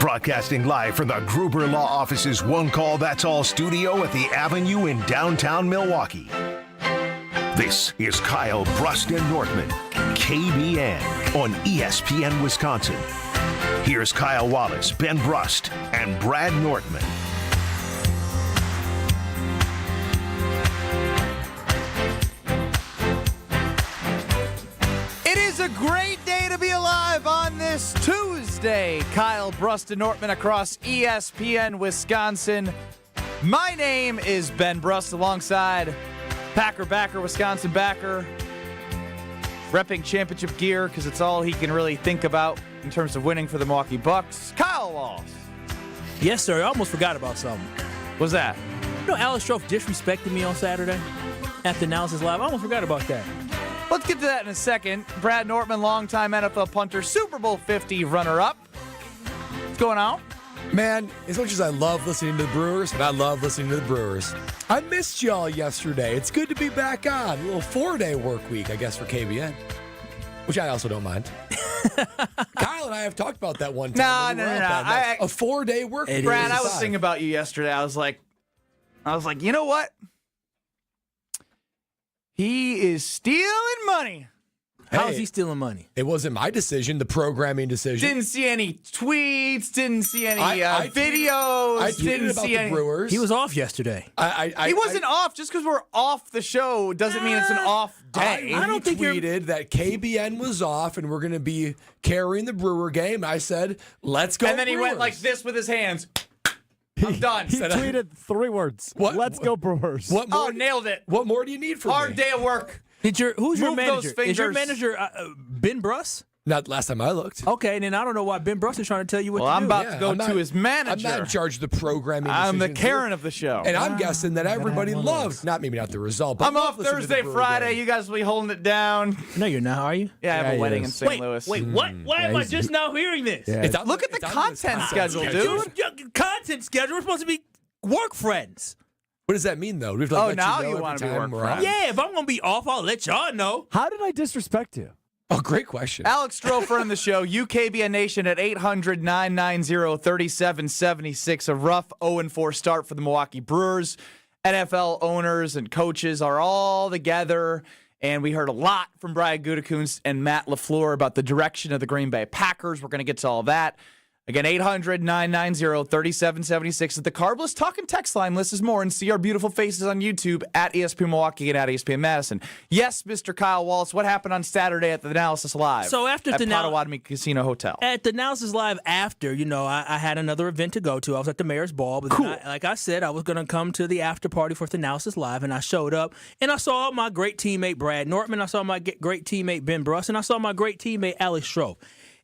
Broadcasting live from the Gruber Law Office's One Call That's All studio at the Avenue in downtown Milwaukee. This is Kyle Brust and Nortman, KBN on ESPN Wisconsin. Here's Kyle Wallace, Ben Brust, and Brad Nortman. It is a great day to be alive on this Tuesday. Kyle Brust and Nortman across ESPN Wisconsin. My name is Ben Brust alongside Packer backer, Wisconsin backer, repping championship gear because it's all he can really think about in terms of winning for the Milwaukee Bucks. Kyle Wallace. Yes, sir. I almost forgot about something. What's that? You know, Alex Strofe disrespected me on Saturday at the Analysis Live. I almost forgot about that. Let's get to that in a second. Brad Nortman, longtime NFL punter, Super Bowl 50 runner-up. What's going on? Man, as much as I love listening to the Brewers, and I love listening to the Brewers, I missed y'all yesterday. It's good to be back on. A little 4-day work week, I guess, for KBN, which I also don't mind. Kyle and I have talked about that one time. No. A 4-day work week. Brad, I was thinking about you yesterday. I was like, you know what? He is stealing money. How is he stealing money? It wasn't my decision, the programming decision. Didn't see any tweets, didn't see any I videos. I tweeted didn't about see the Brewers. He was off yesterday. He wasn't off. Just because we're off the show doesn't mean it's an off day. I don't think tweeted that KBN was off and we're going to be carrying the Brewer game. I said, let's go And then Brewers. he went like this with his hands. I'm done. He tweeted 3 words. What? Let's go Brewers. What more? Nailed it. What more do you need from me? Hard day of work. Who's your Move manager? those Is your fingers. manager Ben Brust? Not last time I looked. Okay, and then I don't know why Ben Brust is trying to tell you what to do. I'm about to go to his manager. I'm not in charge of the programming. I'm the decisions Karen here. of the show. And I'm guessing that everybody loved, maybe not the result, but I'm off listening to the Thursday, Brewer Friday. game. You guys will be holding it down. No, you're not, are you? Yeah, I have Yeah, a he wedding in is. St. Louis. Wait, what? Why am I just now hearing this? Yeah. It's on- Look at the it's on content schedule, dude. Content schedule. We're supposed to be work friends. What does that mean, though? Do we have to let now you know you every wanna be time work we're on? friends. Yeah, if I'm going to be off, I'll let y'all know. How did I disrespect you? Oh, great question. Alex Strofe in the show, UKBN Nation at 800-990-3776. A rough 0-4 start for the Milwaukee Brewers. NFL owners and coaches are all together, and we heard a lot from Brian Gutekunst and Matt LaFleur about the direction of the Green Bay Packers. We're going to get to all that. Again, 800-990-3776 is the Carbless Talk and Text line. List is more, and see our beautiful faces on YouTube at ESPN Milwaukee and at ESPN Madison. Yes, Mr. Kyle Wallace, what happened on Saturday at the Analysis Live? So after at the Potawatomi Casino Hotel. At the Analysis Live after, I had another event to go to. I was at the Mayor's Ball. But Cool. then like I said, I was going to come to the after party for the Analysis Live, and I showed up, and I saw my great teammate Brad Nortman. I saw my great teammate Ben Brust, and I saw my great teammate Alex Strofe.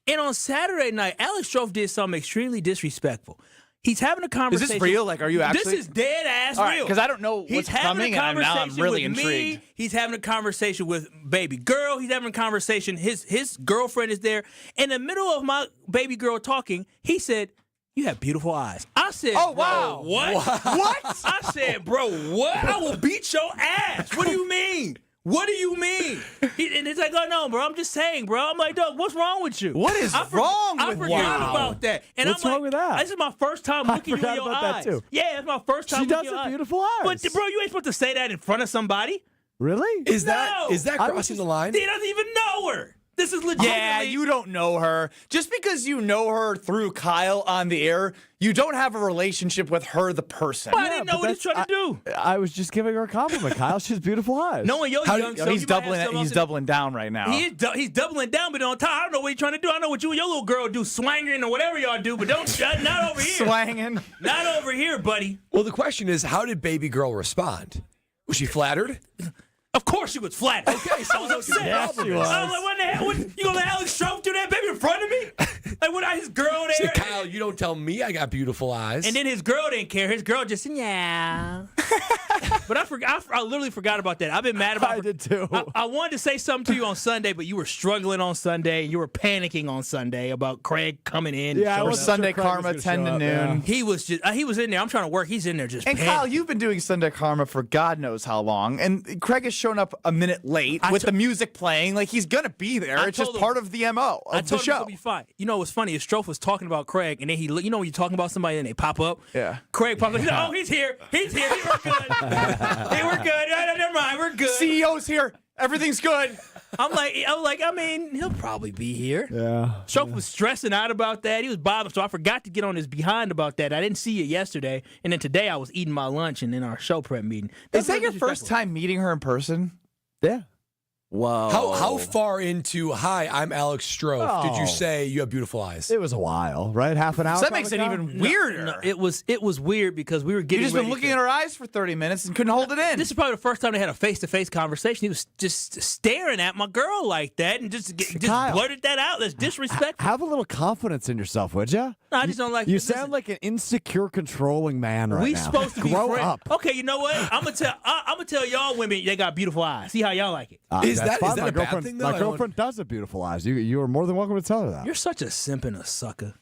And on Saturday night, Alex Strofe did something extremely disrespectful. He's having a conversation. Is this real? Like, are you actually? This is dead ass All right, real. because I don't know what's coming, and now I'm really intrigued. Me. He's having a conversation with baby girl. He's having a conversation. His girlfriend is there. In the middle of my baby girl talking, he said, "You have beautiful eyes." I said, Oh, wow. Bro, what? What? I said, bro, what? I will beat your ass. What do you mean? What do you mean? And he's like, "Oh no, bro. I'm just saying, bro." I'm like, "Dog, what's wrong with you? What is wrong with I forgot you? about that." And What's I'm like, wrong with that? This is my first time I looking you in forgot your about eyes. that, too. Yeah, it's my first time. She does looking in your have beautiful eyes. But bro, you ain't supposed to say that in front of somebody. Really? Is that No. crossing the line? He doesn't even know her. This is legitimately. Yeah, you don't know her. Just because you know her through Kyle on the air, you don't have a relationship with her, the person. I didn't know but what he's trying to do. I was just giving her a compliment, Kyle. She has beautiful eyes. Knowing you're young, so He's you might have doubling. something else He's to- doubling down right now. He's doubling down, but on top, I don't know what he's trying to do. I know what you and your little girl do, swanging or whatever y'all do, but don't not over here. Swanging. Not over here, buddy. Well, the question is, how did baby girl respond? Was she flattered? Of course she was flat. Okay, so I was upset. Yes, she was. I was like, what the hell? You gonna let Alex Strofe do that baby in front of me? Like, what? His girl Say, there? Kyle, you don't tell me I got beautiful eyes. And then his girl didn't care. His girl just said, yeah. But I forgot. I literally forgot about that. I've been mad about it. I did too. I wanted to say something to you on Sunday, but you were struggling on Sunday. You were panicking on Sunday about Craig coming in. Yeah, I Or wasn't Sunday sure Craig Karma, was 10 to gonna show up, noon. yeah. He was just. He was in there. I'm trying to work. He's in there just. And panicking. Kyle, you've been doing Sunday Karma for God knows how long, and Craig has shown up a minute late with the music playing. Like, he's gonna be there. It's just told him- part of the MO I of the told him show. it'll be fine. You know what's funny is Strofe was talking about Craig, and then he, when you're talking about somebody and they pop up. Yeah. Craig pops up. Oh, he's here. He's here. We're good. Hey, we're good. Never mind. We're good. CEO's here. Everything's good. I'm like, he'll probably be here. Yeah. Strofe was stressing out about that. He was bothered, so I forgot to get on his behind about that. I didn't see it yesterday, and then today I was eating my lunch and in our show prep meeting. Is that your first time meeting her in person? Yeah. Whoa. How far into, hi, I'm Alex Strofe, did you say you have beautiful eyes? It was a while, right? Half an hour. So that makes it even weirder. No, it was weird because we were getting. You just been looking at her eyes for 30 minutes and couldn't hold it in. This is probably the first time they had a face-to-face conversation. He was just staring at my girl like that and just Kyle, blurted that out. That's disrespectful. Have a little confidence in yourself, would you? No, I just don't like. You listen, sound like an insecure, controlling man right we now. supposed to be Grow friends. up. Okay, you know what? I'm gonna tell y'all women they got beautiful eyes. See how y'all like it. Is That's that fine. a My bad girlfriend, thing, though? my girlfriend does have beautiful eyes. You are more than welcome to tell her that. You're such a simp and a sucker.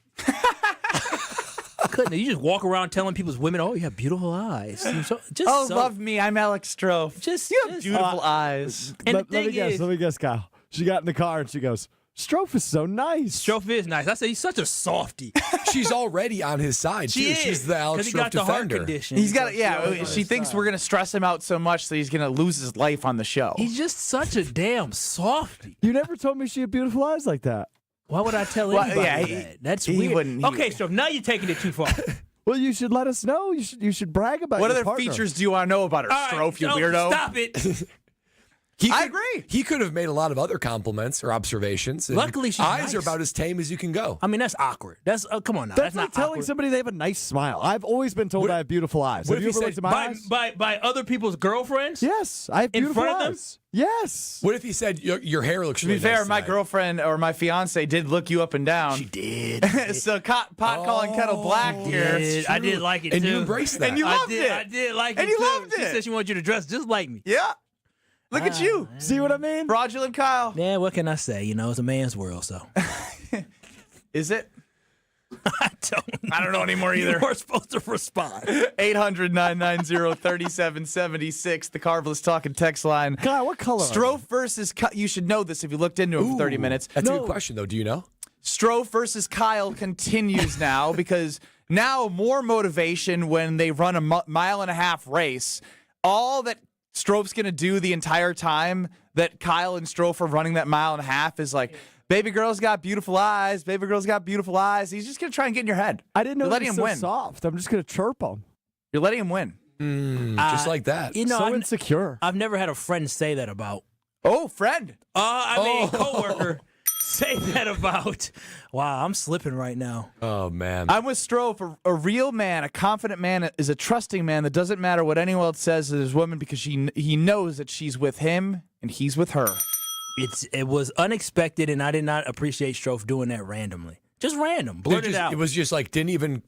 Couldn't you just walk around telling people's women, "Oh, you have beautiful eyes"? Love me. I'm Alex Strofe. You have beautiful eyes. And Let me guess, Kyle. She got in the car and she goes, Strofe is so nice. Strofe is nice. I said he's such a softie. She's already on his side, too. She is. She's the Alex he Strofe got the heart defender. condition. He's got she thinks we're going to stress him out so much that he's going to lose his life on the show. He's just such a damn softie. You never told me she had beautiful eyes like that. Why would I tell Well, anybody yeah, that? That's he weird. wouldn't- Okay, so now you're taking it too far. Well, you should let us know. You should brag about What your other partner. features do you want to know about her, All right, Strofe, you so weirdo? Stop it. I agree. He could have made a lot of other compliments or observations. and Luckily, she's eyes nice. are about as tame as you can go. I mean, that's awkward. That's come on now. That's That's like not telling awkward. somebody they have a nice smile. I've always been told I have beautiful eyes. what Have if you he ever said, looked at my eyes? by other people's girlfriends? Yes, I have In beautiful front of them? eyes. Yes. What if he said, your hair looks To be really fair, nice my tonight." girlfriend or my fiance did look you up and down. She did. So pot calling kettle black here. I did like it And too. you embraced that. And you loved it. I did like And it you too. loved She it. said she wanted you to dress just like me. Yeah. Look at you. See what I mean? Fraudulent Kyle. Yeah, what can I say? You know, it's a man's world, so. Is it? I don't know anymore either. You weren't supposed to respond. 800-990-3776, the Carvelous Talking text line. Kyle, what color? are Strofe versus you should know this if you looked into him for 30 minutes. That's a good question, though. Do you know? Strofe versus Kyle continues now because now more motivation when they run a mile and a half race. All that Strofe's going to do the entire time that Kyle and Strofe are running that mile and a half is like, baby girl's got beautiful eyes. Baby girl's got beautiful eyes. He's just going to try and get in your head. I didn't know You're he letting was him so win. soft. I'm just going to chirp him. You're letting him win. Just like that. You know, So insecure. I've never had a friend say that about. Oh, friend. Coworker say that about. Wow, I'm slipping right now. Oh, man. I'm with Strofe. A real man, a confident man, is a trusting man that doesn't matter what anyone else says to his woman because he knows that she's with him and he's with her. It was unexpected, and I did not appreciate Strofe doing that randomly. Just random, blurted out. It was just like, didn't even,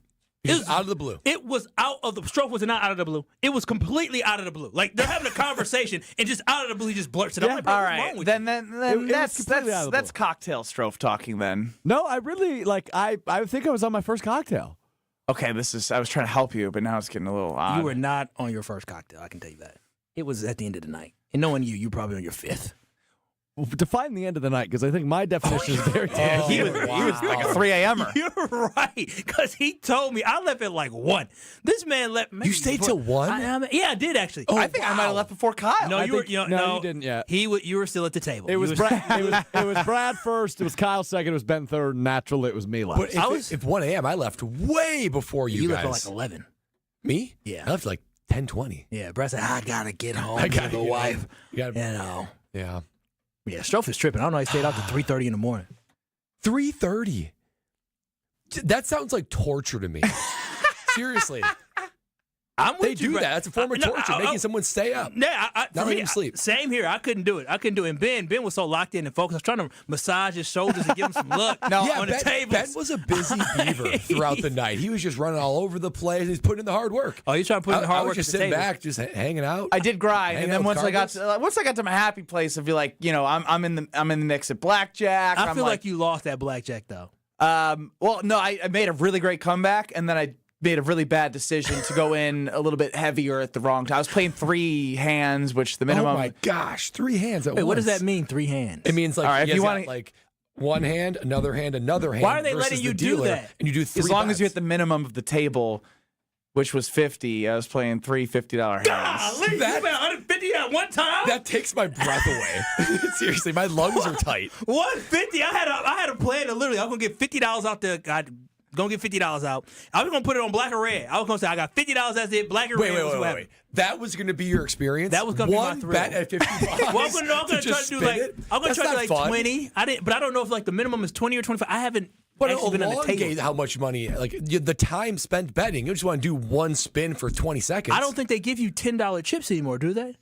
just out of the blue. It was out of the Strofe was not out of the blue. It was completely out of the blue. Like they're having a conversation, and just out of the blue, he just blurts it out. Yeah, Like, bro, all what's wrong right. with Then you? that's completely out of the that's cocktail Strofe talking then. No, I really, I think I was on my first cocktail. Okay, I was trying to help you, but now it's getting a little odd. You were not on your first cocktail. I can tell you that. It was at the end of the night. And knowing you, you're probably on your fifth. Well, define the end of the night, because I think my definition is very different. he was like a 3 a.m.er. You're right, because he told me I left at like 1. This man left. You stayed till 1? Yeah, I did actually. I think I might have left before Kyle. No, I you were. think- no, you didn't yet. You were still at the table. It was You Brad. It was Brad first. It was Kyle second. It was Ben third. Natural. It was me last. But if 1 a.m., I left way before you left guys. at like 11. Me? Yeah. I left like 10:20. Yeah, Brad said I gotta get home. I gotta to the get wife. home. You gotta- You know. Yeah. Yeah, Strofe is tripping. I don't know. He stayed out to 3:30 in the morning. 3:30. That sounds like torture to me. Seriously. I'm with They you, do Brad. that. That's a form of No, torture, making someone stay up. Yeah, Not for letting me, him sleep. Same here. I couldn't do it. And Ben was so locked in and focused. I was trying to massage his shoulders and give him some look on the table. Ben was a busy beaver throughout the night. He was just running all over the place. He's putting in the hard work. Oh, you're trying to put in the hard I work was just at the sitting table. back, just hanging out. I did grind, Hanging and then out with once I got to my happy place, I'd be like, I'm in the mix at blackjack. I I'm feel like you lost that blackjack though. well, no, I made a really great comeback, and then I made a really bad decision to go in a little bit heavier at the wrong time. I was playing 3 hands, which the minimum. Oh my gosh, 3 hands at Wait, once. what does that mean? 3 hands. It means like All right, if you want wanna- one hand, another hand, another hand. Why are they versus letting you the do dealer, that? And you do 3 As long as you bets. hit the minimum of the table, which was 50, I was playing three $50 hands. Golly, you bet 150 at one time? That takes my breath away. Seriously, my lungs are tight. 150. I had a plan to literally, I was gonna get $50 out there. Gonna get $50 out. I was gonna put it on black or red. I was gonna say I got $50. That's it. Black or red. Wait. That was going to be your experience? That was going to be my One thrill. bet at $50. Well, I'm gonna try to do like I'm gonna try to do like fun. 20. But I don't know if like the minimum is 20 or 25. I haven't But actually been on the elongate table. how much money, like the time spent betting. You just want to do one spin for 20 seconds. I don't think they give you $10 chips anymore, do they?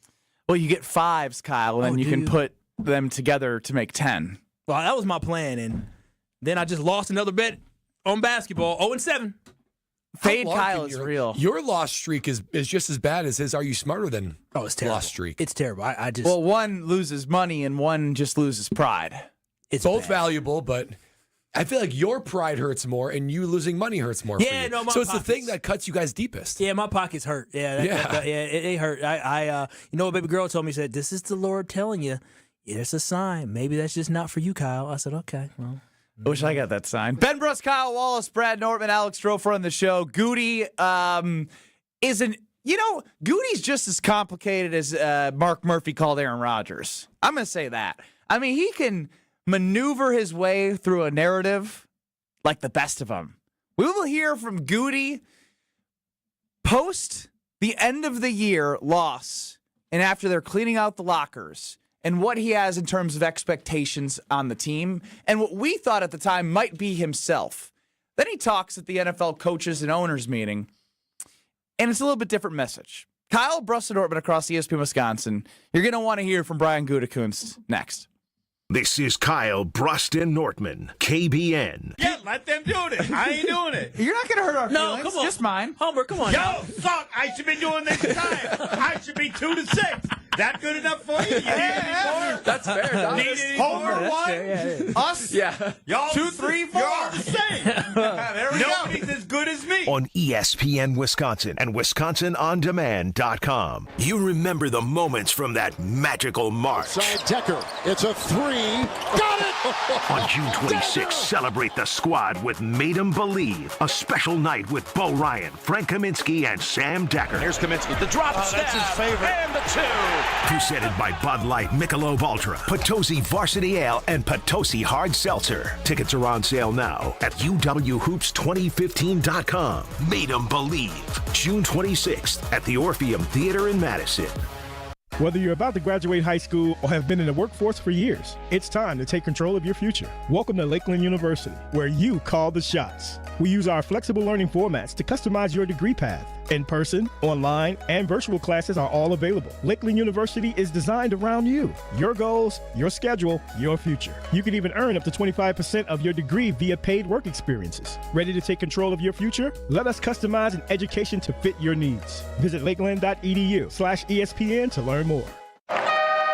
Well, you get 5s, Kyle, and Oh, you do can you? put them together to make 10. Well, that was my plan, and then I just lost another bet on basketball. 0-7. Fade How long Kyle can is your- real. Your loss streak is just as bad as his. Are you smarter than Oh, it's terrible. loss streak? It's terrible. I just Well, one loses money and one just loses pride. it's Both bad. valuable, but I feel like your pride hurts more and you losing money hurts more. Yeah, for you. no, my so it's the pockets. thing that cuts you guys deepest. Yeah, my pockets hurt. Yeah, it hurt. You know what baby girl told me? Said, "This is the Lord telling you. It's a sign. Maybe that's just not for you, Kyle." I said, "Okay, well." I wish I got that sign. Ben Brust, Kyle Wallace, Brad Nortman, Alex Strofer on the show. Goody isn't, Goody's just as complicated as Mark Murphy called Aaron Rodgers. I'm going to say that. I mean, he can maneuver his way through a narrative like the best of them. We will hear from Goody post the end of the year loss and after they're cleaning out the lockers, and what he has in terms of expectations on the team, and what we thought at the time might be himself. Then he talks at the NFL coaches and owners meeting, and it's a little bit different message. Kyle Brust and Nortman across ESPN Wisconsin. You're going to want to hear from Brian Gutekunst next. This is Kyle Brust and Nortman, KBN. Yeah, let them do it. I ain't doing it. You're not going to hurt our No, feelings. come on, Just mine. Homer, come on. Yo, fuck, I should be doing this time. I should be 2-6. That good enough for you? You need any more? That's fair. Need any Homer one? Us? Yeah. Y'all 2, 3, 4. You're all the same. There we Nobody's go. as good as me. On ESPN Wisconsin and WisconsinOnDemand.com. You remember the moments from that magical March. Side Decker. It's a 3. Got it! On June 26th, celebrate the squad with Made 'em Believe, a special night with Bo Ryan, Frank Kaminsky, and Sam Decker. Here's Kaminsky. The drop stab. That's his favorite. And the 2. Presented by Bud Light, Michelob Ultra, Potosi Varsity Ale, and Potosi Hard Seltzer. Tickets are on sale now at UWHoops2015.com. Made 'em Believe, June 26th at the Orpheum Theater in Madison. Whether you're about to graduate high school or have been in the workforce for years, it's time to take control of your future. Welcome to Lakeland University, where you call the shots. We use our flexible learning formats to customize your degree path. In-person, online, and virtual classes are all available. Lakeland University is designed around you, your goals, your schedule, your future. You can even earn up to 25% of your degree via paid work experiences. Ready to take control of your future? Let us customize an education to fit your needs. Visit lakeland.edu/ESPN to learn more.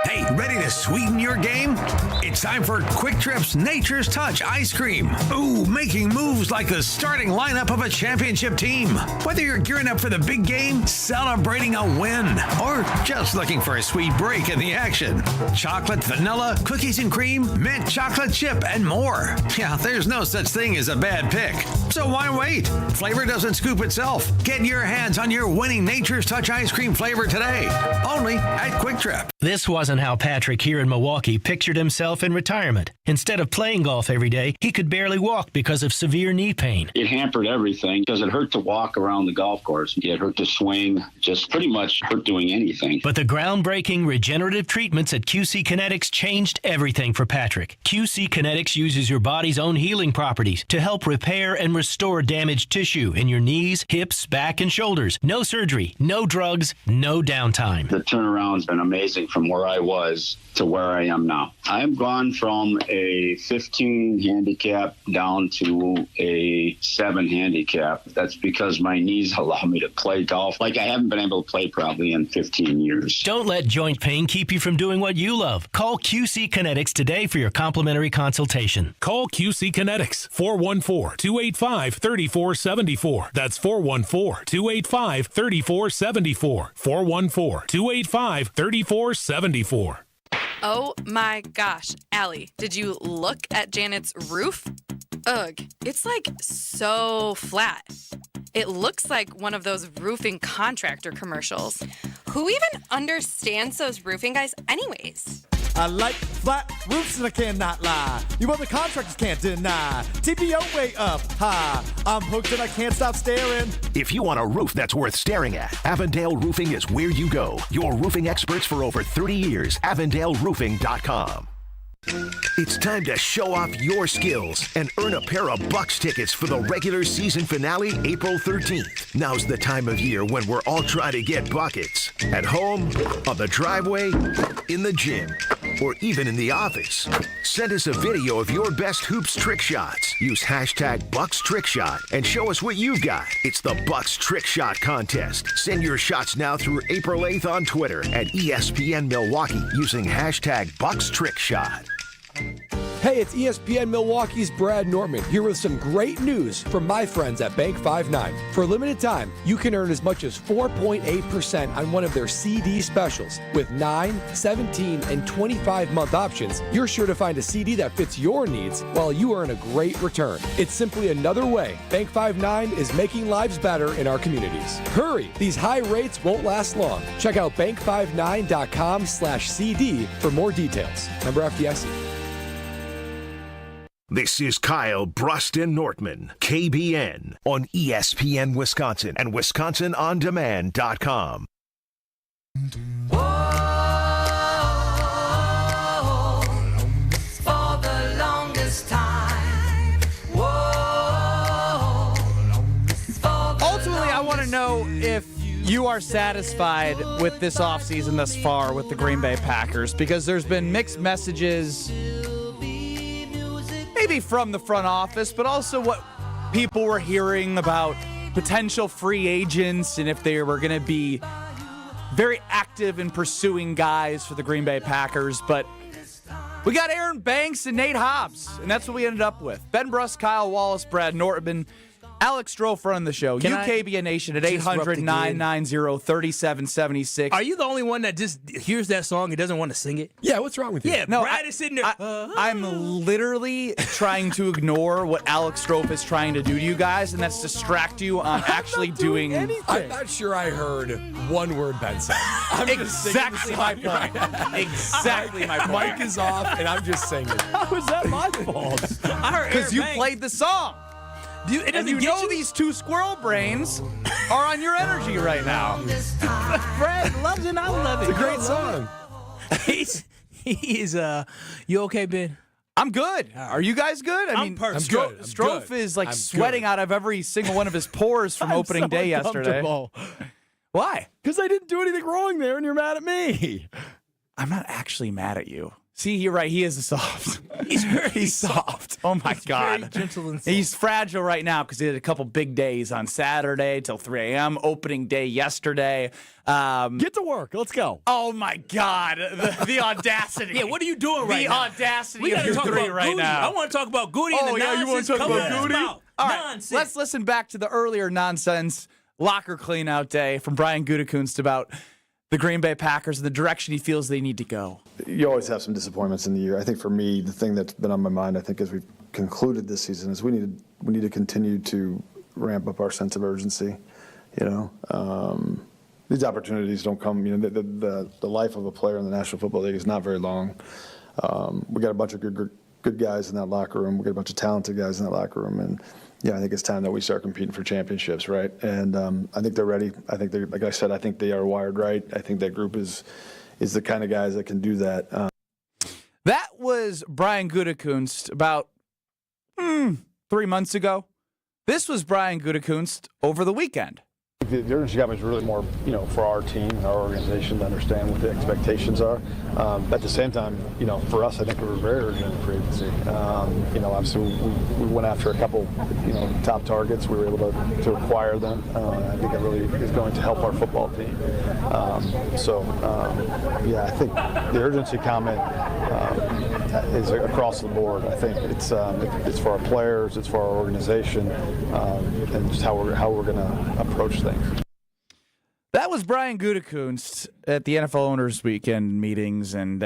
Hey, ready to sweeten your game? It's time for Quick Trip's Nature's Touch Ice Cream. Ooh, making moves like the starting lineup of a championship team. Whether you're gearing up for the big game, celebrating a win, or just looking for a sweet break in the action. Chocolate, vanilla, cookies and cream, mint chocolate chip, and more. Yeah, there's no such thing as a bad pick. So why wait? Flavor doesn't scoop itself. Get your hands on your winning Nature's Touch ice cream flavor today. Only at Quick Trip. This wasn't how Patrick here in Milwaukee pictured himself in retirement. Instead of playing golf every day, he could barely walk because of severe knee pain. It hampered everything because it hurt to walk around the golf course. It hurt to swing, just pretty much hurt doing anything. But the groundbreaking regenerative treatments at QC Kinetics changed everything for Patrick. QC Kinetics uses your body's own healing properties to help repair and restore damaged tissue in your knees, hips, back, and shoulders. No surgery, no drugs, no downtime. The turnaround's been amazing from where I was to where I am now. I've gone from a 15 handicap down to a 7 handicap. That's because my knees allow me to play golf like I haven't been able to play probably in 15 years. Don't let joint pain keep you from doing what you love. Call QC Kinetics today for your complimentary consultation. Call QC Kinetics, 414-285-3474. That's 414-285-3474. 414-285-3474. Oh my gosh, Allie, did you look at Janet's roof? Ugh, it's like so flat. It looks like one of those roofing contractor commercials. Who even understands those roofing guys anyways? I like flat roofs and I cannot lie. You other contractors can't deny. TPO way up high. I'm hooked and I can't stop staring. If you want a roof that's worth staring at, Avondale Roofing is where you go. Your roofing experts for over 30 years. AvondaleRoofing.com. It's time to show off your skills and earn a pair of Bucks tickets for the regular season finale April 13th. Now's the time of year when we're all trying to get buckets. At home, on the driveway, in the gym, or even in the office. Send us a video of your best hoops trick shots. Use hashtag BucksTrickShot and show us what you've got. It's the Bucks Trick Shot Contest. Send your shots now through April 8th on Twitter at ESPN Milwaukee using hashtag BucksTrickShot. Hey, it's ESPN Milwaukee's Brad Nortman here with some great news from my friends at Bank 59. For a limited time, you can earn as much as 4.8% on one of their CD specials. With 9, 17, and 25-month options, you're sure to find a CD that fits your needs while you earn a great return. It's simply another way Bank 59 is making lives better in our communities. Hurry, these high rates won't last long. Check out bank59.com/CD for more details. Member FDIC. This is Kyle Brust and Nortman, KBN, on ESPN Wisconsin and WisconsinOnDemand.com. For the longest time. Ultimately, I want to know if you are satisfied with this offseason thus far with the Green Bay Packers, because there's been mixed messages, maybe from the front office, but also what people were hearing about potential free agents and if they were going to be very active in pursuing guys for the Green Bay Packers. But we got Aaron Banks and Nate Hobbs, and that's what we ended up with. Ben Brust, Kyle Wallace, Brad Nortman, Alex Strofe running the show. UKBN Nation at 800-990-3776. Are you the only one that just hears that song and doesn't want to sing it? Yeah, what's wrong with you? Yeah, no, Brad is sitting there. I'm literally trying to ignore what Alex Strofe is trying to do to you guys, and that's distract you on actually doing anything. I'm not sure I heard one word Ben said. I'm exactly my point. Exactly my point. Mike is off, and I'm just singing. How is that my fault? Because you played the song. And you know these two squirrel brains are on your energy right now. Brad loves it, and I love it. It's a great song. He's you okay, Ben? I'm good. Are you guys good? I mean, Strofe is like sweating out of every single one of his pores from opening day yesterday. Why? Because I didn't do anything wrong there, and you're mad at me. I'm not actually mad at you. See, you're right. He is soft. He's soft. Oh, my God. Very gentle and soft. He's fragile right now because he had a couple big days on Saturday till 3 a.m., opening day yesterday. Get to work. Let's go. Oh, my God. The audacity. Yeah, what are you doing right now? The audacity We of your talk three about right Goody. now. I want to talk about Goody and the nonsense. You want to talk about Goody? All right, nonsense. let's listen back to the earlier nonsense locker clean-out day from Brian Gutekunst about the Green Bay Packers and the direction he feels they need to go. You always have some disappointments in the year. I think for me, the thing that's been on my mind, I think as we've concluded this season, is we need to continue to ramp up our sense of urgency. You know, these opportunities don't come. You know, the life of a player in the National Football League is not very long. We got a bunch of good guys in that locker room. We got a bunch of talented guys in that locker room, and yeah, I think it's time that we start competing for championships, right? And I think they're ready. I think they, like I said, I think they are wired right. I think that group is the kind of guys that can do that. That was Brian Gutekunst about 3 months ago. This was Brian Gutekunst over the weekend. The urgency gap is really more, for our team, our organization to understand what the expectations are. At the same time, for us, I think we were very urgent in free agency. Obviously we went after a couple, top targets. We were able to acquire them. I think it really is going to help our football team. I think the urgency comment is across the board. I think it's for our players, it's for our organization, and just how we're going to approach things. That was Brian Gutekunst at the NFL Owners Weekend meetings, and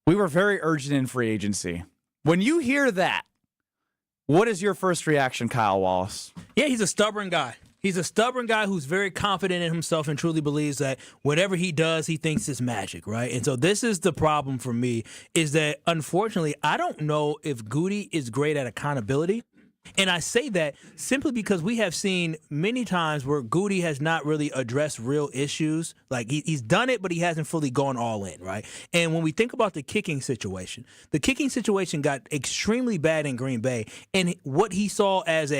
We were very urgent in free agency. When you hear that, what is your first reaction, Kyle Wallace? Yeah, he's a stubborn guy. He's a stubborn guy who's very confident in himself and truly believes that whatever he does, he thinks is magic, right? And so this is the problem for me, is that unfortunately, I don't know if Goody is great at accountability. And I say that simply because we have seen many times where Goody has not really addressed real issues. Like he's done it, but he hasn't fully gone all in, right? And when we think about the kicking situation got extremely bad in Green Bay. And what he saw as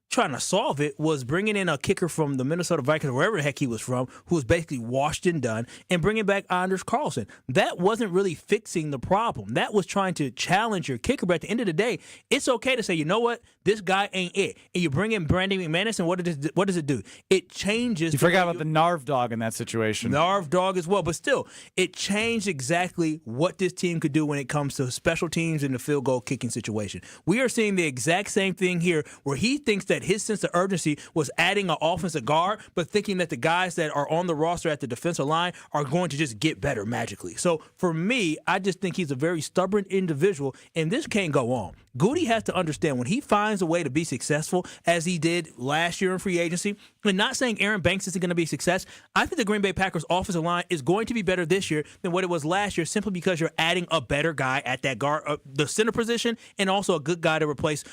trying to solve it was bringing in a kicker from the Minnesota Vikings, wherever the heck he was from, who was basically washed and done, and bringing back Anders Carlson. That wasn't really fixing the problem. That was trying to challenge your kicker. But at the end of the day, it's okay to say, you know what, this guy ain't it. And you bring in Brandon McManus, and what does it do? It changes. You forgot about the Narv dog in that situation. Narv dog as well. But still, it changed exactly what this team could do when it comes to special teams in the field goal kicking situation. We are seeing the exact same thing here, where he thinks that his sense of urgency was adding an offensive guard, but thinking that the guys that are on the roster at the defensive line are going to just get better magically. So for me, I just think he's a very stubborn individual, and this can't go on. Goody has to understand when he finds a way to be successful, as he did last year in free agency, and not saying Aaron Banks isn't going to be a success. I think the Green Bay Packers offensive line is going to be better this year than what it was last year, simply because you're adding a better guy at that guard, the center position, and also a good guy to replace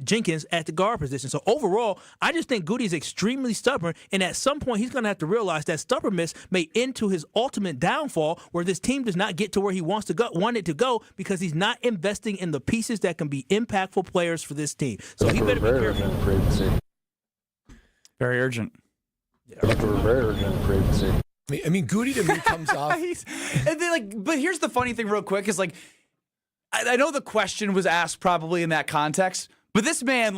Jenkins at the guard position. So overall, I just think Goody is extremely stubborn, and at some point he's going to have to realize that stubbornness may end to his ultimate downfall, where this team does not get to where he wanted to go because he's not investing in the pieces that can be impactful players for this team. So he better be careful. Very urgent. Very urgent. I mean, Goody to me comes off. And then, but here's the funny thing, real quick, is I know the question was asked probably in that context, but this man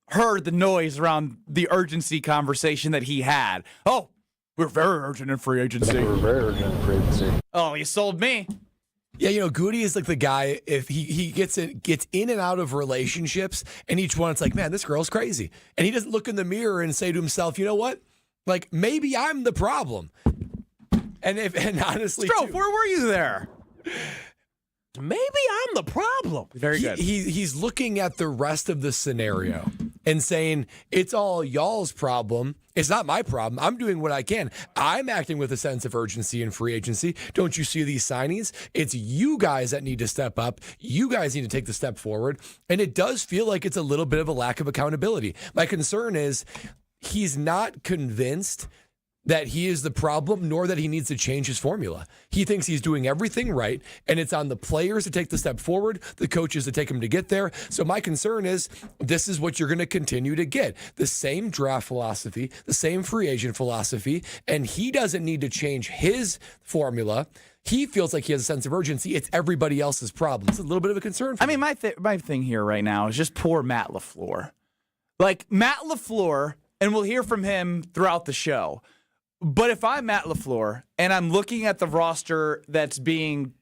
heard the noise around the urgency conversation that he had. Oh, we're very urgent in free agency. Oh, you sold me. Yeah, Goody is the guy, if he gets in and out of relationships, and each one it's like, man, this girl's crazy. And he doesn't look in the mirror and say to himself, you know what? Maybe I'm the problem. And honestly, Strofe, where were you there? Maybe I'm the problem. Very good. He's looking at the rest of the scenario and saying, it's all y'all's problem. It's not my problem. I'm doing what I can. I'm acting with a sense of urgency in free agency. Don't you see these signings? It's you guys that need to step up. You guys need to take the step forward. And it does feel like it's a little bit of a lack of accountability. My concern is he's not convinced that he is the problem, nor that he needs to change his formula. He thinks he's doing everything right, and it's on the players to take the step forward, the coaches to take him to get there. So my concern is this is what you're going to continue to get. The same draft philosophy, the same free agent philosophy, and he doesn't need to change his formula. He feels like he has a sense of urgency. It's everybody else's problem. It's a little bit of a concern for me. My thing here right now is just poor Matt LaFleur. Matt LaFleur, and we'll hear from him throughout the show, but if I'm Matt LaFleur and I'm looking at the roster that's being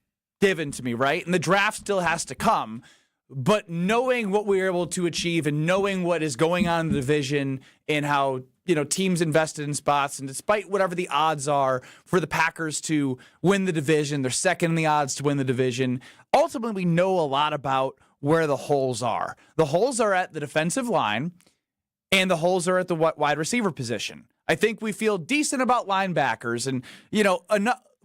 given to me, right, and the draft still has to come, but knowing what we were able to achieve and knowing what is going on in the division and how teams invested in spots, and despite whatever the odds are for the Packers to win the division, they're second in the odds to win the division. Ultimately, we know a lot about where the holes are. The holes are at the defensive line, and the holes are at the wide receiver position. I think we feel decent about linebackers and,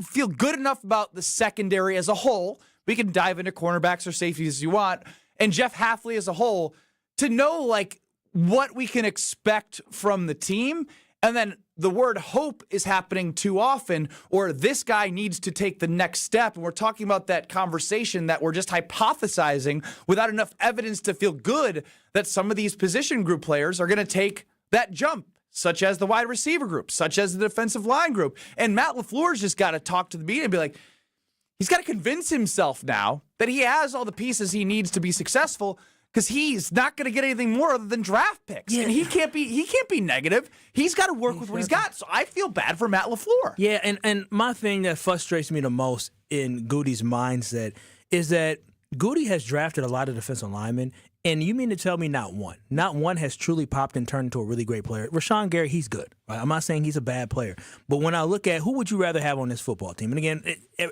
feel good enough about the secondary as a whole. We can dive into cornerbacks or safeties as you want. And Jeff Hafley as a whole to know, what we can expect from the team. And then the word hope is happening too often, or this guy needs to take the next step. And we're talking about that conversation that we're just hypothesizing without enough evidence to feel good that some of these position group players are going to take that jump, such as the wide receiver group, such as the defensive line group. And Matt LaFleur's just got to talk to the media and be like, he's got to convince himself now that he has all the pieces he needs to be successful, because he's not going to get anything more other than draft picks. Yeah. And he can't be negative. He's got to work with what he's got. So I feel bad for Matt LaFleur. Yeah, and my thing that frustrates me the most in Goody's mindset is that Goody has drafted a lot of defensive linemen, and you mean to tell me not one has truly popped and turned into a really great player? Rashawn Gary, he's good. Right? I'm not saying he's a bad player. But when I look at who would you rather have on this football team, and again,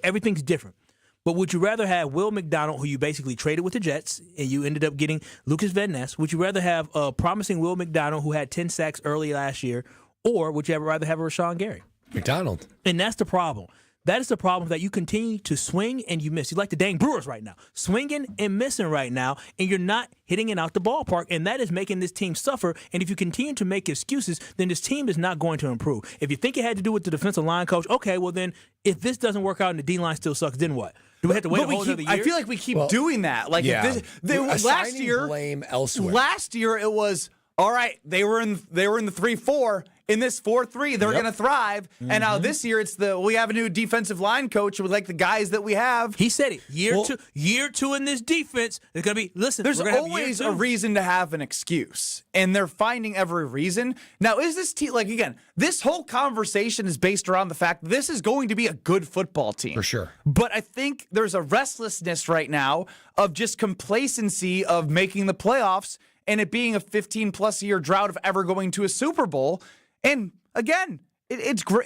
everything's different. But would you rather have Will McDonald, who you basically traded with the Jets, and you ended up getting Lucas Van Ness? Would you rather have a promising Will McDonald who had 10 sacks early last year, or would you rather have a Rashawn Gary? McDonald. And that's the problem. That is the problem, that you continue to swing and you miss. You're like the dang Brewers right now. Swinging and missing right now, and you're not hitting it out the ballpark, and that is making this team suffer. And if you continue to make excuses, then this team is not going to improve. If you think it had to do with the defensive line coach, okay, well then, if this doesn't work out and the D-line still sucks, then what? Do we have to wait a whole another year? I feel like we keep doing that. Like last year, blame elsewhere. Last year it was, all right, they were in the 3-4. In this 4-3, they're going to thrive. Mm-hmm. And now this year, we have a new defensive line coach with like the guys that we have. He said it. Year two in this defense, it's going to be, listen, there's always a reason to have an excuse. And they're finding every reason. Now, is this team, like, again, this whole conversation is based around the fact that this is going to be a good football team. For sure. But I think there's a restlessness right now of just complacency of making the playoffs and it being a 15-plus year drought of ever going to a Super Bowl. And again, it's good.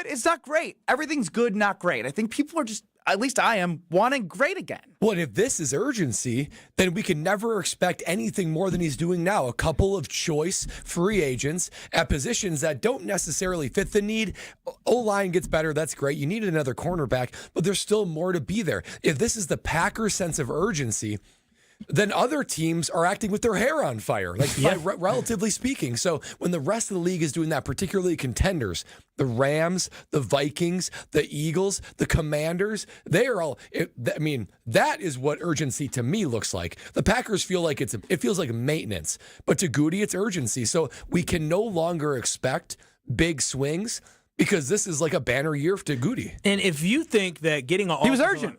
It's not great. Everything's good, not great. I think people are just, at least I am, wanting great again. Well, and if this is urgency, then we can never expect anything more than he's doing now. A couple of choice free agents at positions that don't necessarily fit the need. O-line gets better. That's great. You need another cornerback, but there's still more to be there. If this is the Packers' sense of urgency, then other teams are acting with their hair on fire, relatively speaking. So when the rest of the league is doing that, particularly contenders, the Rams, the Vikings, the Eagles, the Commanders, they are all, that is what urgency to me looks like. The Packers feel like it feels like maintenance, but to Goody, it's urgency. So we can no longer expect big swings because this is like a banner year to Goody. And if you think that getting an he was urgent.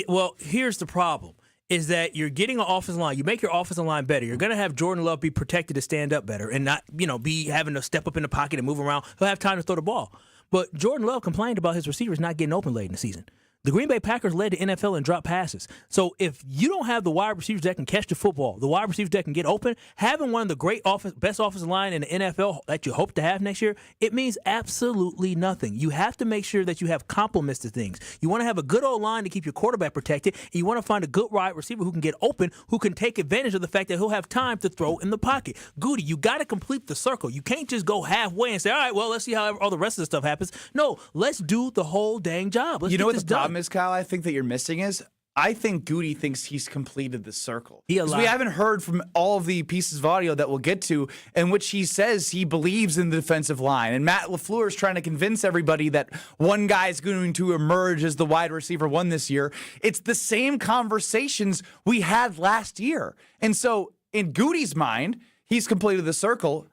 Well, here's the problem. Is that you're getting an offensive line. You make your offensive line better. You're going to have Jordan Love be protected to stand up better and not, be having to step up in the pocket and move around. He'll have time to throw the ball. But Jordan Love complained about his receivers not getting open late in the season. The Green Bay Packers led the NFL in drop passes. So if you don't have the wide receivers that can catch the football, the wide receivers that can get open, having one of the best offensive line in the NFL that you hope to have next year, it means absolutely nothing. You have to make sure that you have complements to things. You want to have a good old line to keep your quarterback protected, and you want to find a good wide receiver who can get open, who can take advantage of the fact that he'll have time to throw in the pocket. Goody, you got to complete the circle. You can't just go halfway and say, all right, well, let's see how all the rest of the stuff happens. No, let's do the whole dang job. Let's know what the problem done. is, Kyle, I think that you're missing is I think Goody thinks he's completed the circle. We haven't heard from all of the pieces of audio that we'll get to in which he says he believes in the defensive line. And Matt LaFleur is trying to convince everybody that one guy is going to emerge as the wide receiver one this year. It's the same conversations we had last year. And so in Goody's mind, he's completed the circle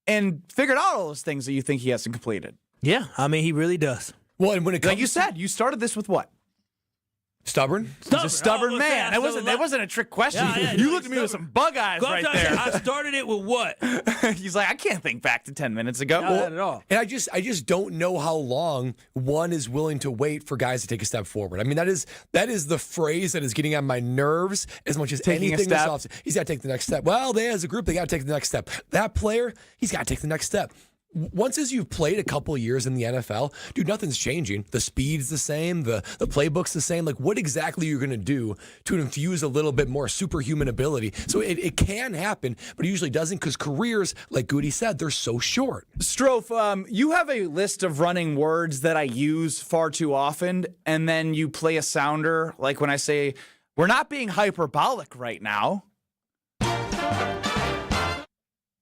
and figured out all those things that you think he hasn't completed. Yeah, he really does. Well, and when it comes, like you said, you started this with what? Stubborn? He's a stubborn man. That wasn't a trick question. You looked at me with some bug eyes right there. I started it with what? He's like, I can't think back to 10 minutes ago. Not at all. And I just don't know how long one is willing to wait for guys to take a step forward. That is the phrase that is getting on my nerves as much as taking anything a step. He's got to take the next step. Well, they as a group, they got to take the next step. That player, he's got to take the next step. Once as you've played a couple of years in the NFL, dude, nothing's changing. The speed's the same. The playbook's the same. Like, what exactly you're going to do to infuse a little bit more superhuman ability? So it can happen, but it usually doesn't because careers, like Goody said, they're so short. Strofe, you have a list of running words that I use far too often, and then you play a sounder, like when I say, we're not being hyperbolic right now.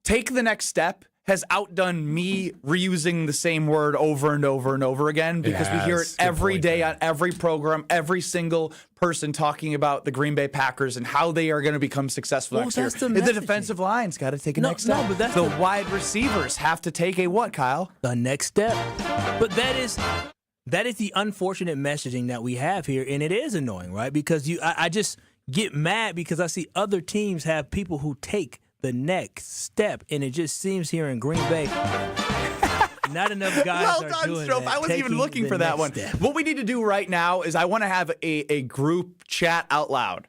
Take the next step has outdone me reusing the same word over and over and over again because we hear it every day on every program, every single person talking about the Green Bay Packers and how they are going to become successful next year. The defensive line's got to take a next step. But that's the wide receivers have to take a what, Kyle? The next step. But that is the unfortunate messaging that we have here, and it is annoying, right? Because I just get mad because I see other teams have people who take the next step, and it just seems here in Green Bay, not enough guys are doing Strofe. that. I wasn't even looking for that one. Step. What we need to do right now is I want to have a group chat out loud.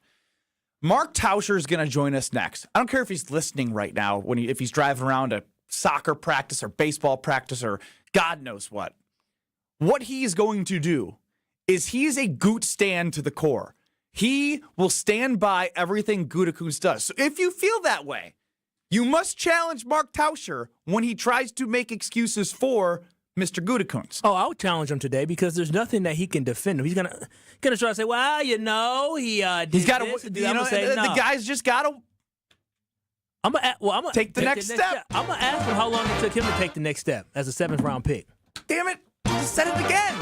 Mark Tauscher is going to join us next. I don't care if he's listening right now, if he's driving around a soccer practice or baseball practice or God knows what. What he is going to do is he's a Gut stan to the core. He will stand by everything Gutekunst does. So if you feel that way, you must challenge Mark Tauscher when he tries to make excuses for Mr. Gutekunst. Oh, I'll challenge him today because there's nothing that he can defend him. He's gonna try to say, well, he's got to. The guy's just got to. I'm gonna take the next step. I'm gonna ask him how long it took him to take the next step as a 7th round pick. Damn it! Just said it again.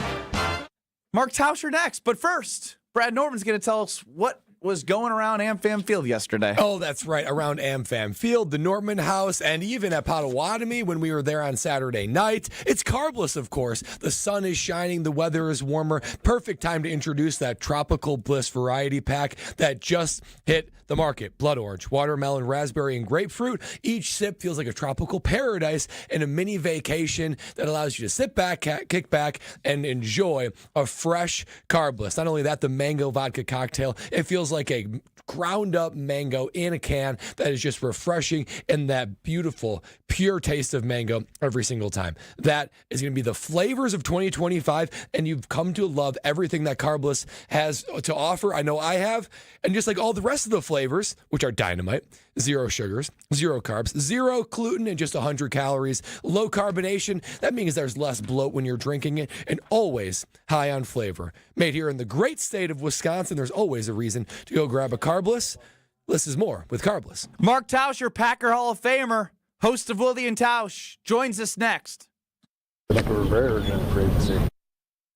Mark Tauscher next, but first, Brad Nortman's going to tell us what was going around AmFam Field yesterday. Oh, that's right. Around AmFam Field, the Nortman House, and even at Potawatomi when we were there on Saturday night. It's carbless, of course. The sun is shining. The weather is warmer. Perfect time to introduce that Tropical Bliss variety pack that just hit the market. Blood orange, watermelon, raspberry, and grapefruit. Each sip feels like a tropical paradise and a mini vacation that allows you to sit back, kick back, and enjoy a fresh carbless. Not only that, the mango vodka cocktail, it feels like a ground up mango in a can that is just refreshing and that beautiful, pure taste of mango every single time. That is going to be the flavors of 2025, and you've come to love everything that carbless has to offer. I know I have. And just like all the rest of the flavors, which are dynamite, 0 sugars, 0 carbs, 0 gluten, and just 100 calories, low carbonation. That means there's less bloat when you're drinking it, and always high on flavor. Made here in the great state of Wisconsin, there's always a reason to go grab a carbless. Less is more with carbless. Mark Tauscher, Packer Hall of Famer, host of Willie and Tausch, joins us next.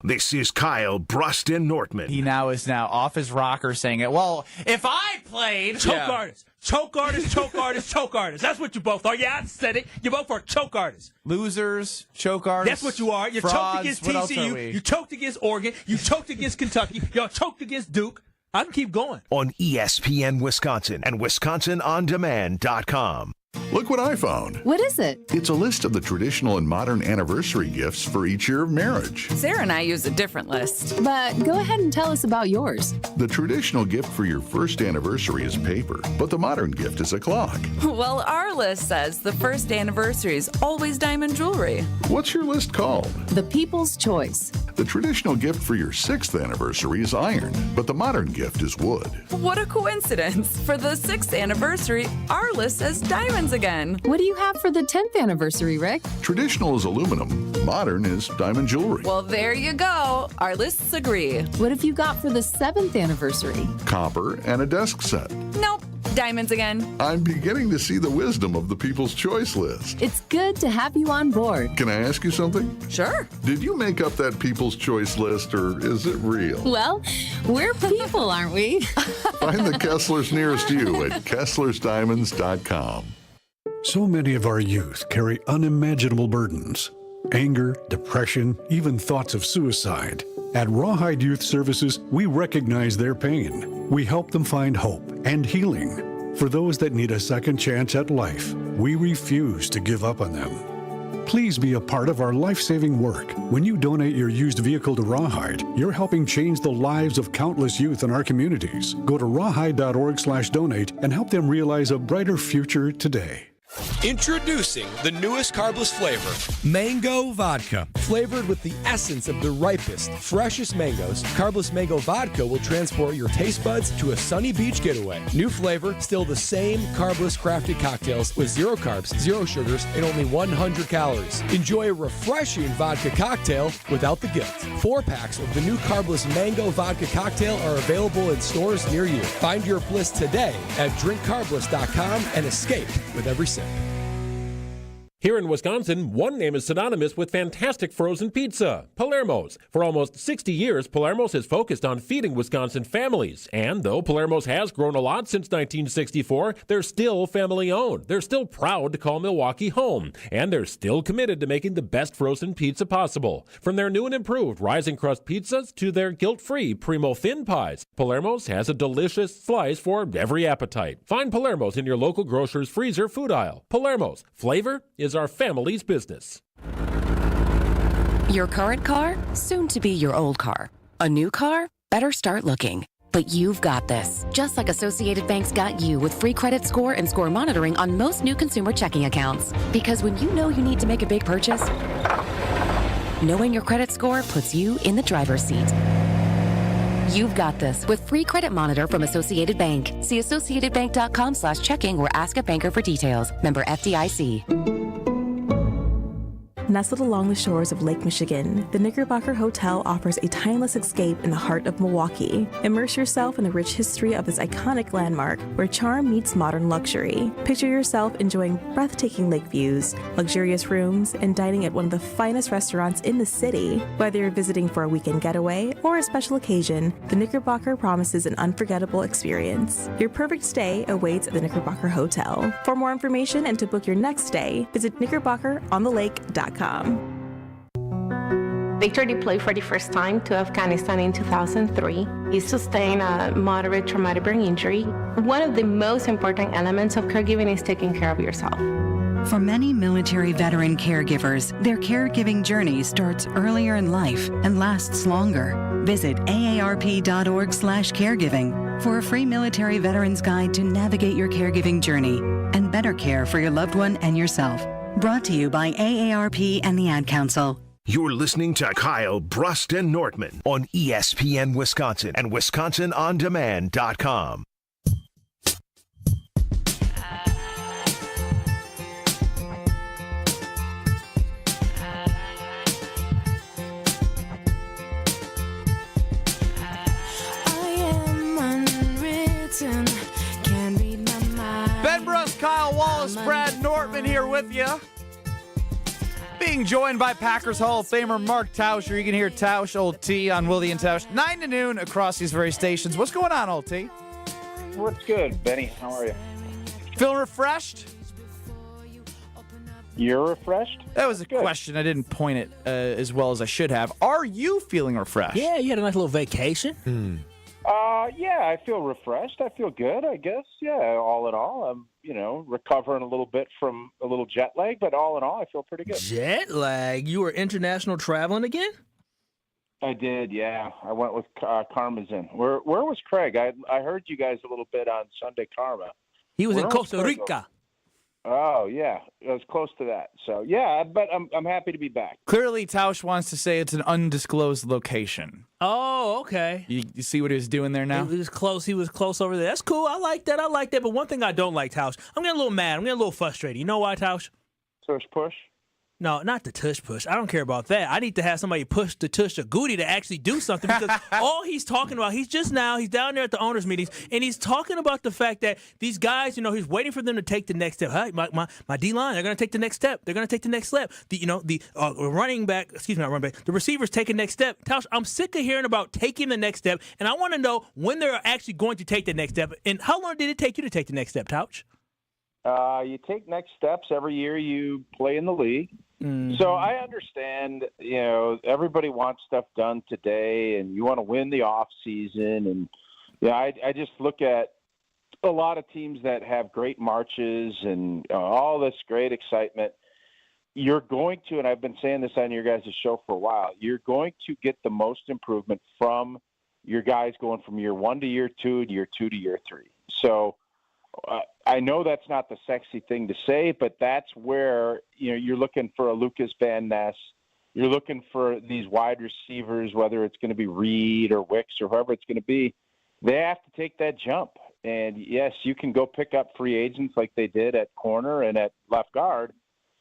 This is Kyle Brust and Nortman. He is now off his rocker saying it. Well, if I played... Choke artist. Choke artist, choke artist, choke artist. That's what you both are. Yeah, I said it. You both are choke artists. Losers, choke artists. That's what you are. You choked against TCU. You choked against Oregon. You choked against Kentucky. Y'all choked against Duke. I can keep going. On ESPN Wisconsin and WisconsinOnDemand.com. Look what I found. What is it? It's a list of the traditional and modern anniversary gifts for each year of marriage. Sarah and I use a different list. But go ahead and tell us about yours. The traditional gift for your first anniversary is paper, but the modern gift is a clock. Well, our list says the first anniversary is always diamond jewelry. What's your list called? The People's Choice. The traditional gift for your 6th anniversary is iron, but the modern gift is wood. What a coincidence. For the 6th anniversary, our list says diamonds again. What do you have for the 10th anniversary, Rick? Traditional is aluminum, modern is diamond jewelry. Well, there you go. Our lists agree. What have you got for the 7th anniversary? Copper and a desk set. Nope. Diamonds again. I'm beginning to see the wisdom of the People's Choice list. It's good to have you on board. Can I ask you something? Sure. Did you make up that People's Choice list, or is it real? Well, we're people, aren't we? Find the Kesslers nearest you at KesslersDiamonds.com. So many of our youth carry unimaginable burdens. Anger, depression, even thoughts of suicide. At Rawhide Youth Services, we recognize their pain. We help them find hope and healing. For those that need a second chance at life, we refuse to give up on them. Please be a part of our life-saving work. When you donate your used vehicle to Rawhide, you're helping change the lives of countless youth in our communities. Go to rawhide.org/donate and help them realize a brighter future today. Introducing the newest carbless flavor, Mango Vodka. Flavored with the essence of the ripest, freshest mangoes, carbless mango vodka will transport your taste buds to a sunny beach getaway. New flavor, still the same carbless crafted cocktails with 0 carbs, 0 sugars, and only 100 calories. Enjoy a refreshing vodka cocktail without the guilt. 4 packs of the new carbless mango vodka cocktail are available in stores near you. Find your bliss today at drinkcarbless.com and escape with every sip. Here in Wisconsin, one name is synonymous with fantastic frozen pizza, Palermo's. For almost 60 years, Palermo's has focused on feeding Wisconsin families. And though Palermo's has grown a lot since 1964, they're still family-owned. They're still proud to call Milwaukee home. And they're still committed to making the best frozen pizza possible. From their new and improved rising crust pizzas to their guilt-free Primo thin pies, Palermo's has a delicious slice for every appetite. Find Palermo's in your local grocer's freezer food aisle. Palermo's. Flavor is our family's business. Your current car, soon to be your old car. A new car? Better start looking. But you've got this. Just like Associated Bank's got you with free credit score and score monitoring on most new consumer checking accounts. Because when you know you need to make a big purchase, knowing your credit score puts you in the driver's seat. You've got this with free credit monitor from Associated Bank. See associatedbank.com/checking or ask a banker for details. Member FDIC. Nestled along the shores of Lake Michigan, the Knickerbocker Hotel offers a timeless escape in the heart of Milwaukee. Immerse yourself in the rich history of this iconic landmark where charm meets modern luxury. Picture yourself enjoying breathtaking lake views, luxurious rooms, and dining at one of the finest restaurants in the city. Whether you're visiting for a weekend getaway or a special occasion, the Knickerbocker promises an unforgettable experience. Your perfect stay awaits at the Knickerbocker Hotel. For more information and to book your next stay, visit knickerbockeronthelake.com. Victor deployed for the first time to Afghanistan in 2003. He sustained a moderate traumatic brain injury. One of the most important elements of caregiving is taking care of yourself. For many military veteran caregivers, their caregiving journey starts earlier in life and lasts longer. Visit aarp.org/caregiving for a free military veterans guide to navigate your caregiving journey and better care for your loved one and yourself. Brought to you by AARP and the Ad Council. You're listening to Kyle Brust and Nortman on ESPN Wisconsin and WisconsinOnDemand.com. Ben Brust, Kyle Wallace, Brad Nortman here with you. Being joined by Packers Hall of Famer Mark Tauscher. You can hear Tausch, Old T, on Willie and Tausch, 9 to noon across these very stations. What's going on, Old T? What's good, Benny? How are you? Feeling refreshed? You're refreshed? That was a question. I didn't point it as well as I should have. Are you feeling refreshed? Yeah, you had a nice little vacation. Yeah, I feel refreshed. I feel good, I guess. Yeah, all in all, I'm, recovering a little bit from a little jet lag, but all in all, I feel pretty good. Jet lag? You were international traveling again? I did, yeah. I went with Karmazin. Where was Craig? I heard you guys a little bit on Sunday Karma. He was in Costa Rica. Oh, yeah. It was close to that. So, yeah, but I'm happy to be back. Clearly, Tausch wants to say it's an undisclosed location. Oh, okay. You see what he was doing there now? He was close over there. That's cool. I like that. But one thing I don't like, Tausch, I'm getting a little mad. I'm getting a little frustrated. You know why, Tausch? Tush push? No, not the tush push. I don't care about that. I need to have somebody push the tush or Goody to actually do something because all he's talking about, he's down there at the owners' meetings, and he's talking about the fact that these guys, he's waiting for them to take the next step. Hey, my D-line, they're going to take the next step. They're going to take the next step. The running back, not running back, the receivers take the next step. Tausch, I'm sick of hearing about taking the next step, and I want to know when they're actually going to take the next step. And how long did it take you to take the next step, Tausch? You take next steps every year you play in the league. Mm-hmm. So I understand, everybody wants stuff done today and you want to win the off season. And I just look at a lot of teams that have great marches and all this great excitement. You're going to, and I've been saying this on your guys' show for a while, you're going to get the most improvement from your guys going from year 1 to year 2 to year 2 to year 3. So I know that's not the sexy thing to say, but that's where you're looking for a Lucas Van Ness. You're looking for these wide receivers, whether it's going to be Reed or Wicks or whoever it's going to be. They have to take that jump. And, yes, you can go pick up free agents like they did at corner and at left guard,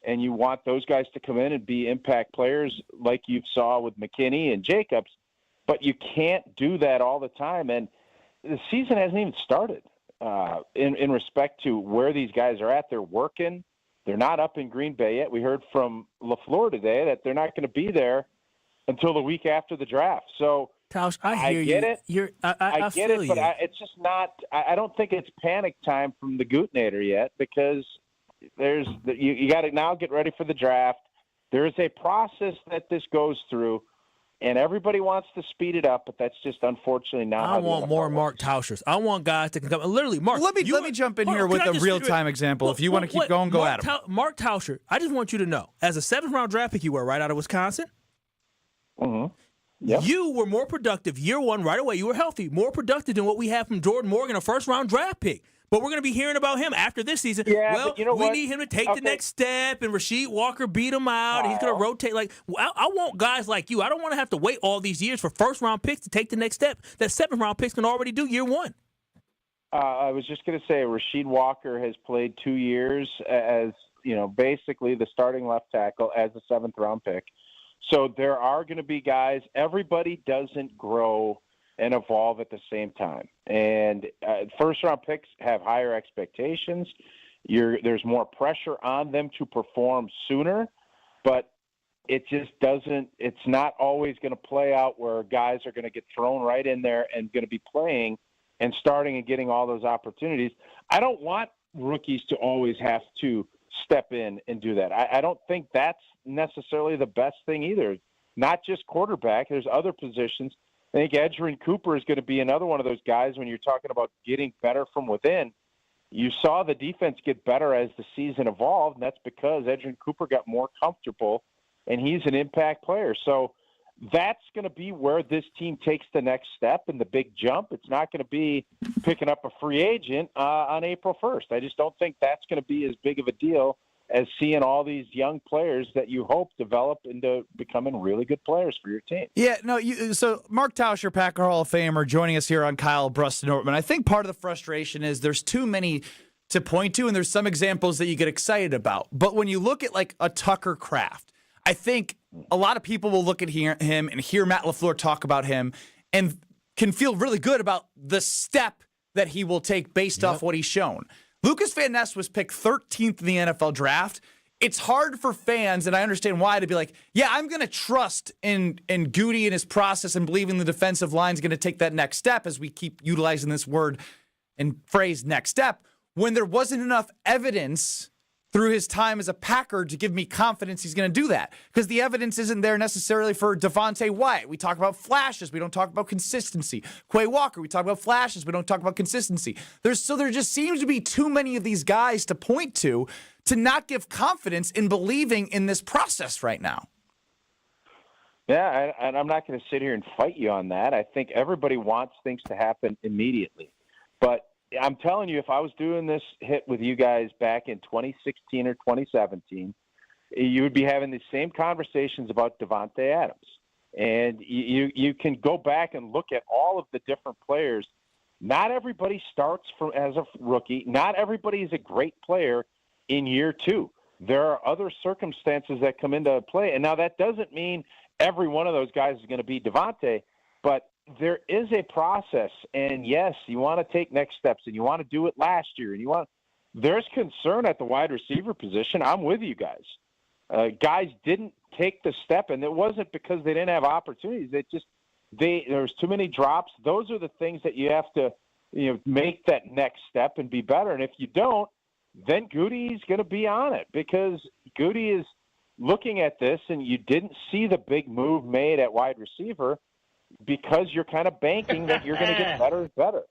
and you want those guys to come in and be impact players like you saw with McKinney and Jacobs, but you can't do that all the time. And the season hasn't even started. In respect to where these guys are at, they're working. They're not up in Green Bay yet. We heard from LaFleur today that they're not going to be there until the week after the draft. So Tausch, I hear get you. It. I get it, but it's just not. I don't think it's panic time from the Gutenator yet because you got to now get ready for the draft. There is a process that this goes through. And everybody wants to speed it up, but that's just unfortunately not. I want more Mark Tauschers. I want guys that can come. Literally, Mark. Let me jump in here with a real-time example. If you want to keep going, go at him. Mark Tauscher, I just want you to know, as a 7th-round draft pick you were right out of Wisconsin, Yep. You were more productive year 1 right away. You were healthy, more productive than what we have from Jordan Morgan, a 1st-round draft pick. But we're going to be hearing about him after this season. Yeah, well, but you know we what? need him to take the next step, and Rasheed Walker beat him out, and he's going to rotate. Like, I want guys like you. I don't want to have to wait all these years for first-round picks to take the next step. That seventh-round picks can already do year one. I was just going to say Rasheed Walker has played 2 years as, basically the starting left tackle as a seventh-round pick. So there are going to be guys. Everybody doesn't grow and evolve at the same time. And first-round picks have higher expectations. There's more pressure on them to perform sooner, but it just doesn't – it's not always going to play out where guys are going to get thrown right in there and going to be playing and starting and getting all those opportunities. I don't want rookies to always have to step in and do that. I don't think that's necessarily the best thing either. Not just quarterback. There's other positions. I think Edgerrin Cooper is going to be another one of those guys when you're talking about getting better from within. You saw the defense get better as the season evolved, and that's because Edgerrin Cooper got more comfortable, and he's an impact player. So that's going to be where this team takes the next step and the big jump. It's not going to be picking up a free agent on April 1st. I just don't think that's going to be as big of a deal as seeing all these young players that you hope develop into becoming really good players for your team. Yeah, no. So Mark Tauscher, Packer Hall of Famer, joining us here on Kyle Brust and Nortman. I think part of the frustration is there's too many to point to, and there's some examples that you get excited about. But when you look at like a Tucker Kraft, I think a lot of people will look at him and hear Matt LaFleur talk about him and can feel really good about the step that he will take based off what he's shown. Lucas Van Ness was picked 13th in the NFL draft. It's hard for fans, and I understand why, to be like, yeah, I'm going to trust in Goody and his process and believing the defensive line is going to take that next step, as we keep utilizing this word and phrase next step, when there wasn't enough evidence through his time as a Packer to give me confidence he's going to do that. Because the evidence isn't there necessarily for Devontae Wyatt. We talk about flashes. We don't talk about consistency. Quay Walker, we talk about flashes. We don't talk about consistency. There just seems to be too many of these guys to point to not give confidence in believing in this process right now. Yeah, and I'm not going to sit here and fight you on that. I think everybody wants things to happen immediately. But I'm telling you, if I was doing this hit with you guys back in 2016 or 2017, you would be having the same conversations about Davante Adams. And you can go back and look at all of the different players. Not everybody starts as a rookie. Not everybody is a great player in year two. There are other circumstances that come into play. And now that doesn't mean every one of those guys is going to be Davante, but there is a process, and yes, you want to take next steps, and you want to do it last year, and there's concern at the wide receiver position. I'm with you guys. Guys didn't take the step, and it wasn't because they didn't have opportunities. There's too many drops. Those are the things that you have to, make that next step and be better. And if you don't, then Goody's going to be on it, because Goody is looking at this, and you didn't see the big move made at wide receiver, because you're kind of banking that you're going to get better and better.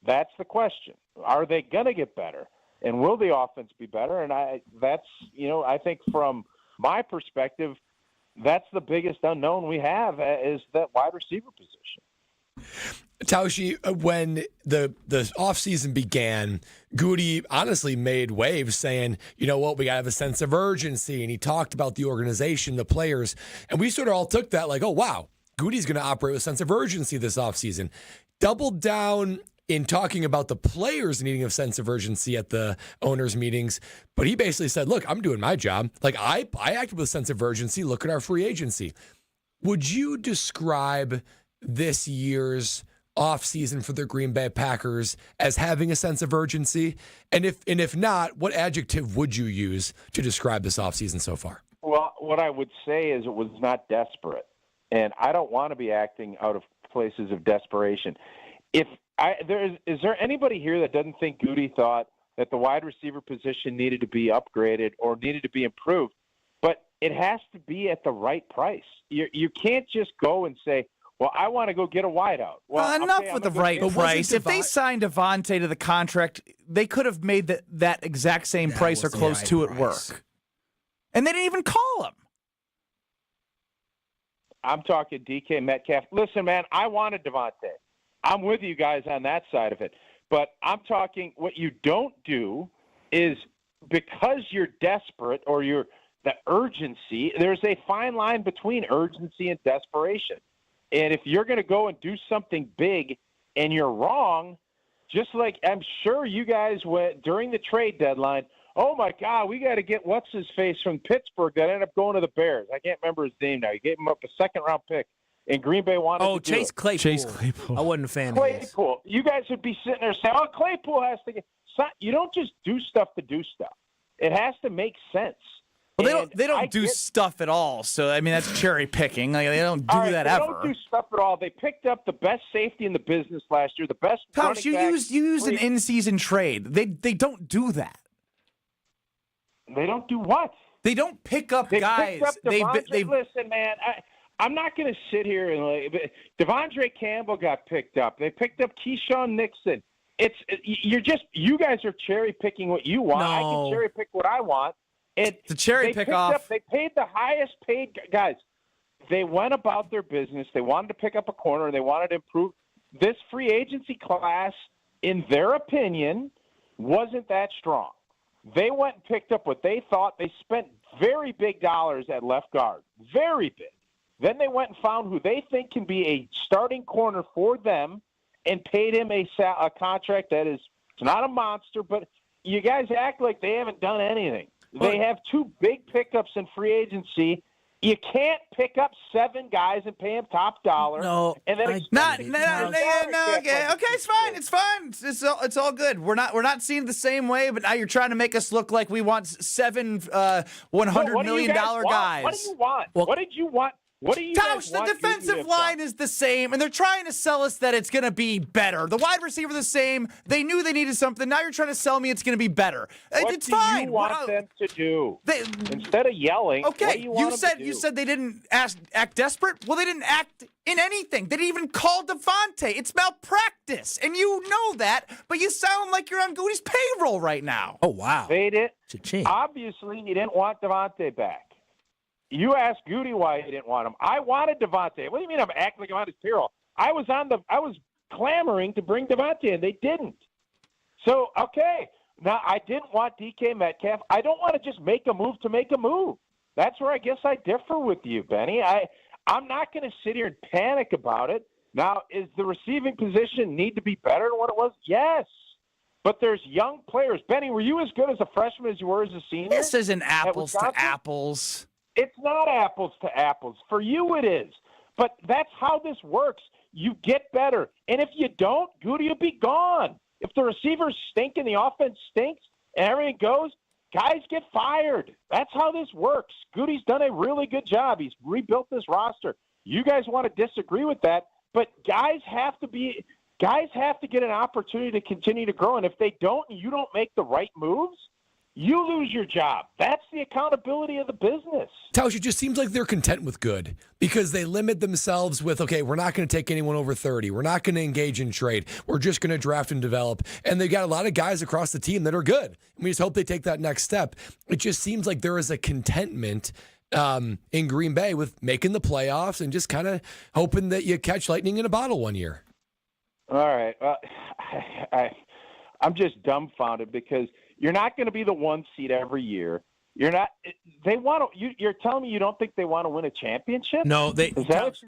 That's the question. Are they going to get better? And will the offense be better? And I think from my perspective, that's the biggest unknown we have is that wide receiver position. Tauscher, when the offseason began, Goody honestly made waves saying, you know what, we got to have a sense of urgency. And he talked about the organization, the players. And we sort of all took that like, oh, wow, Goody's going to operate with a sense of urgency this offseason. Doubled down in talking about the players needing a sense of urgency at the owners' meetings. But he basically said, look, I'm doing my job. Like, I acted with a sense of urgency. Look at our free agency. Would you describe this year's offseason for the Green Bay Packers as having a sense of urgency? And if not, what adjective would you use to describe this offseason so far? Well, what I would say is it was not desperate. And I don't want to be acting out of places of desperation. Is there anybody here that doesn't think Goody thought that the wide receiver position needed to be upgraded or needed to be improved? But it has to be at the right price. You can't just go and say, well, I want to go get a wideout. Well, enough with the right price. If they signed Devontae to the contract, they could have made that exact same price or close to it work. And they didn't even call him. I'm talking DK Metcalf. Listen, man, I wanted Devontae. I'm with you guys on that side of it. But I'm talking what you don't do is because you're desperate or the urgency, there's a fine line between urgency and desperation. And if you're going to go and do something big and you're wrong, just like I'm sure you guys went during the trade deadline, oh, my God, we got to get what's-his-face from Pittsburgh that ended up going to the Bears. I can't remember his name now. He gave him up a second-round pick, and Green Bay wanted to do Chase it. Claypool. Chase Claypool. I wasn't a fan of his. Claypool. You guys would be sitting there saying, oh, Claypool has to get – you don't just do stuff to do stuff. It has to make sense. Well, they don't do stuff at all. So, I mean, that's cherry picking. Like, they don't do that ever. They don't do stuff at all. They picked up the best safety in the business last year, the best Tush, you used an in-season trade. They don't do that. They don't do what? They don't pick up guys. Listen, man, I'm not going to sit here and Devondre Campbell got picked up. They picked up Keyshawn Nixon. You guys are cherry picking what you want. I can cherry pick what I want. It's a cherry pick off. They paid the highest paid guys. They went about their business. They wanted to pick up a corner. They wanted to improve. This free agency class, in their opinion, wasn't that strong. They went and picked up what they thought. They spent very big dollars at left guard, very big. Then they went and found who they think can be a starting corner for them and paid him a contract that is not a monster, but you guys act like they haven't done anything. They have two big pickups in free agency. You can't pick up 7 guys and pay them top dollar. No, and then okay, it's fine. It's fine. It's all good. We're not seeing it the same way, but now you're trying to make us look like we want 7 $100 million guys. What do you want? What did you want? What do you Tush, the defensive line is the same, and they're trying to sell us that it's going to be better. The wide receiver the same. They knew they needed something. Now you're trying to sell me it's going to be better. It's fine. You want them to do? Instead of yelling, okay, what do you want them to do? You said they didn't act desperate. Well, they didn't act in anything. They didn't even call Devontae. It's malpractice, and you know that, but you sound like you're on Goody's payroll right now. Oh, wow. They did. Cha-ching. Obviously, you didn't want Devontae back. You asked Goody why he didn't want him. I wanted Devontae. What do you mean I'm acting like I'm on his payroll? I was clamoring to bring Devontae, and they didn't. So, okay. Now, I didn't want DK Metcalf. I don't want to just make a move to make a move. That's where I guess I differ with you, Benny. I'm not going to sit here and panic about it. Now, is the receiving position need to be better than what it was? Yes. But there's young players. Benny, were you as good as a freshman as you were as a senior? This isn't apples to apples. It's not apples to apples. For you it is. But that's how this works. You get better. And if you don't, Goody will be gone. If the receivers stink and the offense stinks and everything goes, guys get fired. That's how this works. Goody's done a really good job. He's rebuilt this roster. You guys want to disagree with that, but guys have to get an opportunity to continue to grow. And if they don't and you don't make the right moves, you lose your job. That's the accountability of the business. Tausch, it just seems like they're content with good because they limit themselves with, okay, we're not going to take anyone over 30. We're not going to engage in trade. We're just going to draft and develop. And they got a lot of guys across the team that are good. And we just hope they take that next step. It just seems like there is a contentment in Green Bay with making the playoffs and just kind of hoping that you catch lightning in a bottle one year. All right. I'm just dumbfounded because you're not going to be the 1 seed every year. You're not. They want to. You're telling me you don't think they want to win a championship? No,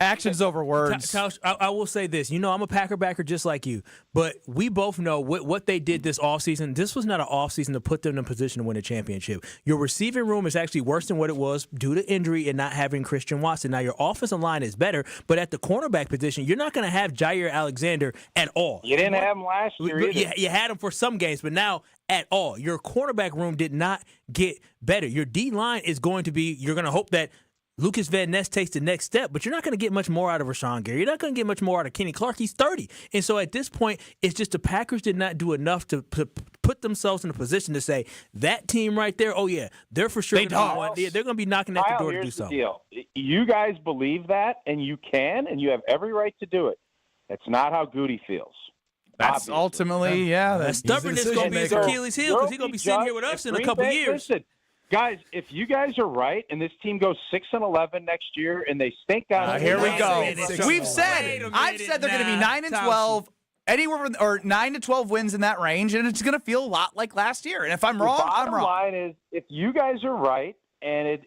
actions over words. I will say this. You know, I'm a Packer backer just like you, but we both know what they did this offseason. This was not an offseason to put them in a position to win a championship. Your receiving room is actually worse than what it was due to injury and not having Christian Watson. Now, your offensive line is better, but at the cornerback position, you're not going to have Jair Alexander at all. You didn't have him last year either. You had him for some games, but now at all. Your cornerback room did not get better. Your D-line is going to be, you're going to hope that Lucas Van Ness takes the next step, but you're not going to get much more out of Rashawn Gary. You're not going to get much more out of Kenny Clark. He's 30. And so at this point, it's just the Packers did not do enough to put themselves in a position to say, that team right there, oh, yeah, they're for sure. They're going to be knocking at the door to do something. Deal. You guys believe that, and you can, and you have every right to do it. That's not how Goody feels. That's ultimately, that stubbornness is going to be his Achilles heel because he's going to be sitting here with us in a couple years. Listen, guys, if you guys are right and this team goes 6-11 next year and they stink out, here we go. I've said they're going to be 9-12. Anywhere or 9 to 12 wins in that range, and it's going to feel a lot like last year. And if I'm wrong, I'm wrong. The bottom line is, if you guys are right, and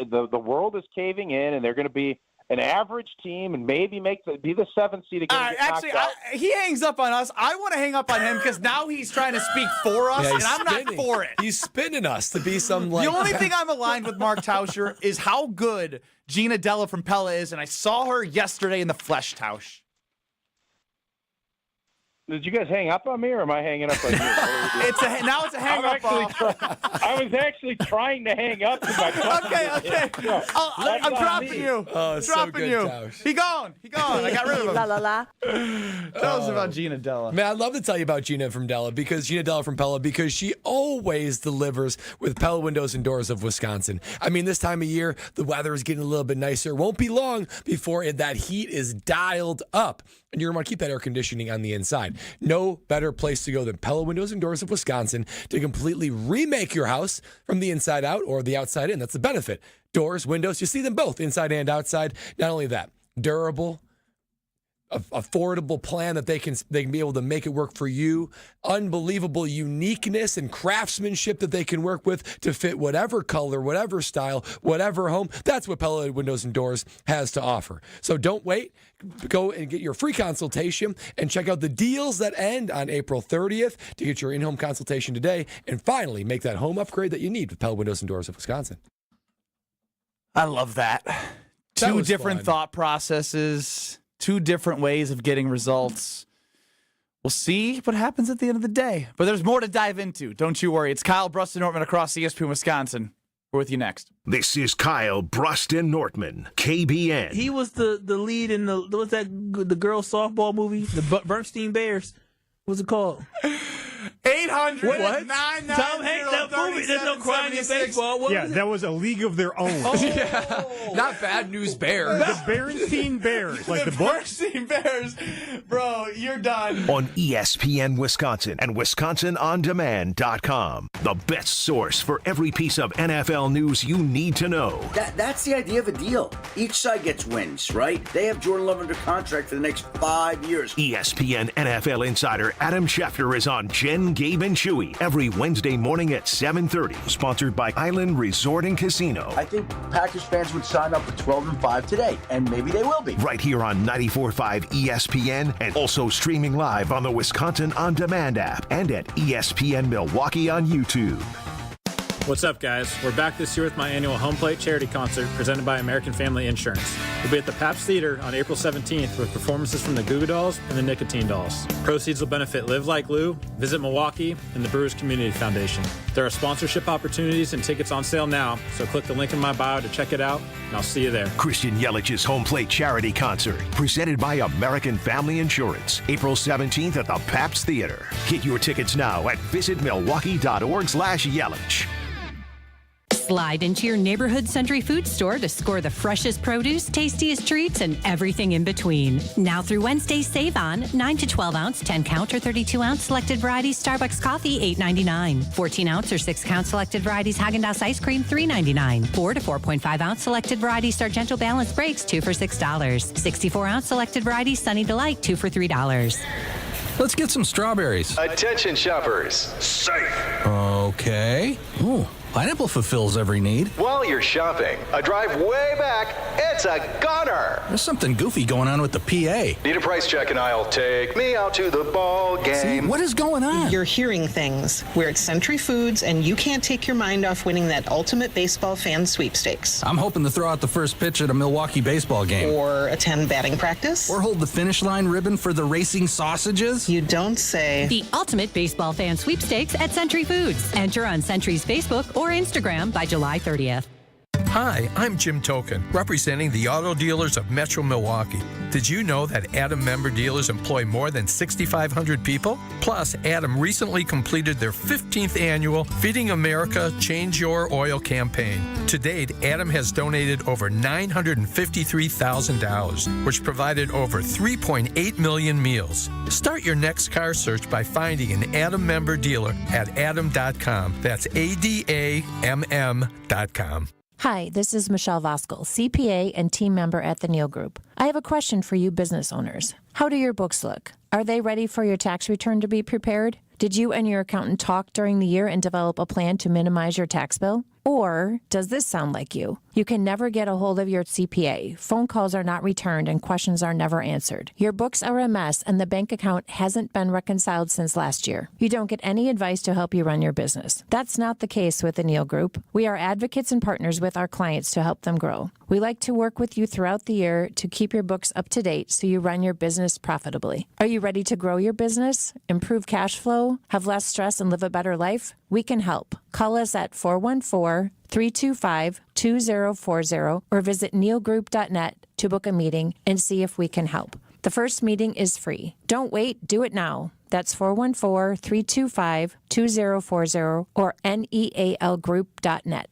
the world is caving in, and they're going to be an average team and maybe be the 7th seed again. Actually, he hangs up on us. I want to hang up on him because now he's trying to speak for us, and I'm not for it. He's spinning us to be some like. The only thing I'm aligned with Mark Tauscher is how good Gina Della from Pella is, and I saw her yesterday in the flesh, Tausch. Did you guys hang up on me, or am I hanging up on you? Now it's a hang up. I was actually trying to hang up. Okay. I'm dropping you. Oh, so good, you. Tausch. He gone. I got rid of him. La la la. Tell us about Gina Della. Man, I'd love to tell you about Gina from Della because she always delivers with Pella Windows and Doors of Wisconsin. I mean, this time of year, the weather is getting a little bit nicer. It won't be long before that heat is dialed up. And you're going to keep that air conditioning on the inside. No better place to go than Pella Windows and Doors of Wisconsin to completely remake your house from the inside out or the outside in. That's the benefit. Doors, windows, you see them both inside and outside. Not only that, durable, affordable plan that they can be able to make it work for you. Unbelievable uniqueness and craftsmanship that they can work with to fit whatever color, whatever style, whatever home. That's what Pella Windows and Doors has to offer. So don't wait. Go and get your free consultation and check out the deals that end on April 30th to get your in-home consultation today and finally make that home upgrade that you need with Pella Windows and Doors of Wisconsin. I love that. Two different thought processes. 2 different ways of getting results. We'll see what happens at the end of the day. But there's more to dive into. Don't you worry. It's Kyle Brust and Nortman across ESPN Wisconsin. We're with you next. This is Kyle Brust and Nortman, KBN. He was the lead in the girls softball movie, the Bernstein Bears. What's it called? 800 what? 990 Tom Hanks, that movie. There's no crying in baseball. What was it? That was A League of Their Own. Not Bad News Bears. The Bernstein Bears, like the book. Bernstein Bears. Bro, you're done. On ESPN Wisconsin and WisconsinOnDemand.com. The best source for every piece of NFL news you need to know. That's the idea of a deal. Each side gets wins, right? They have Jordan Love under contract for the next 5 years. ESPN NFL insider Adam Schefter is on Jen, Gabe, and Chewy every Wednesday morning at 7:30. Sponsored by Island Resort and Casino. I think Packers fans would sign up for 12-5 today, and maybe they will be. Right here on 94.5 ESPN and also streaming live on the Wisconsin On Demand app and at ESPN Milwaukee on YouTube. What's up, guys? We're back this year with my annual Home Plate charity concert presented by American Family Insurance. We'll be at the Pabst Theater on April 17th with performances from the Goo Goo Dolls and the Nicotine Dolls. Proceeds will benefit Live Like Lou, Visit Milwaukee, and the Brewers Community Foundation. There are sponsorship opportunities and tickets on sale now, so click the link in my bio to check it out, and I'll see you there. Christian Yelich's Home Plate charity concert presented by American Family Insurance. April 17th at the Pabst Theater. Get your tickets now at visitmilwaukee.org/Yelich. Slide into your neighborhood Century Food Store to score the freshest produce, tastiest treats, and everything in between. Now through Wednesday, save on 9 to 12 ounce, 10 count, or 32 ounce selected varieties Starbucks coffee, $8.99. 14 ounce or 6 count selected varieties Häagen-Dazs ice cream, $3.99. 4 to 4.5 ounce selected varieties Sargento Balance Breaks, 2 for $6. 64 ounce selected varieties Sunny Delight, 2 for $3. Let's get some strawberries. Attention shoppers. Safe. Okay. Ooh. Pineapple fulfills every need. While you're shopping, a drive way back, it's a gunner. There's something goofy going on with the PA. Need a price check and I'll take me out to the ball game. See, what is going on? You're hearing things. We're at Century Foods, and you can't take your mind off winning that ultimate baseball fan sweepstakes. I'm hoping to throw out the first pitch at a Milwaukee baseball game. Or attend batting practice. Or hold the finish line ribbon for the racing sausages. You don't say. The ultimate baseball fan sweepstakes at Century Foods. Enter on Century's Facebook or Instagram by July 30th. Hi, I'm Jim Token, representing the auto dealers of Metro Milwaukee. Did you know that Adam member dealers employ more than 6,500 people? Plus, Adam recently completed their 15th annual Feeding America Change Your Oil campaign. To date, Adam has donated over $953,000, which provided over 3.8 million meals. Start your next car search by finding an Adam member dealer at adam.com. That's ADAMM.com. Hi, this is Michelle Voskel, CPA and team member at the Neal Group. I have a question for you business owners. How do your books look? Are they ready for your tax return to be prepared? Did you and your accountant talk during the year and develop a plan to minimize your tax bill? Or does this sound like you? You can never get a hold of your CPA. Phone calls are not returned and questions are never answered. Your books are a mess and the bank account hasn't been reconciled since last year. You don't get any advice to help you run your business. That's not the case with the Neal Group. We are advocates and partners with our clients to help them grow. We like to work with you throughout the year to keep your books up to date so you run your business profitably. Are you ready to grow your business, improve cash flow, have less stress, and live a better life? We can help. Call us at 414-325-2040 or visit nealgroup.net to book a meeting and see if we can help. The first meeting is free. Don't wait, do it now. That's 414-325-2040 or nealgroup.net.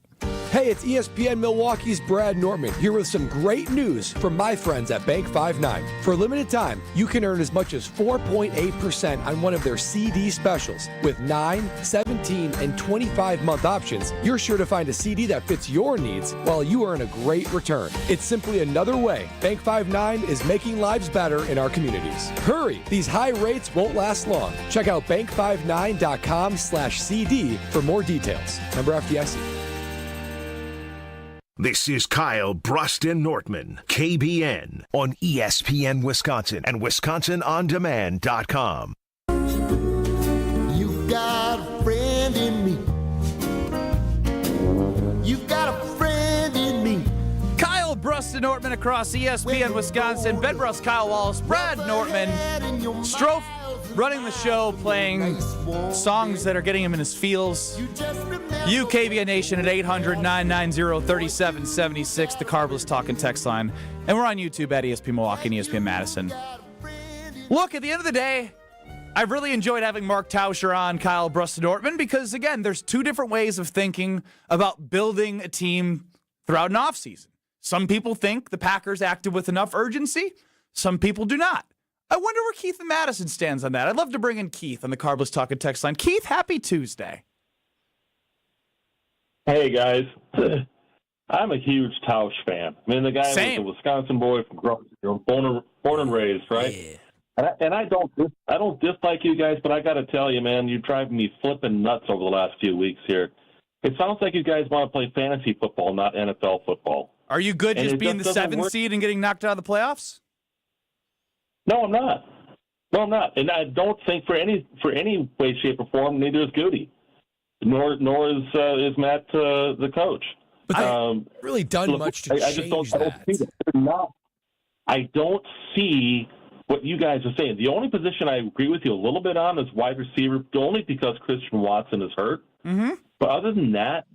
Hey, it's ESPN Milwaukee's Brad Nortman here with some great news from my friends at Bank 5-9. For a limited time, you can earn as much as 4.8% on one of their CD specials. With 9, 17, and 25-month options, you're sure to find a CD that fits your needs while you earn a great return. It's simply another way Bank 5-9 is making lives better in our communities. Hurry, these high rates won't last long. Check out bank59.com/CD for more details. Member FDIC. This is Kyle Brust and Nortman, KBN, on ESPN Wisconsin and WisconsinOnDemand.com. You've got a friend in me. You've got a friend in me. Kyle Brust and Nortman across ESPN Wisconsin. Ben Brust, Kyle Wallace, Brad Nortman. Strofe running the show, playing songs that are getting him in his feels. You, KBN Nation, at 800-990-3776, the Carbless Talking text line. And we're on YouTube at ESPN Milwaukee and ESPN Madison. Look, at the end of the day, I've really enjoyed having Mark Tauscher on, Kyle Brust and Nortman, because, again, there's two different ways of thinking about building a team throughout an offseason. Some people think the Packers acted with enough urgency. Some people do not. I wonder where Keith and Madison stands on that. I'd love to bring in Keith on the Carbless Talking text line. Keith, happy Tuesday. Hey, guys. I'm a huge Tausch fan. I mean, the guy was a Wisconsin boy from born and raised, right? Yeah. And I don't dislike you guys, but I got to tell you, man, you're driving me flipping nuts over the last few weeks here. It sounds like you guys want to play fantasy football, not NFL football. Are you good just being the 7th seed and getting knocked out of the playoffs? No, I'm not. No, I'm not. And I don't think for any way, shape, or form, neither is Goody, nor is Matt the coach. But they really done much to change that. I don't see what you guys are saying. The only position I agree with you a little bit on is wide receiver, only because Christian Watson is hurt. Mm-hmm. But other than that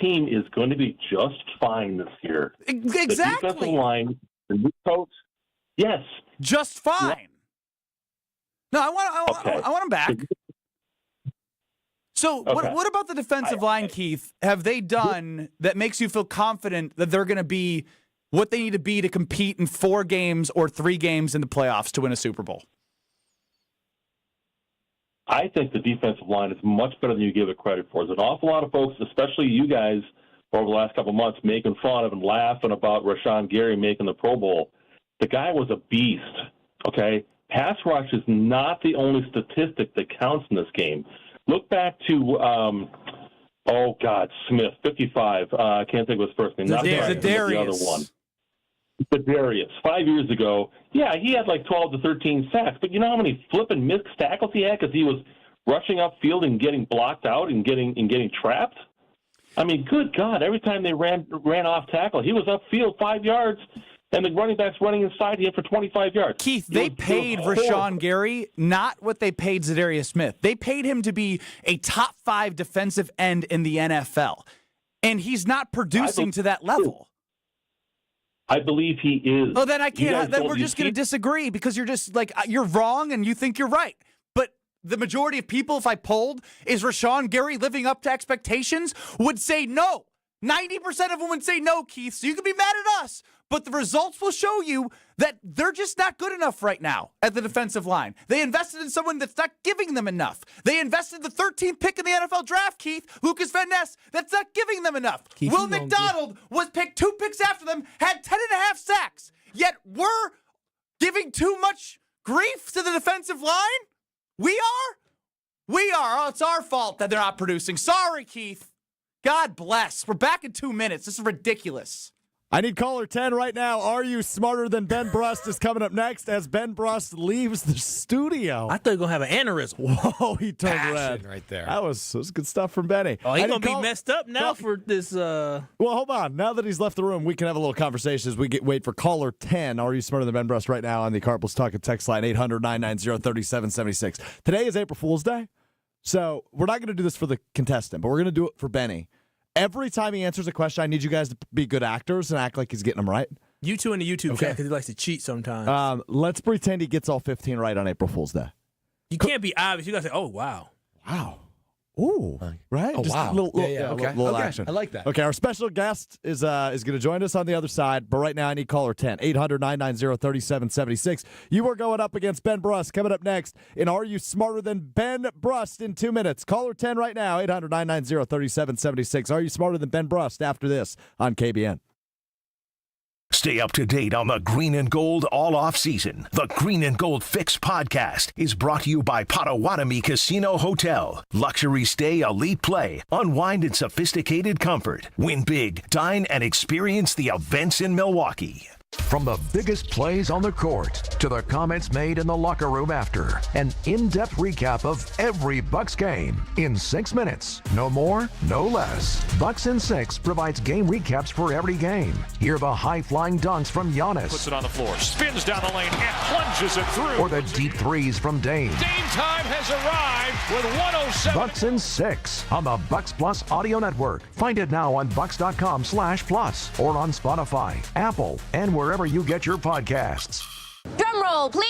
team is going to be just fine this year. Exactly. The defensive line, the new coach, yes. Just fine. No, I want him back. So what about the defensive line, Keith? Have they done that makes you feel confident that they're going to be what they need to be to compete in 4 games or 3 games in the playoffs to win a Super Bowl? I think the defensive line is much better than you give it credit for. There's an awful lot of folks, especially you guys, over the last couple of months, making fun of and laughing about Rashawn Gary making the Pro Bowl. The guy was a beast, okay? Pass rush is not the only statistic that counts in this game. Look back to, Smith, 55. I can't think of his first name. Zadarius. The other one. Zadarius. 5 years ago, yeah, he had like 12 to 13 sacks, but you know how many flipping missed tackles he had because he was rushing upfield and getting blocked out and getting trapped? I mean, good God, every time they ran off tackle, he was upfield 5 yards, and the running back's running inside him for 25 yards. Keith, they paid Rashawn Gary not what they paid Zadarius Smith. They paid him to be a top 5 defensive end in the NFL, and he's not producing to that level. I believe he is. Oh, then I can't. Then we're just going to disagree because you're just like, you're wrong and you think you're right. But the majority of people, if I polled, is Rashawn Gary living up to expectations, would say no. 90% of them would say no, Keith. So you can be mad at us. But the results will show you that they're just not good enough right now at the defensive line. They invested in someone that's not giving them enough. They invested the 13th pick in the NFL draft, Keith, Lucas Van Ness, that's not giving them enough. Keith, Will McDonald was picked 2 picks after them, had 10.5 sacks. Yet we're giving too much grief to the defensive line? We are? We are. Oh, it's our fault that they're not producing. Sorry, Keith. God bless. We're back in 2 minutes. This is ridiculous. I need caller 10 right now. Are you smarter than Ben Brust is coming up next as Ben Brust leaves the studio. I thought you were going to have an aneurysm. Whoa, he turned red. Right there. That was good stuff from Benny. Oh, he's going to be messed up now for this. Well, hold on. Now that he's left the room, we can have a little conversation as we wait for caller 10. Are you smarter than Ben Brust right now on the Carpals Talking text line, 800-990-3776. Today is April Fool's Day, so we're not going to do this for the contestant, but we're going to do it for Benny. Every time he answers a question, I need you guys to be good actors and act like he's getting them right. You two in the YouTube chat because he likes to cheat sometimes. Let's pretend he gets all 15 right on April Fool's Day. You can't be obvious. You got to say, oh, wow. Wow. Ooh. Right? Oh, Just wow. a little, Okay. little action. I like that. Okay, our special guest is going to join us on the other side, but right now I need caller 10, 800-990-3776. You are going up against Ben Brust. Coming up next in Are You Smarter Than Ben Brust in 2 minutes. Caller 10 right now, 800-990-3776. Are you smarter than Ben Brust after this on KBN? Stay up to date on the Green and Gold all off season. The Green and Gold Fix podcast is brought to you by Potawatomi Casino Hotel. Luxury stay, elite play, unwind in sophisticated comfort. Win big, dine, and experience the events in Milwaukee. From the biggest plays on the court to the comments made in the locker room after, an in-depth recap of every Bucks game in 6 minutes. No more, no less. Bucks in 6 provides game recaps for every game. Hear the high-flying dunks from Giannis. Puts it on the floor, spins down the lane, and plunges it through. Or the deep threes from Dame. Dame time has arrived with 107. Bucks in 6 on the Bucks Plus audio network. Find it now on bucks.com/plus or on Spotify, Apple, and wherever you get your podcasts. Drum roll, please.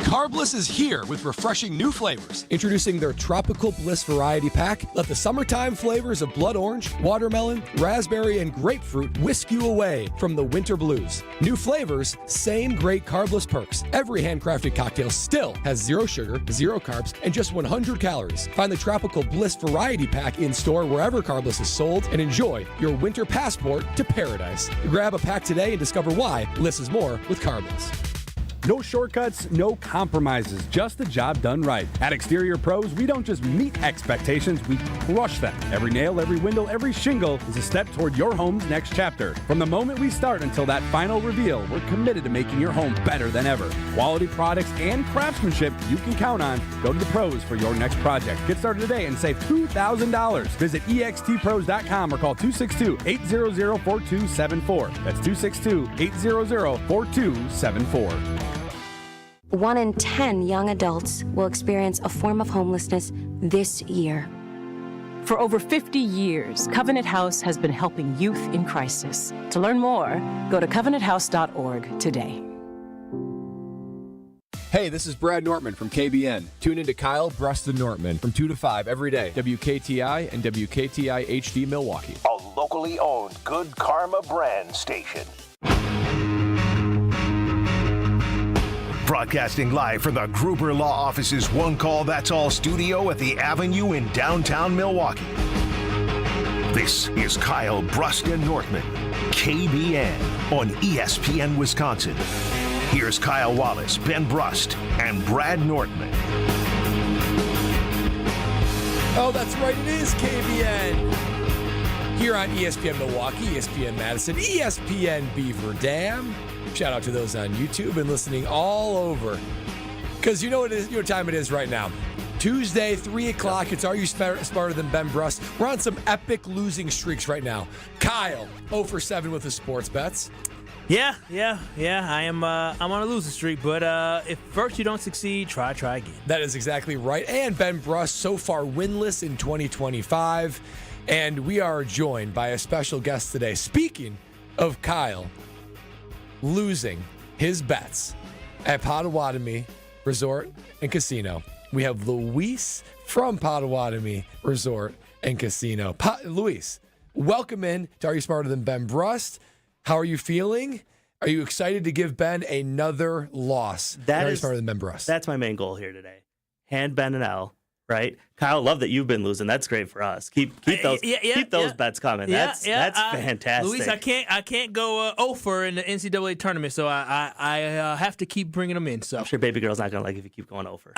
Carbless is here with refreshing new flavors. Introducing their Tropical Bliss Variety Pack. Let the summertime flavors of blood orange, watermelon, raspberry, and grapefruit whisk you away from the winter blues. New flavors, same great Carbless perks. Every handcrafted cocktail still has 0 sugar, 0 carbs, and just 100 calories. Find the Tropical Bliss Variety Pack in store wherever Carbless is sold and enjoy your winter passport to paradise. Grab a pack today and discover why Bliss is more with Carbless. No shortcuts, no compromises, just the job done right. At Exterior Pros, we don't just meet expectations, we crush them. Every nail, every window, every shingle is a step toward your home's next chapter. From the moment we start until that final reveal, we're committed to making your home better than ever. Quality products and craftsmanship you can count on. Go to the pros for your next project. Get started today and save $2,000. Visit extpros.com or call 262-800-4274. That's 262-800-4274. 1 in 10 young adults will experience a form of homelessness this year. For over 50 years, Covenant House has been helping youth in crisis. To learn more, go to covenanthouse.org today. Hey, this is Brad Nortman from KBN. Tune into Kyle, Brust, and Nortman from 2 to 5 every day. WKTI and WKTI HD Milwaukee. A locally owned Good Karma brand station. Broadcasting live from the Gruber Law Office's One Call That's All studio at the Avenue in downtown Milwaukee. This is Kyle Brust and Nortman, KBN on ESPN Wisconsin. Here's Kyle Wallace, Ben Brust, and Brad Nortman. Oh, that's right, it is KBN. Here on ESPN Milwaukee, ESPN Madison, ESPN Beaver Dam. Shout out to those on YouTube and listening all over. Because you know what it is, you know what time it is right now. Tuesday, 3 o'clock. It's Are You Smarter Than Ben Brust? We're on some epic losing streaks right now. Kyle, 0 for 7 with his sports bets. Yeah. I'm on a losing streak, but if first you don't succeed, try again. That is exactly right. And Ben Brust so far winless in 2025. And we are joined by a special guest today. Speaking of Kyle losing his bets at Potawatomi Resort and Casino, we have Luis from Potawatomi Resort and Casino. Luis, welcome in to Are You Smarter Than Ben Brust? How are you feeling? Are you excited to give Ben another loss? That Are You is Smarter Than Ben Brust? That's my main goal here today. Hand Ben an L right? Kyle, love that you've been losing. That's great for us. Keep those bets coming. That's fantastic. Luis, I can't go over in the NCAA tournament, so I have to keep bringing them in. So I'm sure baby girl's not gonna like if you keep going over.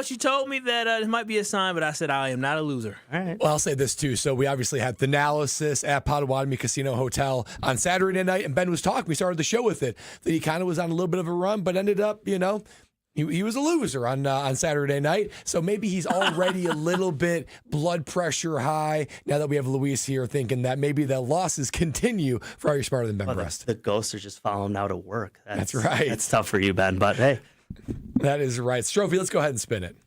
She told me that it might be a sign, but I said I am not a loser. All right. Well, I'll say this too. So we obviously had the analysis at Potawatomi Casino Hotel on Saturday night, and Ben was talking. We started the show with it that he kind of was on a little bit of a run, but ended up, He was a loser on Saturday night, so maybe he's already a little bit blood pressure high now that we have Luis here, thinking that maybe the losses continue for Are You Smarter Than Ben Brust? The ghosts are just following him now to work. That's right. That's tough for you, Ben, but hey. That is right. Strophy, let's go ahead and spin it.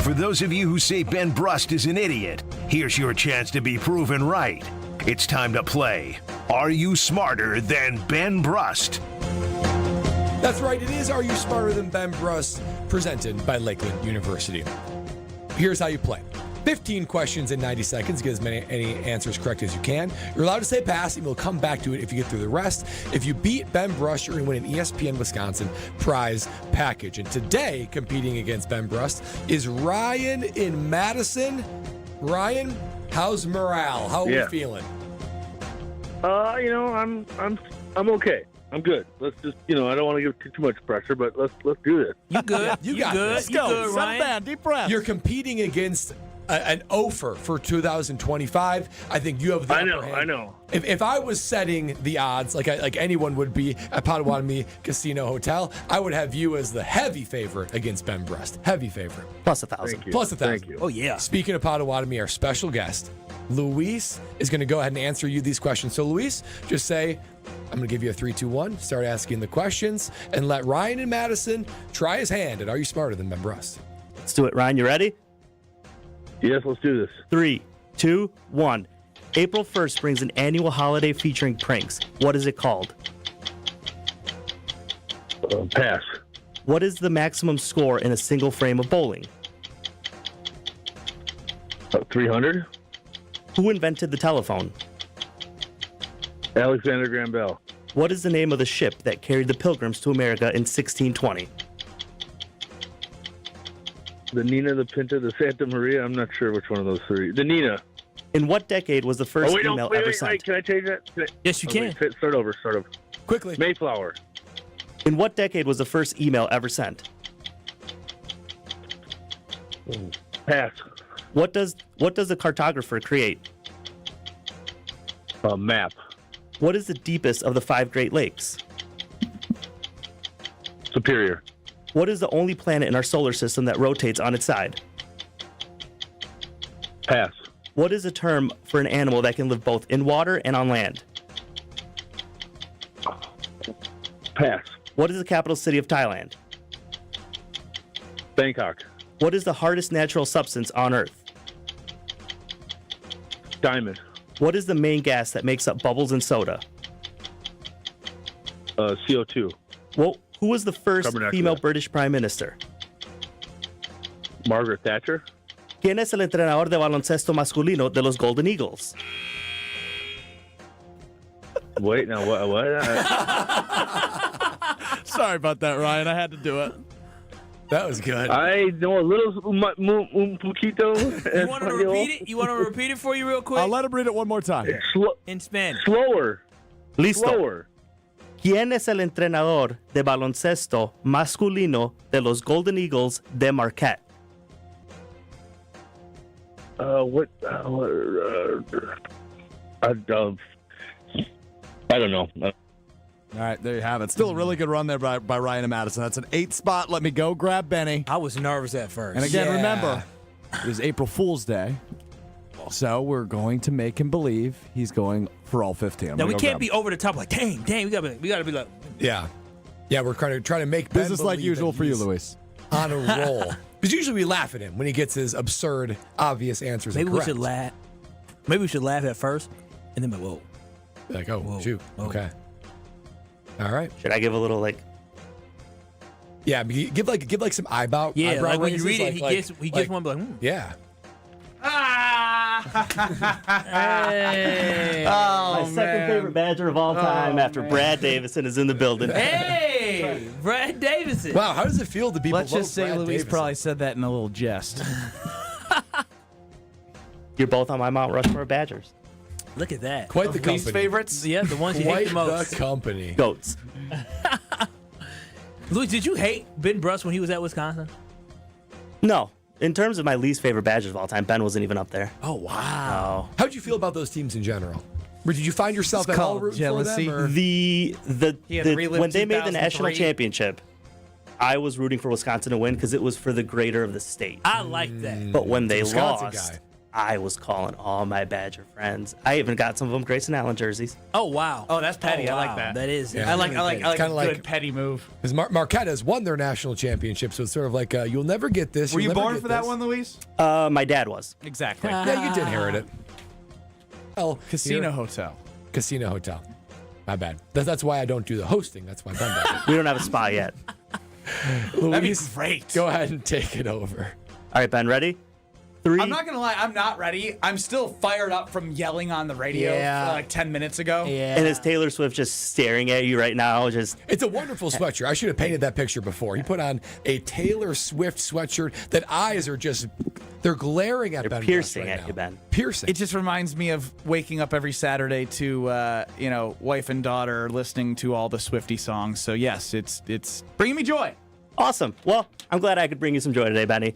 For those of you who say Ben Brust is an idiot, here's your chance to be proven right. It's time to play Are You Smarter Than Ben Brust? That's right. It is Are You Smarter Than Ben Brust, presented by Lakeland University. Here's how you play. 15 questions in 90 seconds. Get as many answers correct as you can. You're allowed to say pass, and we'll come back to it if you get through the rest. If you beat Ben Brust, you're going to win an ESPN Wisconsin prize package. And today, competing against Ben Brust is Ryan in Madison. Ryan, how's morale? How are we feeling? I'm okay. I'm good. Let's just, I don't want to give too much pressure, but let's do this. You good? You got this. You good, Ryan? Down, deep breath. You're competing against an offer for 2025. I think you have the upper hand. I know. If I was setting the odds, like anyone would be at Potawatomi Casino Hotel, I would have you as the heavy favorite against Ben Brust. Heavy favorite. Plus 1,000. Thank you. Plus 1,000. Thank you. Oh, yeah. Speaking of Potawatomi, our special guest, Luis, is going to go ahead and answer you these questions. So, Luis, just say, I'm going to give you a 3, 2, 1. Start asking the questions, and let Ryan and Madison try his hand at Are You Smarter Than Ben Brust? Let's do it. Ryan, you ready? Yes, let's do this. 3, 2, 1. April 1st brings an annual holiday featuring pranks. What is it called? Pass. What is the maximum score in a single frame of bowling? 300. Who invented the telephone? Alexander Graham Bell. What is the name of the ship that carried the Pilgrims to America in 1620? The Nina, the Pinta, the Santa Maria. I'm not sure which one of those three. The Nina. In what decade was the first email ever sent? Wait, can I change that? Yes, you can. Start over. Quickly. Mayflower. In what decade was the first email ever sent? Pass. What does a cartographer create? A map. What is the deepest of the 5 Great Lakes? Superior. What is the only planet in our solar system that rotates on its side? Pass. What is a term for an animal that can live both in water and on land? Pass. What is the capital city of Thailand? Bangkok. What is the hardest natural substance on Earth? Diamond. What is the main gas that makes up bubbles in soda? CO2. Well, who was the first Carbon female dioxide. British Prime Minister? Margaret Thatcher. ¿Quién es el entrenador de baloncesto masculino de los Golden Eagles? Wait, now what? Sorry about that, Ryan. I had to do it. That was good. I know a little poquito. You want to repeat it? You want to repeat it for you real quick? I'll let him read it one more time. In Spanish. Slower. Listo. Slower. ¿Quién es el entrenador de baloncesto masculino de los Golden Eagles de Marquette? I don't know. All right, there you have it. Still a really good run there by Ryan and Madison. That's an 8 spot. Let me go grab Benny. I was nervous at first. And again, remember, it is April Fool's Day. So we're going to make him believe he's going for all 15. Now we can't be over the top like, dang, we gotta be like, yeah, we're trying to make Ben business like usual for you, Luis. On a roll. Because usually we laugh at him when he gets his absurd, obvious answers. Maybe we incorrect. should laugh. Maybe we should laugh at first, and then be whoa. Like, oh, Whoa. shoot. Whoa. Okay. All right. Should I give a little Yeah, give like some eyebrow. Yeah, eyebrow like when you raises, read it, he gets one like, Yeah. ah. Hey. My second favorite Badger of all time after Brad Davison is in the building. Hey, Brad Davison. Wow, how does it feel to be Let's below just say Brad Luis Davison? probably said that in a little jest. You're both on my Mount Rushmore Badgers. Look at that. Quite the company. Least favorites? Yeah, the ones you hate Quite the most. the company. Goats. Louis, did you hate Ben Brust when he was at Wisconsin? No. In terms of my least favorite Badgers of all time, Ben wasn't even up there. Oh, wow. How did you feel about those teams in general? Or did you find yourself It's at all called rooting jealousy. for them? Or? He had relived when they made the national 2003. championship, I was rooting for Wisconsin to win because it was for the greater of the state. I like that. But when they Wisconsin lost, guy. I was calling all my Badger friends. I even got some of them Grayson Allen jerseys. Oh, wow. Oh, that's petty. Oh, I like wow. that. That is. Yeah. I like It's a kinda like- good petty move. Because Marquette has won their national championship, so it's sort of like, you'll never get this. Were you you'll never born get for that this. one, Luis? My dad was. Exactly. Yeah, you did inherit it. Well, Casino here- Hotel. Casino Hotel. My bad. That's why I don't do the hosting. That's why Ben does it. We don't have a spa yet. That'd be Luis, great. go ahead and take it over. All right, Ben, ready? 3. I'm not going to lie. I'm not ready. I'm still fired up from yelling on the radio like 10 minutes ago. Yeah. And is Taylor Swift just staring at you right now? Just It's a wonderful sweatshirt. I should have painted that picture before. He put on a Taylor Swift sweatshirt that eyes are just, they're glaring at Ben. piercing Brust right at now. you, Ben. Piercing. It just reminds me of waking up every Saturday to, wife and daughter listening to all the Swiftie songs. So, yes, it's bringing me joy. Awesome. Well, I'm glad I could bring you some joy today, Benny.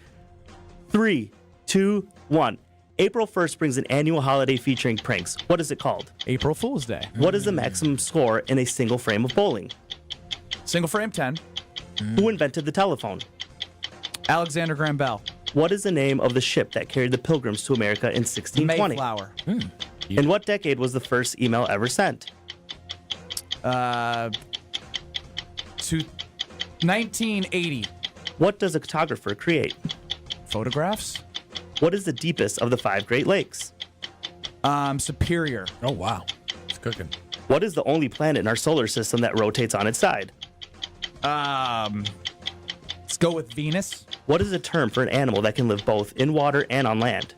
3, 2, 1. April 1st brings an annual holiday featuring pranks. What is it called? April Fool's Day. What is the maximum score in a single frame of bowling? Single frame 10. Who invented the telephone? Alexander Graham Bell. What is the name of the ship that carried the Pilgrims to America in 1620? Mayflower. In what decade was the first email ever sent? To 1980. What does a photographer create? Photographs. What is the deepest of the 5 Great Lakes? Superior. Oh, wow. It's cooking. What is the only planet in our solar system that rotates on its side? Let's go with Venus. What is a term for an animal that can live both in water and on land?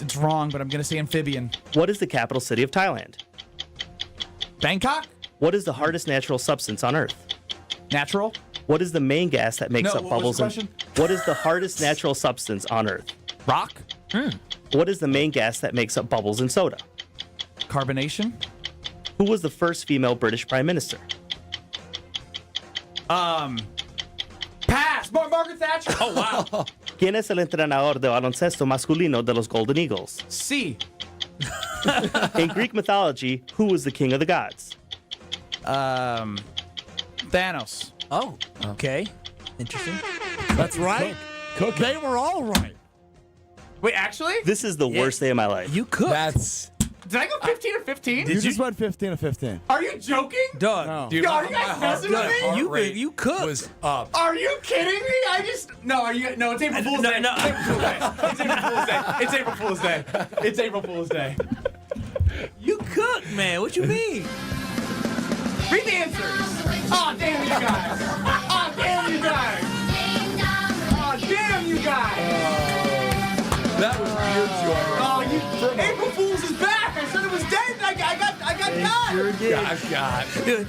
It's wrong, but I'm going to say amphibian. What is the capital city of Thailand? Bangkok? What is the hardest natural substance on Earth? Natural? What is the main gas that makes No, up what was bubbles? the question? What is the hardest natural substance on Earth? Rock? What is the main gas that makes up bubbles in soda? Carbonation? Who was the first female British Prime Minister? Pass! Margaret Thatcher! Oh, wow. ¿Quién es el entrenador de baloncesto masculino de los Golden Eagles? C. In Greek mythology, who was the king of the gods? Thanos. Oh, okay. Interesting. That's right. They were all right. Wait, actually? This is the worst day of my life. You cooked. That's. Did I go 15 or 15? You just went 15 of 15. Are you joking? Dog. No. Dude, Yo, are you guys messing with me? You cooked. Was up. Are you kidding me? No, it's April Fool's No, Day. no. It's April Fool's Day. It's April Fool's Day. It's April Fool's Day. You cooked, man. What you mean? Read the answers. Oh, damn you guys. Oh, damn you guys. Oh, damn you guys. That was pure joy. Oh, April Fool's is back. I said it was dead. I got got. Sure did. God.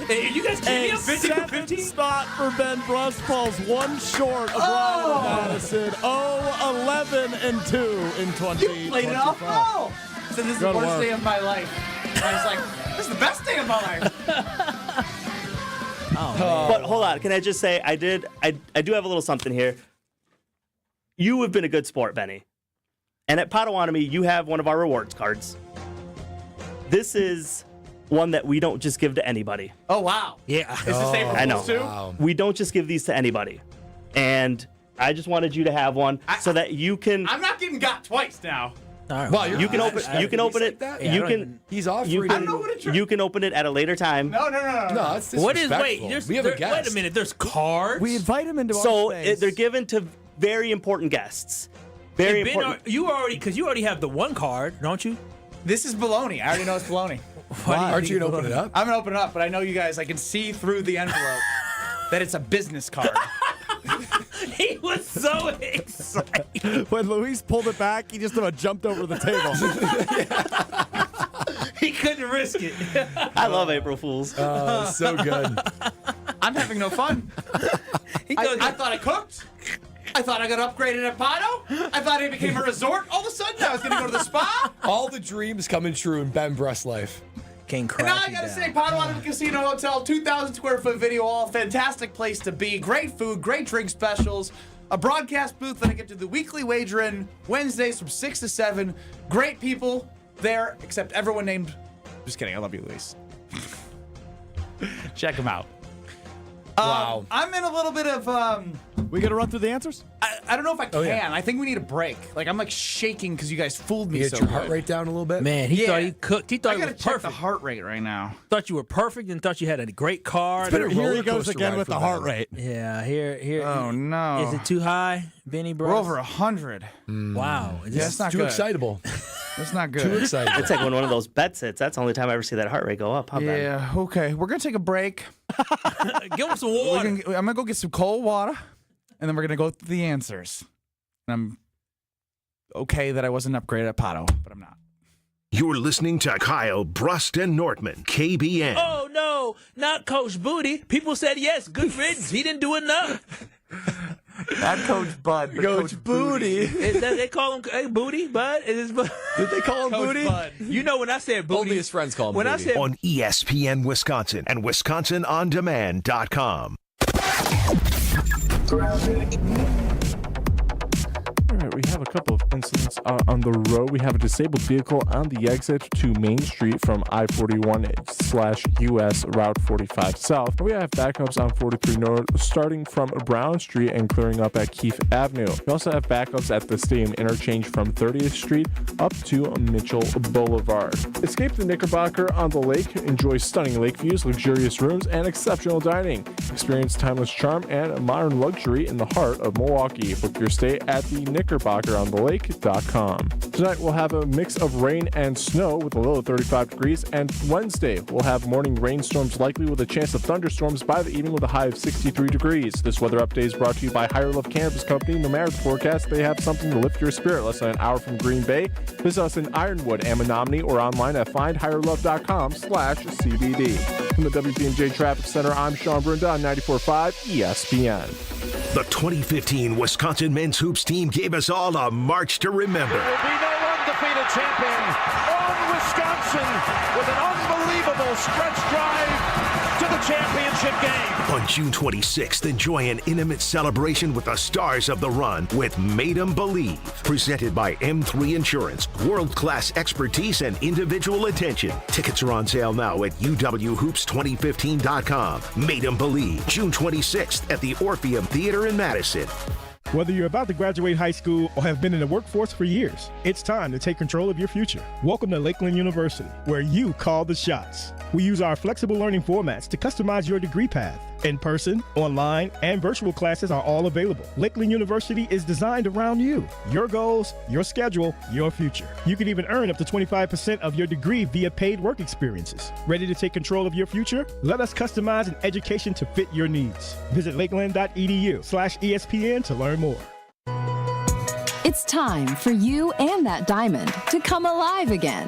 Hey, you guys keep me up 15 for 15? Spot for Ben Brust falls one short of Ryan Madison. 11 and 2 in 20. You played it off well. So this is the worst day of my life. I was like, this is the best day of my life. But hold on, can I just say I do have a little something here. You have been a good sport, Benny. And at Potawatomi, you have one of our rewards cards. This is one that we don't just give to anybody. Oh, wow. Yeah. Is this April I know. Fool's too? Wow. We don't just give these to anybody. And I just wanted you to have one so that you can. I'm not getting got twice now. All right. Wow, You can open. You can open it. that? Yeah, I You don't can. even- He's off. You for can. know what a trick- You can open it at a later time. No. No, it's What is? Wait, disrespectful. there's, we have a wait guest. a minute. There's cards. We invite him into So our space. they're given to very important guests. Very And Ben, important. you already have the one card, don't you? This is baloney. I already know it's baloney. Aren't you gonna open it up? I'm gonna open it up, but I know you guys. I can see through the envelope that it's a business card. He was so excited. When Luis pulled it back, he just about jumped over the table. He couldn't risk it. I love April Fools. So good. I'm having no fun. I thought I cooked. I thought I got upgraded at Pato. I thought it became a resort. All of a sudden, I was going to go to the spa. All the dreams coming true in Ben Brust's life. Came And now I crashing got to down. say, Potawatomi Casino Hotel, 2,000 square foot video wall, fantastic place to be. Great food, great drink specials. A broadcast booth that I get to the weekly wager in Wednesdays from 6 to 7. Great people there, except everyone named. Just kidding. I love you, Luis. Check them out. Wow. I'm in a little bit of. We got to run through the answers? I don't know if I can. Oh, yeah. I think we need a break. Like, I'm like shaking because you guys fooled me You so get your heart good. rate down a little bit? Man, he thought he cooked. He thought I it gotta was check perfect. the heart rate right now. Thought you were perfect and thought you had a great car. It's been a Here roller he goes coaster again ride with for the Ben. heart rate. Yeah, here. Oh, no. Is it too high, Benny Brust? We're over 100. Wow. Yeah, it's not Too good. excitable. That's not good. Too excited. It's like when one of those bets hits. That's the only time I ever see that heart rate go up. Huh, Ben? Yeah, okay. We're going to take a break. Give him some water. I'm going to go get some cold water, and then we're going to go through the answers. And I'm okay that I wasn't upgraded at Pato, but I'm not. You're listening to Kyle Brust and Nortman, KBN. Oh, no, not Coach Booty. People said yes, good riddance. He didn't do enough. Not Coach Bud, but Coach Booty. They call him hey, Booty, Bud? Is Bud? Did they call him Coach Booty? Bud. You know when I said Booty. Only his friends call him when Booty. I said On ESPN Wisconsin and WisconsinOnDemand.com. All right, we have a couple of incidents on the road. We have a disabled vehicle on the exit to Main Street from I-41/US Route 45 South. We have backups on 43 North starting from Brown Street and clearing up at Keefe Avenue. We also have backups at the Stadium Interchange from 30th Street up to Mitchell Boulevard. Escape the Knickerbocker on the lake. Enjoy stunning lake views, luxurious rooms, and exceptional dining. Experience timeless charm and modern luxury in the heart of Milwaukee. Book your stay at the KnickerbockerOnTheLake.com. Tonight we'll have a mix of rain and snow with a low of 35 degrees, and Wednesday we'll have morning rainstorms likely with a chance of thunderstorms by the evening with a high of 63 degrees. This weather update is brought to you by Higher Love Cannabis Company. No matter the forecast, they have something to lift your spirit. Less than an hour from Green Bay. Visit us in Ironwood and Menominee or online at findhigherlove.com/CBD. From the WPNJ Traffic Center, I'm Sean Brunda on 94.5 ESPN. The 2015 Wisconsin men's hoops team gave us all a march to remember. There will be no undefeated champion on Wisconsin with an unbelievable stretch drive to the championship game. On June 26th, enjoy an intimate celebration with the stars of the run with Made 'em Believe. Presented by M3 Insurance. World-class expertise and individual attention. Tickets are on sale now at uwhoops2015.com. Made 'em Believe. June 26th at the Orpheum Theater in Madison. Whether you're about to graduate high school or have been in the workforce for years, it's time to take control of your future. Welcome to Lakeland University, where you call the shots. We use our flexible learning formats to customize your degree path. In-person, online, and virtual classes are all available. Lakeland University is designed around you, your goals, your schedule, your future. You can even earn up to 25% of your degree via paid work experiences. Ready to take control of your future? Let us customize an education to fit your needs. Visit lakeland.edu/ESPN to learn more. It's time for you and that diamond to come alive again.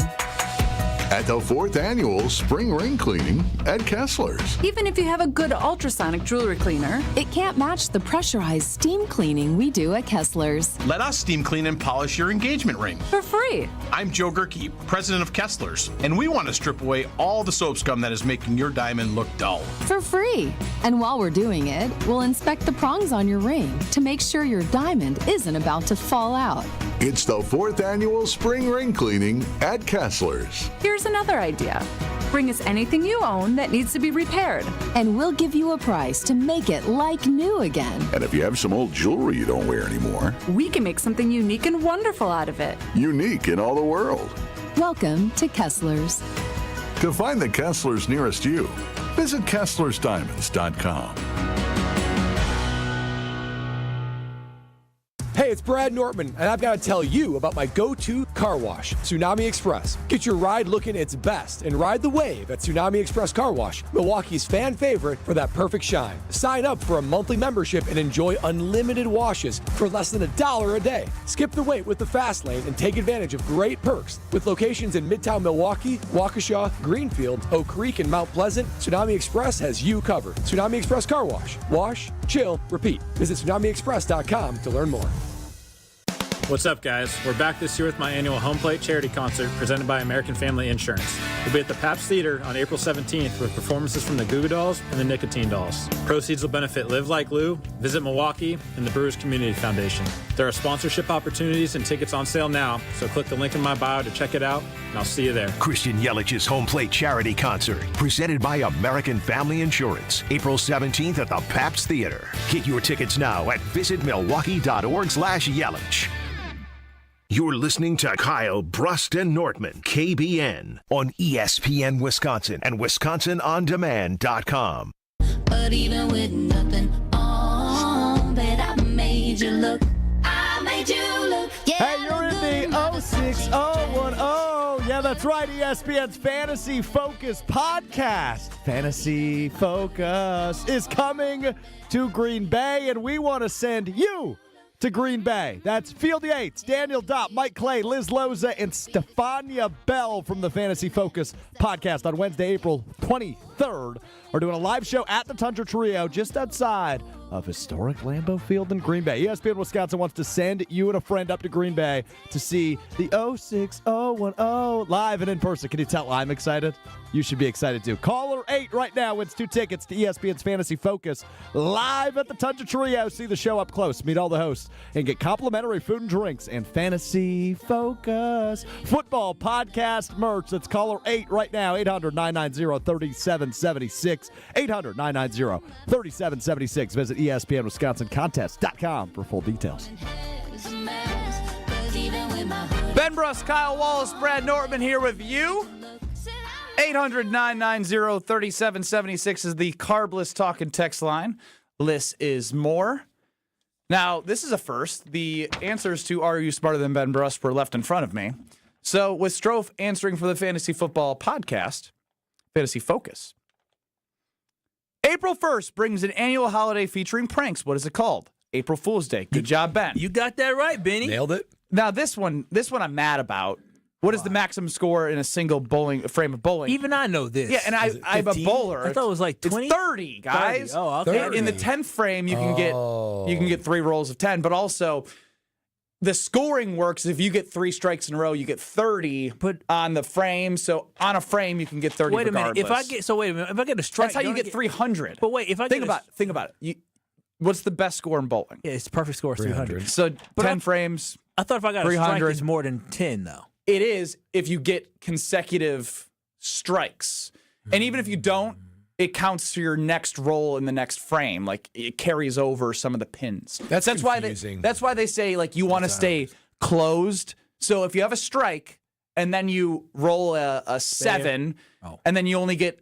At the 4th Annual Spring Ring Cleaning at Kessler's. Even if you have a good ultrasonic jewelry cleaner, it can't match the pressurized steam cleaning we do at Kessler's. Let us steam clean and polish your engagement ring. For free. I'm Joe Gerke, president of Kessler's, and we want to strip away all the soap scum that is making your diamond look dull. For free. And while we're doing it, we'll inspect the prongs on your ring to make sure your diamond isn't about to fall out. It's the 4th Annual Spring Ring Cleaning at Kessler's. Here's another idea. Bring us anything you own that needs to be repaired. And we'll give you a price to make it like new again. And if you have some old jewelry you don't wear anymore, we can make something unique and wonderful out of it. Unique in all the world. Welcome to Kessler's. To find the Kessler's nearest you, visit KesslersDiamonds.com. Hey, it's Brad Nortman, and I've got to tell you about my go-to car wash, Tsunami Express. Get your ride looking its best and ride the wave at Tsunami Express Car Wash, Milwaukee's fan favorite for that perfect shine. Sign up for a monthly membership and enjoy unlimited washes for less than $1 a day. Skip the wait with the fast lane and take advantage of great perks. With locations in Midtown Milwaukee, Waukesha, Greenfield, Oak Creek, and Mount Pleasant, Tsunami Express has you covered. Tsunami Express Car Wash. Wash, chill, repeat. Visit TsunamiExpress.com to learn more. What's up, guys? We're back this year with my annual Home Plate charity concert presented by American Family Insurance. We'll be at the Pabst Theater on April 17th with performances from the Goo Goo Dolls and the Nicotine Dolls. Proceeds will benefit Live Like Lou, Visit Milwaukee, and the Brewers Community Foundation. There are sponsorship opportunities and tickets on sale now, so click the link in my bio to check it out, and I'll see you there. Christian Yelich's Home Plate charity concert, presented by American Family Insurance, April 17th at the Pabst Theater. Get your tickets now at visitmilwaukee.org/Yelich. You're listening to Kyle Brust and Nortman, KBN, on ESPN Wisconsin and WisconsinOnDemand.com. But even with nothing on, bet I made you look. I made you look. Yeah, hey, you're in the 06010. Yeah, that's right. ESPN's Fantasy Focus podcast. Fantasy Focus is coming to Green Bay, and we want to send you to Green Bay. That's Field Yates, Daniel Dopp, Mike Clay, Liz Loza, and Stefania Bell from the Fantasy Focus podcast on Wednesday, April 23rd. We're doing a live show at the Tundra Trio just outside of historic Lambeau Field in Green Bay. ESPN Wisconsin wants to send you and a friend up to Green Bay to see the 06010 live and in person. Can you tell I'm excited? You should be excited too. Caller 8 right now wins 2 tickets to ESPN's Fantasy Focus live at the Tundra Trio. See the show up close, meet all the hosts, and get complimentary food and drinks and Fantasy Focus football podcast merch. That's caller 8 right now, 800-990-3776. 800-990-3776. Visit ESPNWisconsinContest.com for full details. Ben Brust, Kyle Wallace, Brad Nortman here with you. 800-990-3776 is the Carbless talk and text line. Less is more. Now, this is a first. The answers to Are You Smarter Than Ben Brust were left in front of me. So with Strofe answering for the Fantasy Football Podcast, Fantasy Focus. April 1st brings an annual holiday featuring pranks. What is it called? April Fool's Day. Good job, Ben. You got that right, Benny. Nailed it. Now, this one I'm mad about. What is the maximum score in a single frame of bowling? Even I know this. Yeah, and I'm a bowler. I thought it was like 20. It's 30, guys. 30. Oh, okay. 30. In the 10th frame, you can get 3 rolls of 10, but also the scoring works if you get 3 strikes in a row, you get 30 on the frame. So on a frame, you can get 30 Wait a minute. If I get a strike, that's how you get 300. But wait, if I think about it. What's the best score in bowling? Yeah, it's perfect score is 300. So 10 frames. I thought if I got 300. a strike, it's more than 10 though. It is if you get consecutive strikes. And even if you don't, it counts to your next roll in the next frame. Like it carries over some of the pins. That's confusing. That's why they say like you want to stay closed. So if you have a strike and then you roll a 7 and then you only get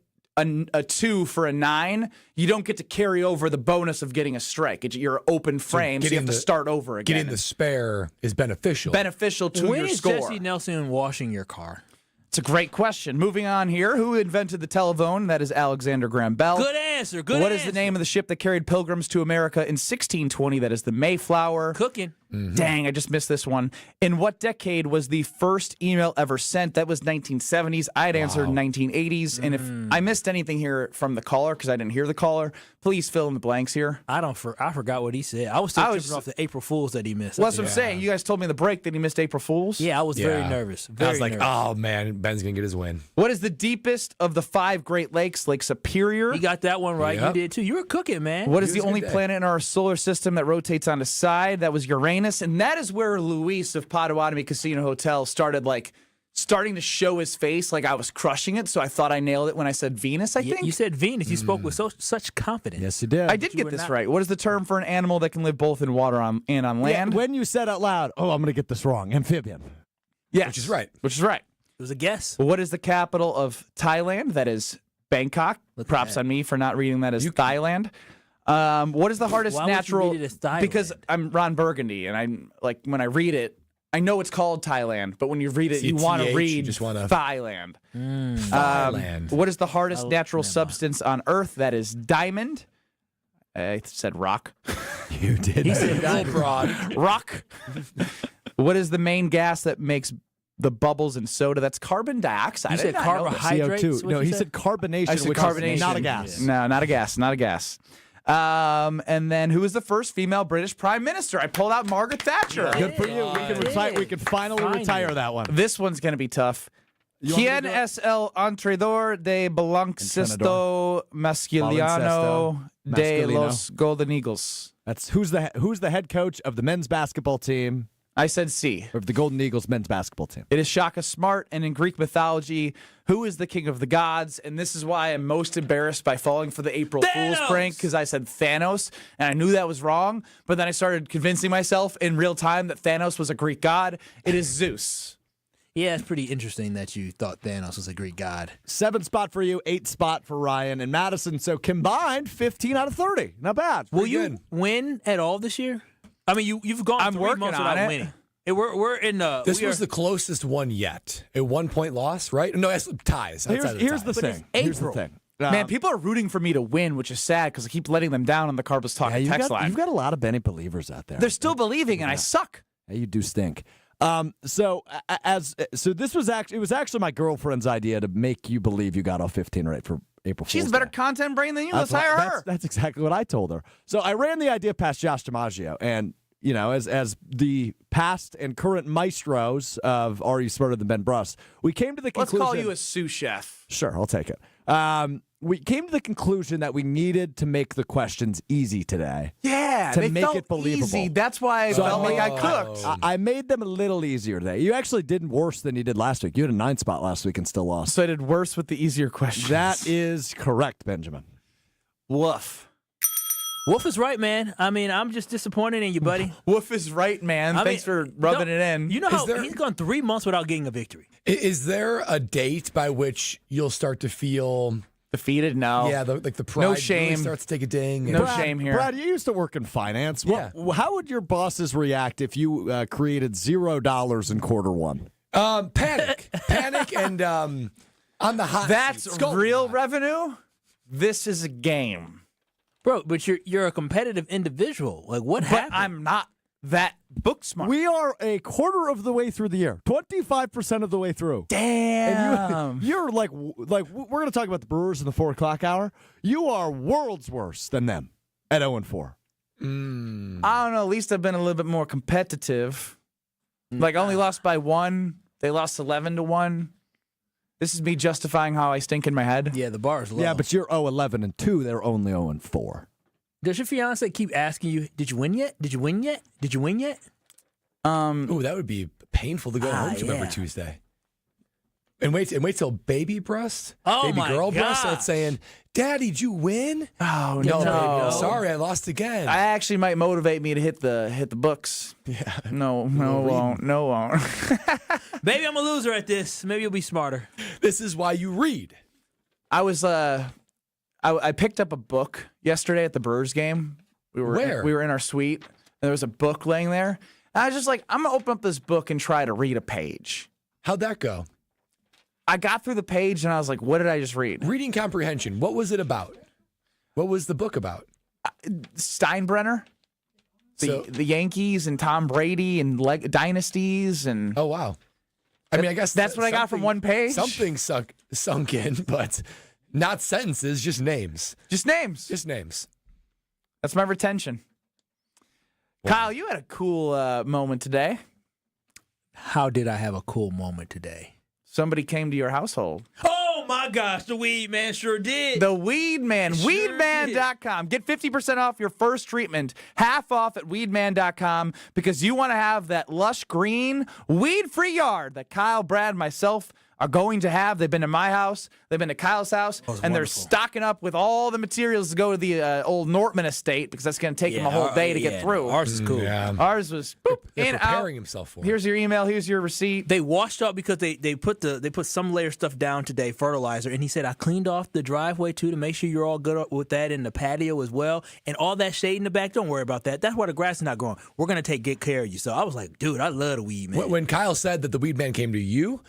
a 2 for a 9, you don't get to carry over the bonus of getting a strike. It's your open frame, so you have to start over again. Getting the spare is beneficial. Beneficial to your score. When is Jesse Nelson washing your car? It's a great question. Moving on here. Who invented the telephone? That is Alexander Graham Bell. Good answer. What is the name of the ship that carried pilgrims to America in 1620? That is the Mayflower. Cooking. Mm-hmm. Dang, I just missed this one. In what decade was the first email ever sent? That was 1970s. I'd answered 1980s. And if I missed anything here from the caller, because I didn't hear the caller, please fill in the blanks here. I forgot what he said. I was still tripping off the April Fools that he missed. Well, that's what I'm saying. You guys told me in the break that he missed April Fools. Yeah, I was very nervous. I was like, oh, man, Ben's going to get his win. What is the deepest of the 5 Great Lakes? Lake Superior. You got that one right. Yep. You did, too. You were cooking, man. What is the only planet in our solar system that rotates on its side? That was Uranus. And that is where Luis of Potawatomi Casino Hotel starting to show his face like I was crushing it. So I thought I nailed it when I said Venus, I think. You said Venus. You spoke with such confidence. Yes, you did. I did get this right. What is the term for an animal that can live both in water and on land? Yeah, when you said out loud, I'm going to get this wrong, amphibian. Yes. Which is right. It was a guess. What is the capital of Thailand? That is Bangkok. Props on me for not reading that as Thailand. What is the hardest Why would you natural? read it as Thailand? Because I'm Ron Burgundy, and I'm like when I read it, I know it's called Thailand, but when you read it, you want to read Thailand. Thailand. What is the hardest natural substance on Earth? That is diamond. I said rock. You did. He said diamond. Rock. What is the main gas that makes the bubbles in soda? That's carbon dioxide. You said carbohydrates? CO2. No, he said carbonation. I said which carbonation. is not a gas. No, not a gas. Not a gas. And then who was the first female British prime minister? I pulled out Margaret Thatcher. Good for you. We can finally retire that one. This one's going to be tough. ¿Quién es el entrenador de baloncesto masculino de los Golden Eagles? That's who's the head coach of the men's basketball team? I said C. Of the Golden Eagles men's basketball team. It is Shaka Smart, and in Greek mythology, who is the king of the gods? And this is why I'm most embarrassed by falling for the April Fool's prank, because I said Thanos, and I knew that was wrong, but then I started convincing myself in real time that Thanos was a Greek god. It is Zeus. Yeah, it's pretty interesting that you thought Thanos was a Greek god. 7 spot for you, 8 spot for Ryan and Madison. So combined, 15 out of 30. Not bad. Will you win at all this year? I mean, you've gone I'm 3 working months on without it. winning. We're in the. This was the closest one yet. A 1-point loss, right? No, that's ties. Here's the thing. Here's the thing. Man, people are rooting for me to win, which is sad because I keep letting them down on the Carbos Talking text line. You've got a lot of Benny believers out there. They're still believing, and I suck. Yeah, you do stink. So this was actually my girlfriend's idea to make you believe you got off 15 right for April Fool's She's a better Day. content brain than you. Let's hire her. That's exactly what I told her. So I ran the idea past Josh DiMaggio, and you know, as the past and current maestros of Are You Smarter Than Ben Brust, we came to the conclusion. Let's call you a sous chef. Sure, I'll take it. We came to the conclusion that we needed to make the questions easy today. Yeah, to they make felt it believable. Easy. That's why I felt like I cooked. I made them a little easier today. You actually did worse than you did last week. You had a 9 spot last week and still lost. So I did worse with the easier questions. That is correct, Benjamin. Woof. Wolf is right, man. I mean, I'm just disappointed in you, buddy. Wolf is right, man. Thanks for rubbing it in. You know how he's gone 3 months without getting a victory. Is there a date by which you'll start to feel defeated? No. Yeah, the pride No shame. really starts to take a ding. No shame here. Brad, you used to work in finance. Yeah. How would your bosses react if you created $0 in quarter one? Panic, and on the hot. That's real revenue. This is a game. Bro, but you're a competitive individual. Like, what happened? I'm not that book smart. We are a quarter of the way through the year, 25% of the way through. Damn. And you're like we're going to talk about the Brewers in the 4 o'clock hour. You are worlds worse than them at 0-4. I don't know. At least I've been a little bit more competitive. Like, I only lost by 1. They lost 11-1. This is me justifying how I stink in my head. Yeah, the bar is low. Yeah, but you're 0-11-2. They're only 0-4. Does your fiance keep asking you, did you win yet? Did you win yet? Did you win yet? Ooh, that would be painful to go home to every Tuesday. And wait till baby Brust, baby girl Brust starts saying, "Daddy, did you win?" Oh no, no! Baby, sorry, I lost again. I actually might motivate me to hit the books. Yeah. No, won't. Maybe I'm a loser at this. Maybe you'll be smarter. This is why you read. I was I picked up a book yesterday at the Brewers game. We were in our suite, and there was a book laying there. And I was just like, I'm gonna open up this book and try to read a page. How'd that go? I got through the page and I was like, what did I just read? Reading comprehension. What was it about? What was the book about? Steinbrenner. The Yankees and Tom Brady and dynasties and oh wow. I mean, I guess that's what I got from one page. Something sunk in, but not sentences, just names. Just names. Just names. That's my retention. Wow. Kyle, you had a cool moment today. How did I have a cool moment today? Somebody came to your household. Oh my gosh, the Weed Man sure did. The Weed Man. Sure Weedman.com. Get 50% off your first treatment. Half off at Weedman.com because you want to have that lush green, weed-free yard that Kyle, Brad, myself are going to have. They've been to my house, they've been to Kyle's house, and they're stocking up with all the materials to go to the old Nortman estate because that's going to take them a whole day to get through. Ours is cool. Yeah. Ours was boop, They're in, preparing out. himself for it. Here's your email. Here's your receipt. They washed up because they put some layer stuff down today, fertilizer, and he said I cleaned off the driveway too to make sure you're all good with that in the patio as well, and all that shade in the back. Don't worry about that. That's why the grass is not growing. We're gonna take good care of you. So I was like, dude, I love the weed man. When Kyle said that the weed man came to you,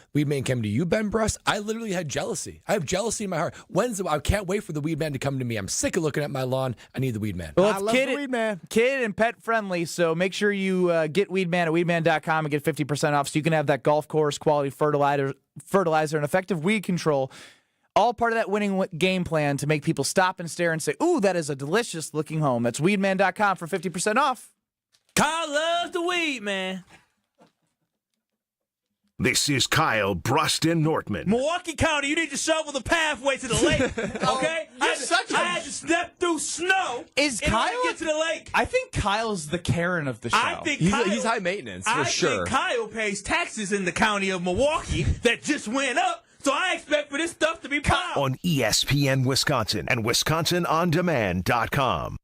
Ben Brust, I literally had jealousy. I have jealousy in my heart. I can't wait for the weed man to come to me. I'm sick of looking at my lawn. I need the weed man. Well, I love the weed man. Kid and pet friendly, so make sure you get Weed Man at weedman.com and get 50% off so you can have that golf course quality fertilizer and effective weed control. All part of that winning game plan to make people stop and stare and say, ooh, that is a delicious looking home. That's weedman.com for 50% off. Kyle loves the weed man. This is Kyle Brust and Nortman. Milwaukee County, you need to shovel the pathway to the lake, okay? I had to step through snow in order to get to the lake. I think Kyle's the Karen of the show. I think He's high maintenance, for sure. I think Kyle pays taxes in the county of Milwaukee that just went up, so I expect for this stuff to be piled. On ESPN Wisconsin and WisconsinOnDemand.com.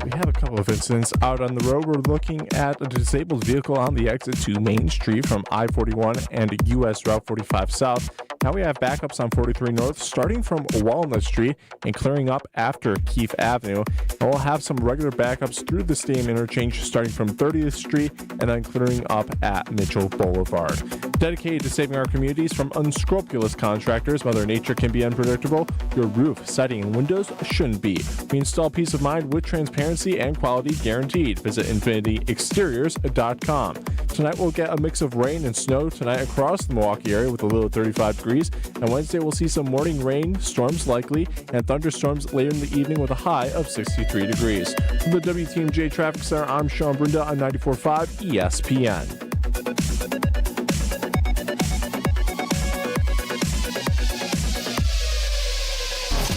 We have a couple of incidents out on the road. We're looking at a disabled vehicle on the exit to Main Street from I-41 and US Route 45 South. Now we have backups on 43 North starting from Walnut Street and clearing up after Keefe Avenue. And we'll have some regular backups through the Stadium Interchange starting from 30th Street and then clearing up at Mitchell Boulevard. Dedicated to saving our communities from unscrupulous contractors. Mother Nature can be unpredictable. Your roof, siding, and windows shouldn't be. We install peace of mind with transparency and quality guaranteed. Visit infinityexteriors.com. Tonight we'll get a mix of rain and snow tonight across the Milwaukee area with a low of 35 degrees. And Wednesday we'll see some morning rain, storms likely, and thunderstorms later in the evening with a high of 63 degrees. From the WTMJ Traffic Center, I'm Sean Brunda on 94.5 ESPN.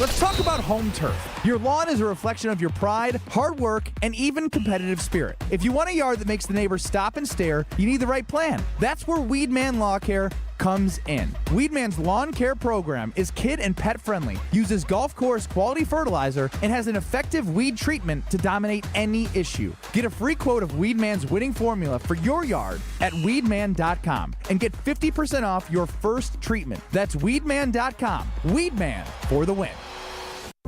Let's talk about home turf. Your lawn is a reflection of your pride, hard work, and even competitive spirit. If you want a yard that makes the neighbors stop and stare, you need the right plan. That's where Weed Man Lawn Care comes in. Weed Man's lawn care program is kid and pet friendly, uses golf course quality fertilizer, and has an effective weed treatment to dominate any issue. Get a free quote of Weed Man's winning formula for your yard at weedman.com and get 50% off your first treatment. That's weedman.com. Weed Man for the win.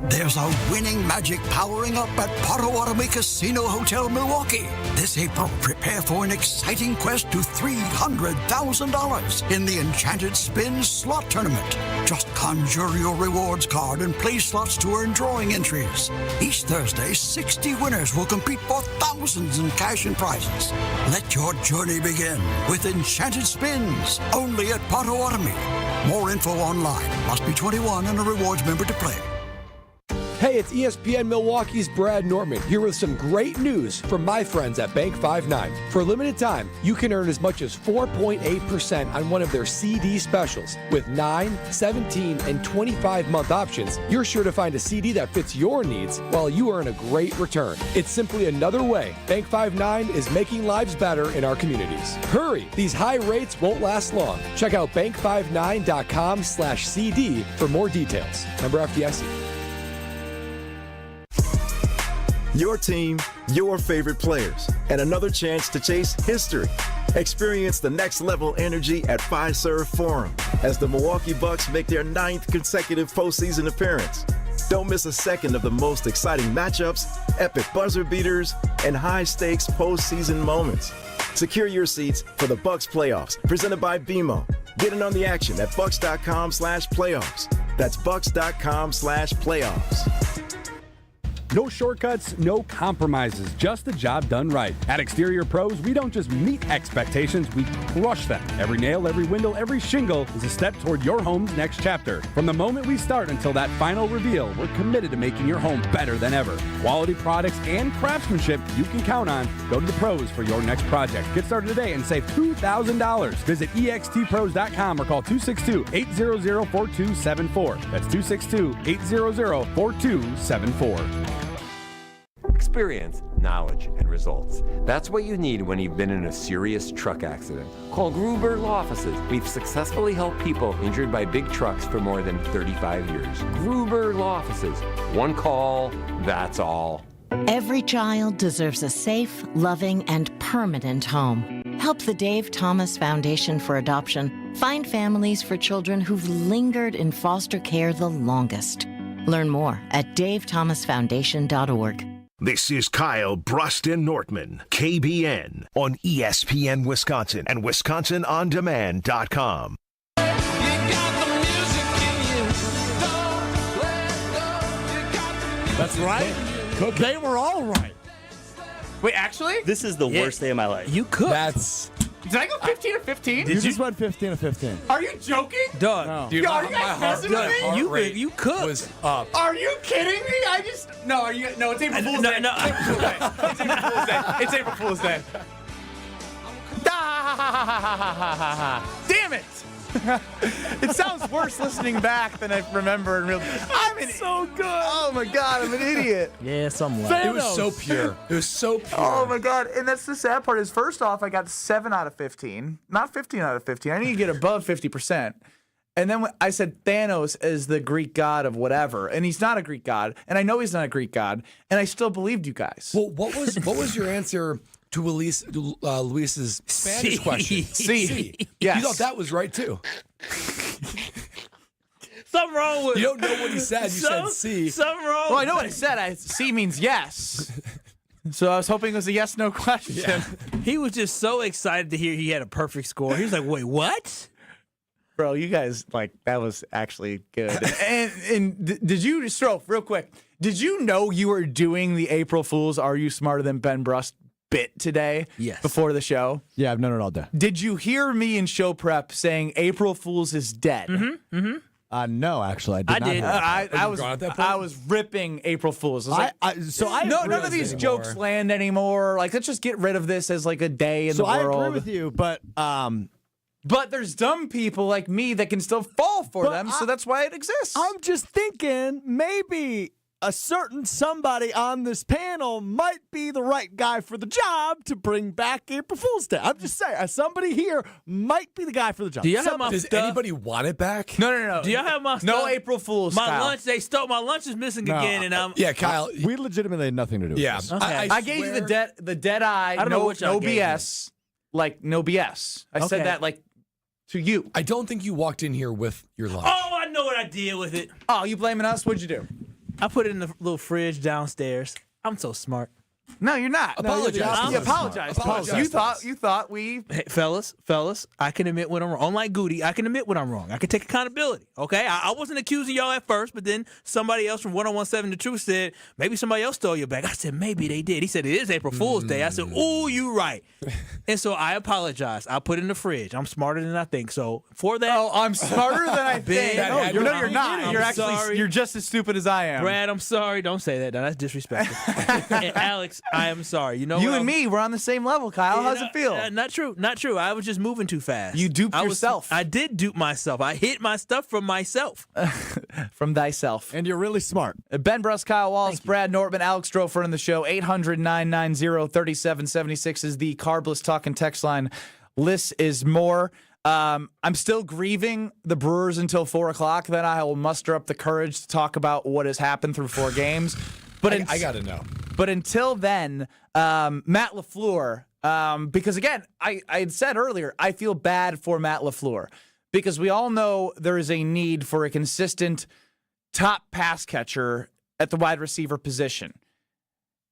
There's a winning magic powering up at Potawatomi Casino Hotel, Milwaukee. This April, prepare for an exciting quest to $300,000 in the Enchanted Spin Slot Tournament. Just conjure your rewards card and play slots to earn drawing entries. Each Thursday, 60 winners will compete for thousands in cash and prizes. Let your journey begin with Enchanted Spins, only at Potawatomi. More info online. Must be 21 and a rewards member to play. Hey, it's ESPN Milwaukee's Brad Nortman here with some great news from my friends at Bank 5-9. For a limited time, you can earn as much as 4.8% on one of their CD specials. With 9, 17, and 25-month options, you're sure to find a CD that fits your needs while you earn a great return. It's simply another way Bank 5-9 is making lives better in our communities. Hurry! These high rates won't last long. Check out bank59.com/CD for more details. Member FDIC. Your team, your favorite players, and another chance to chase history. Experience the next level energy at Fiserv Forum as the Milwaukee Bucks make their 9th consecutive postseason appearance. Don't miss a second of the most exciting matchups, epic buzzer beaters, and high-stakes postseason moments. Secure your seats for the Bucks playoffs, presented by BMO. Get in on the action at bucks.com/playoffs. That's bucks.com/playoffs. No shortcuts, no compromises, just the job done right. At Exterior Pros, we don't just meet expectations, we crush them. Every nail, every window, every shingle is a step toward your home's next chapter. From the moment we start until that final reveal, we're committed to making your home better than ever. Quality products and craftsmanship you can count on. Go to the pros for your next project. Get started today and save $2,000. Visit extpros.com or call 262-800-4274. That's 262-800-4274. experience, knowledge, and results. That's what you need when you've been in a serious truck accident. Call Gruber Law Offices. We've successfully helped people injured by big trucks for more than 35 years. Gruber Law Offices. One call, that's all. Every child deserves a safe, loving, and permanent home. Help the Dave Thomas Foundation for Adoption find families for children who've lingered in foster care the longest. Learn more at davethomasfoundation.org. This is Kyle Brust and Nortman, KBN, on ESPN Wisconsin and WisconsinOnDemand.com. That's right. They were all right. Wait, actually? This is the worst day of my life. You could. Did I go 15 or 15? You just went 15 of 15. Are you joking? Dog. No. Yo, are you guys messing with me? You could. Was up. Are you kidding me? No, it's April Fool's Day. No. It's April Fool's Day. It's April Fool's Day. Damn it! It sounds worse listening back than I remember in real. I'm so good. Oh my god, I'm an idiot. Yeah, somewhat. It was so pure. It was so pure. Oh my god, and that's the sad part. Is first off, I got 7 out of 15, not 15 out of 15. I need to get above 50%. And then I said Thanos is the Greek god of whatever, and he's not a Greek god, and I know he's not a Greek god, and I still believed you guys. Well, what was your answer to Luis's Spanish question? C. Yes. You thought that was right too. Something wrong with it. You don't know what he said. You said C. Something wrong. Well, I know what I said. C means yes. So I was hoping it was a yes/no question. Yeah. He was just so excited to hear he had a perfect score. He was like, "Wait, what?" Bro, you guys, that was actually good. and did you, Strofe, real quick, did you know you were doing the April Fool's Are You Smarter Than Ben Brust bit today? Yes. Before the show? Yeah, I've known it all day. Did you hear me in show prep saying April Fool's is dead? Mm-hmm. Mm-hmm. No, actually, I did. I was ripping April Fool's. I was none of these jokes land anymore. Let's just get rid of this as a day in the world. So I agree with you, but there's dumb people like me that can still fall for them, so that's why it exists. I'm just thinking maybe a certain somebody on this panel might be the right guy for the job to bring back April Fool's Day. I'm just saying, somebody here might be the guy for the job. Do y'all have my Does stuff? anybody want it back? No. Do y'all have my stuff? No April Fool's. My Kyle. lunch, they stole. My lunch is missing again, and I'm. Yeah, Kyle. We legitimately had nothing to do with this. Okay. I gave you the dead eye. I don't know what y'all no gave BS. No BS. I said that to you. I don't think you walked in here with your lunch. Oh, I know what I did with it. Oh, you blaming us? What'd you do? I put it in the little fridge downstairs. I'm so smart. No, you're not. Apologize. You apologize. You thought we. Hey, fellas, I can admit when I'm wrong. Unlike Goody, I can admit when I'm wrong. I can take accountability. Okay, I wasn't accusing y'all at first, but then somebody else from 101.7 The Truth said maybe somebody else stole your bag. I said maybe they did. He said it is April Fool's Day. I said, ooh, you right. And so I apologize. I put it in the fridge. I'm smarter than I think. So for that, I'm smarter than I think. You're not. You're actually sorry. you're just as stupid as I am. Brad, I'm sorry. Don't say that. No, that's disrespectful. And Alex, I am sorry. You know, you and me, we're on the same level, Kyle. How's it feel? Not true. Not true. I was just moving too fast. You duped yourself. I did dupe myself. I hid my stuff from myself. From thyself. And you're really smart. Ben Brust, Kyle Wallace, Brad Nortman, Alex Strofer in the show. 800-990-3776 is the Carbless Talk and text line. Less is more. I'm still grieving the Brewers until 4 o'clock. Then I will muster up the courage to talk about what has happened through 4 games. But I got to know. But until then, Matt LaFleur, because again, I had said earlier, I feel bad for Matt LaFleur because we all know there is a need for a consistent top pass catcher at the wide receiver position.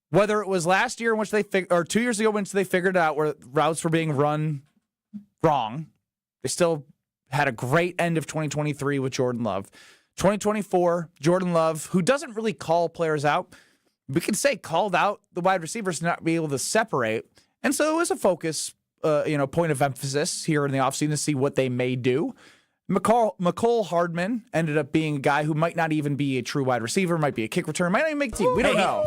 Whether it was last year in which or 2 years ago when they figured out where routes were being run wrong, they still had a great end of 2023 with Jordan Love. 2024, Jordan Love, who doesn't really call players out, we could say called out the wide receivers to not be able to separate. And so it was a focus, point of emphasis here in the offseason to see what they may do. McCole Hardman ended up being a guy who might not even be a true wide receiver, might be a kick returner, might not even make the team. We don't know.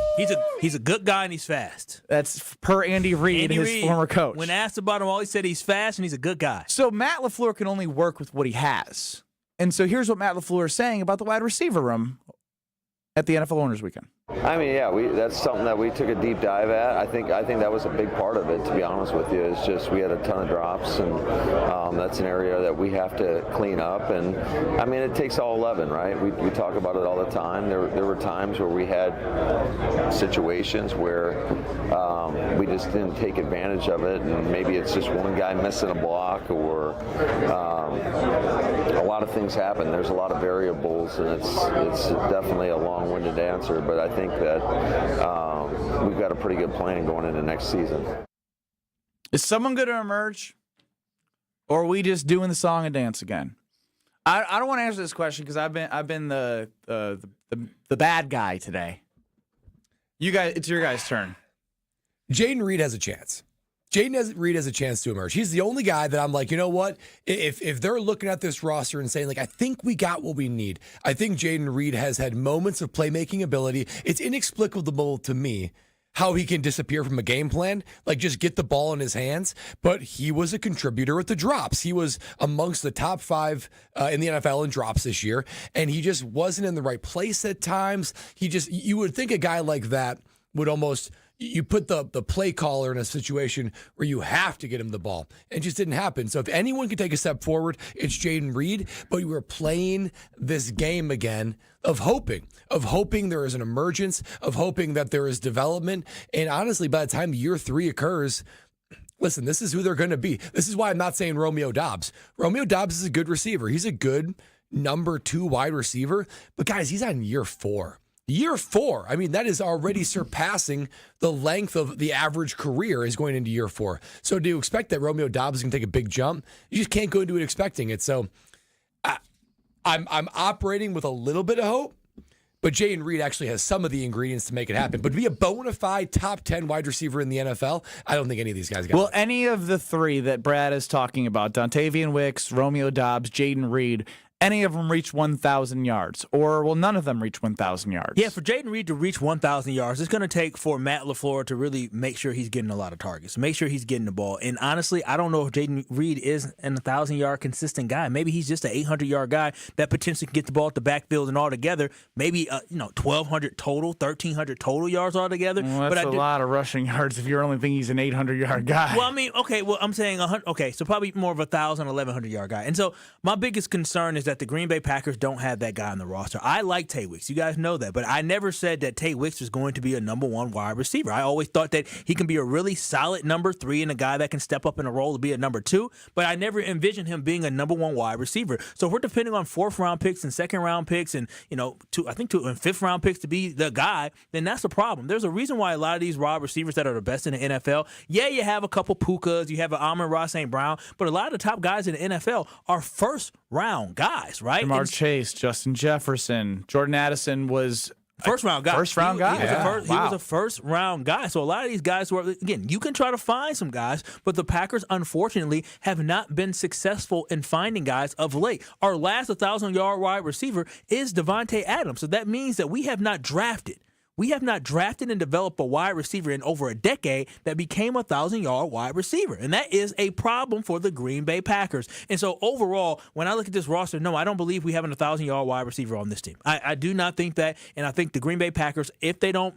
He's a good guy and he's fast. That's per Andy Reid, his former coach. When asked about him, all he said he's fast and he's a good guy. So Matt LaFleur can only work with what he has. And so here's what Matt LaFleur is saying about the wide receiver room. at the NFL Owners Weekend? I mean, yeah, that's something that we took a deep dive at. I think that was a big part of it, to be honest with you. It's just we had a ton of drops, and that's an area that we have to clean up. And, I mean, it takes all 11, right? We talk about it all the time. There were times where we had situations where we just didn't take advantage of it, and maybe it's just one guy missing a block, or a lot of things happen. There's a lot of variables, and it's definitely a long-winded answer, but I think that we've got a pretty good plan going into next season. Is someone going to emerge, or are we just doing the song and dance again? I don't want to answer this question because I've been the bad guy today. You guys, it's your guys' turn. Jaden Reed has a chance. Reed has a chance to emerge. He's the only guy that I'm like, you know what? If they're looking at this roster and saying, like, I think we got what we need, I think Jaden Reed has had moments of playmaking ability. It's inexplicable to me how he can disappear from a game plan, like just get the ball in his hands. But he was a contributor at the drops. He was amongst the top 5 in the NFL in drops this year, and he just wasn't in the right place at times. You would think a guy like that would almost... You put the play caller in a situation where you have to get him the ball. It just didn't happen. So if anyone can take a step forward, it's Jaden Reed. But we were playing this game again of hoping there is an emergence, of hoping that there is development. And honestly, by the time year 3 occurs, listen, this is who they're going to be. This is why I'm not saying Romeo Doubs. Romeo Doubs is a good receiver. He's a good number 2 wide receiver. But guys, he's on year 4. Year 4, I mean, that is already surpassing the length of the average career is going into year 4. So do you expect that Romeo Doubs can take a big jump? You just can't go into it expecting it. So I'm operating with a little bit of hope, but Jaden Reed actually has some of the ingredients to make it happen. But to be a bona fide top 10 wide receiver in the NFL, I don't think any of these guys got it. Will any of the 3 that Brad is talking about, Dontavian Wicks, Romeo Doubs, Jaden Reed, any of them reach 1,000 yards? Or will none of them reach 1,000 yards? Yeah, for Jaden Reed to reach 1,000 yards, it's going to take for Matt LaFleur to really make sure he's getting a lot of targets, make sure he's getting the ball. And honestly, I don't know if Jaden Reed is an 1,000-yard consistent guy. Maybe he's just an 800-yard guy that potentially can get the ball at the backfield and altogether, maybe 1,200 total, 1,300 total yards altogether. Well, that's a lot of rushing yards if you're only thinking he's an 800-yard guy. Well, I mean, okay, I'm saying 100. Okay, so probably more of 1,000, 1,100-yard guy. And so my biggest concern is that the Green Bay Packers don't have that guy on the roster. I like Tay Wicks. You guys know that. But I never said that Tay Wicks was going to be a number 1 wide receiver. I always thought that he can be a really solid number 3 and a guy that can step up in a role to be a number 2. But I never envisioned him being a number 1 wide receiver. So if we're depending on 4th-round picks and 2nd-round picks and, 2 and 5th-round picks to be the guy, then that's a problem. There's a reason why a lot of these wide receivers that are the best in the NFL, yeah, you have a couple Pukas, you have an Amon-Ra St. Brown, but a lot of the top guys in the NFL are first-round guys, right? Jamar Chase, Justin Jefferson, Jordan Addison was first-round guy. First-round guy. He was a first-round guy. So a lot of these guys were, again, you can try to find some guys, but the Packers, unfortunately, have not been successful in finding guys of late. Our last 1,000-yard wide receiver is Davante Adams. So that means that we have not drafted and developed a wide receiver in over a decade that became a 1,000-yard wide receiver. And that is a problem for the Green Bay Packers. And so overall, when I look at this roster, no, I don't believe we have an 1,000-yard wide receiver on this team. I do not think that. And I think the Green Bay Packers, if they don't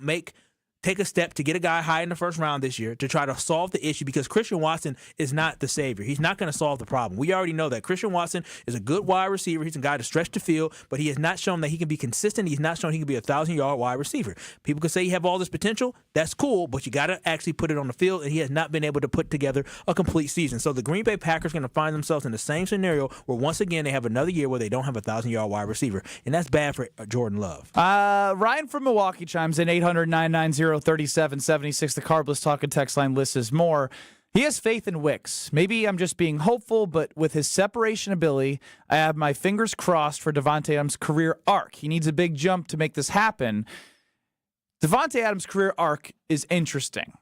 take a step to get a guy high in the first round this year to try to solve the issue, because Christian Watson is not the savior. He's not going to solve the problem. We already know that Christian Watson is a good wide receiver. He's a guy to stretch the field, but he has not shown that he can be consistent. He's not shown he can be a 1,000-yard wide receiver. People can say you have all this potential. That's cool, but you got to actually put it on the field, and he has not been able to put together a complete season. So the Green Bay Packers are going to find themselves in the same scenario where once again they have another year where they don't have a 1,000-yard wide receiver, and that's bad for Jordan Love. Ryan from Milwaukee chimes in 800-990-3776. The Carbless Talking text line lists as more. He has faith in Wicks. Maybe I'm just being hopeful, but with his separation ability, I have my fingers crossed for Davante Adams' career arc. He needs a big jump to make this happen. Davante Adams' career arc is interesting.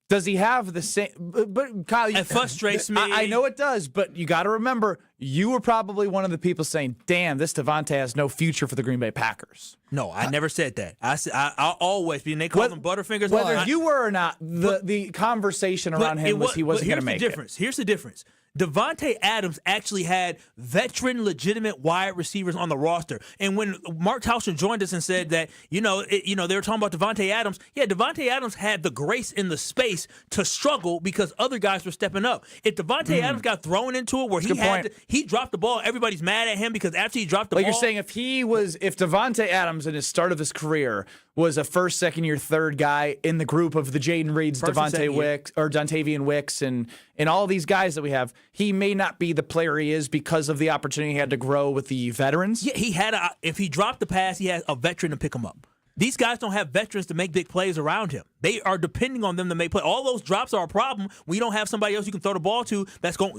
Does he have the same? But Kyle, it frustrates me. I know it does, but you got to remember, you were probably one of the people saying, "Damn, this Davante has no future for the Green Bay Packers." No, I never said that. I always, and they call them Butterfingers. Whether you were or not, the conversation around him was he wasn't going to make it. Here's the difference. Devontae Adams actually had veteran, legitimate wide receivers on the roster. And when Mark Tauscher joined us and said that, they were talking about Devontae Adams. Yeah, Devontae Adams had the grace in the space to struggle because other guys were stepping up. If Devontae Adams got thrown into it where he dropped the ball, everybody's mad at him because after he dropped the ball. You're saying if Devontae Adams in his start of his career was a first, second year, third guy in the group of the Jaden Reeds, Dontavian Wicks, and all these guys that we have, he may not be the player he is because of the opportunity he had to grow with the veterans. Yeah, if he dropped the pass, he had a veteran to pick him up. These guys don't have veterans to make big plays around him. They are depending on them to make plays. All those drops are a problem when you don't have somebody else you can throw the ball to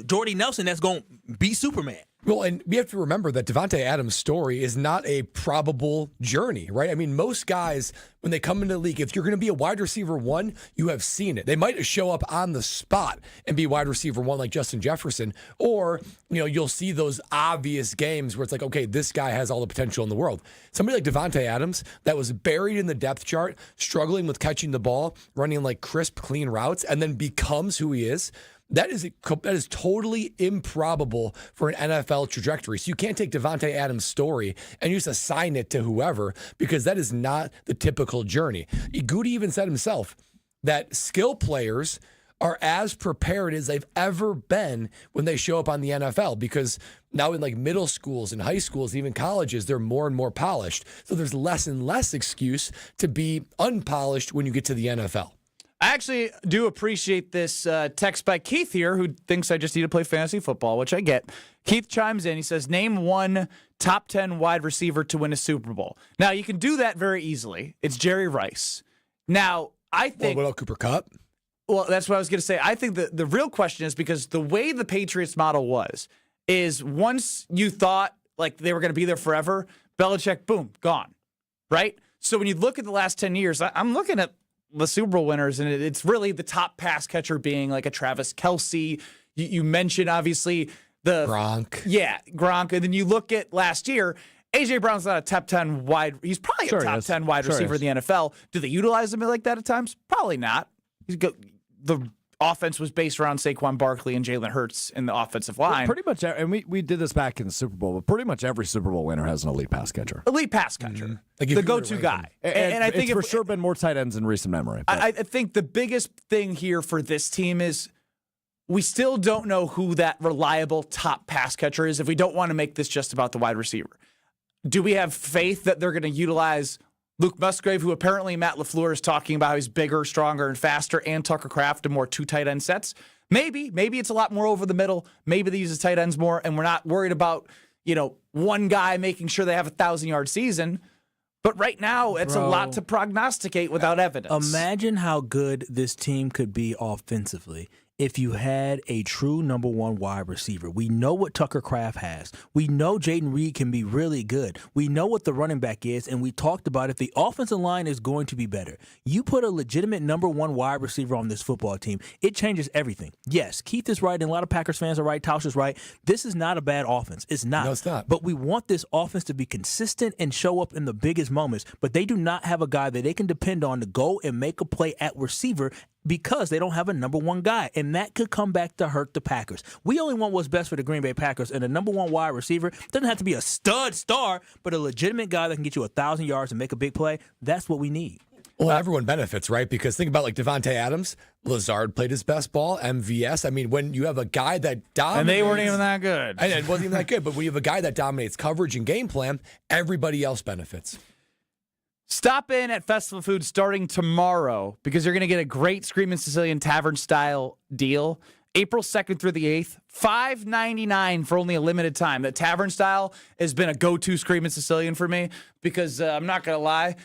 Jordy Nelson that's going to be Superman. Well, and we have to remember that Devontae Adams' story is not a probable journey, right? I mean, most guys, when they come into the league, if you're going to be a wide receiver one, you have seen it. They might show up on the spot and be wide receiver one like Justin Jefferson, or, you'll see those obvious games where it's like, okay, this guy has all the potential in the world. Somebody like Devontae Adams that was buried in the depth chart, struggling with catching the ball, running like crisp, clean routes, and then becomes who he is. That is totally improbable for an NFL trajectory. So you can't take Devontae Adams' story and just assign it to whoever, because that is not the typical journey. Goody even said himself that skill players are as prepared as they've ever been when they show up on the NFL, because now in like middle schools and high schools, even colleges, they're more and more polished. So there's less and less excuse to be unpolished when you get to the NFL. I actually do appreciate this text by Keith here, who thinks I just need to play fantasy football, which I get. Keith chimes in. He says, name one top 10 wide receiver to win a Super Bowl. Now, you can do that very easily. It's Jerry Rice. Now, I think... What about Cooper Kupp? Well, that's what I was going to say. I think the real question is, because the way the Patriots model is once you thought like they were going to be there forever, Belichick, boom, gone, right? So when you look at the last 10 years, I'm looking at the Super Bowl winners, and it's really the top pass catcher being like a Travis Kelce. You mentioned, obviously, the Gronk. Yeah, Gronk. And then you look at last year, A.J. Brown's not a top 10 wide. He's probably a top 10 wide receiver in the NFL. Do they utilize him like that at times? Probably not. The offense was based around Saquon Barkley and Jalen Hurts in the offensive line. Pretty much, and we did this back in the Super Bowl, but pretty much every Super Bowl winner has an elite pass catcher. Elite pass catcher. Like the go-to guy. And I think it's for sure been more tight ends in recent memory. I think the biggest thing here for this team is we still don't know who that reliable top pass catcher is if we don't want to make this just about the wide receiver. Do we have faith that they're going to utilize Luke Musgrave, who apparently Matt LaFleur is talking about how he's bigger, stronger, and faster, and Tucker Kraft in more two tight end sets? Maybe it's a lot more over the middle. Maybe they use the tight ends more, and we're not worried about, one guy making sure they have a 1,000-yard season. But right now, it's a lot to prognosticate without evidence. Imagine how good this team could be offensively if you had a true number one wide receiver. We know what Tucker Kraft has. We know Jaden Reed can be really good. We know what the running back is, and we talked about if the offensive line is going to be better. You put a legitimate number one wide receiver on this football team, it changes everything. Yes, Keith is right, and a lot of Packers fans are right. Tauscher's right. This is not a bad offense. It's not. No, it's not. But we want this offense to be consistent and show up in the biggest moments, but they do not have a guy that they can depend on to go and make a play at receiver because they don't have a number one guy, and that could come back to hurt the Packers. We only want what's best for the Green Bay Packers, and a number one wide receiver doesn't have to be a stud star, but a legitimate guy that can get you 1,000 yards and make a big play. That's what we need. Well, everyone benefits, right? Because think about like Devontae Adams. Lazard played his best ball, MVS. I mean, when you have a guy that dominates. And they weren't even that good. And it wasn't even that good, but when you have a guy that dominates coverage and game plan, everybody else benefits. Stop in at Festival Foods starting tomorrow because you're going to get a great Screamin' Sicilian Tavern-style deal. April 2nd through the 8th, $5.99 for only a limited time. The Tavern style has been a go-to Screamin' Sicilian for me because I'm not going to lie.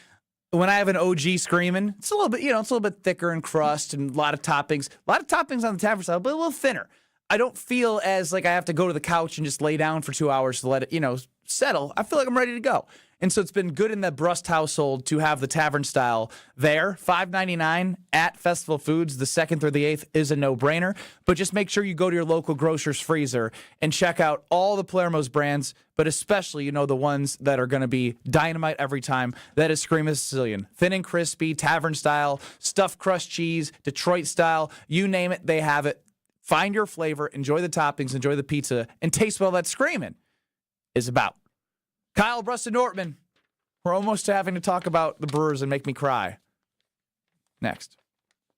When I have an OG Screamin', it's a little bit, it's a little bit thicker in crust and a lot of toppings. A lot of toppings on the Tavern style, but a little thinner. I don't feel as like I have to go to the couch and just lay down for 2 hours to let it, settle. I feel like I'm ready to go. And so it's been good in the Brust household to have the Tavern style there. $5.99 at Festival Foods. The 2nd through the 8th is a no-brainer. But just make sure you go to your local grocer's freezer and check out all the Palermo's brands, but especially, the ones that are going to be dynamite every time. That is Screamin' Sicilian. Thin and crispy, Tavern style, stuffed crust cheese, Detroit style. You name it, they have it. find your flavor, enjoy the toppings, enjoy the pizza, and taste well that screaming is about. Kyle Brust and Nortman, we're almost having to talk about the Brewers and make me cry. Next.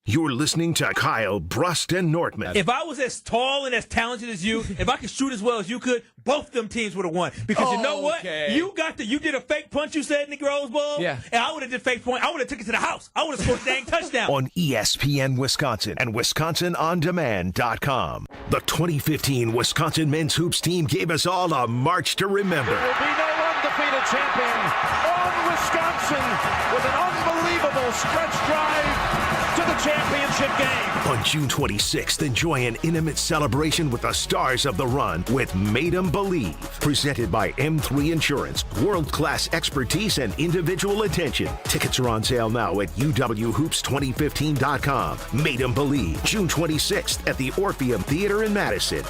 You're listening to Kyle Brust and Nortman. If I was as tall and as talented as you, if I could shoot as well as you could, both them teams would have won. Because you know what? You did a fake punch, you said, in the Rose Bowl? Yeah. And I would have did fake point. I would have took it to the house. I would have scored a dang touchdown. On ESPN Wisconsin and WisconsinOnDemand.com. The 2015 Wisconsin men's hoops team gave us all a march to remember. There will be no undefeated champion on Wisconsin with an unbelievable stretch drive to the championship game. On June 26th, enjoy an intimate celebration with the stars of the run with Made 'em Believe. Presented by M3 Insurance. World-class expertise and individual attention. Tickets are on sale now at UWHoops2015.com. Made 'em Believe. June 26th at the Orpheum Theater in Madison.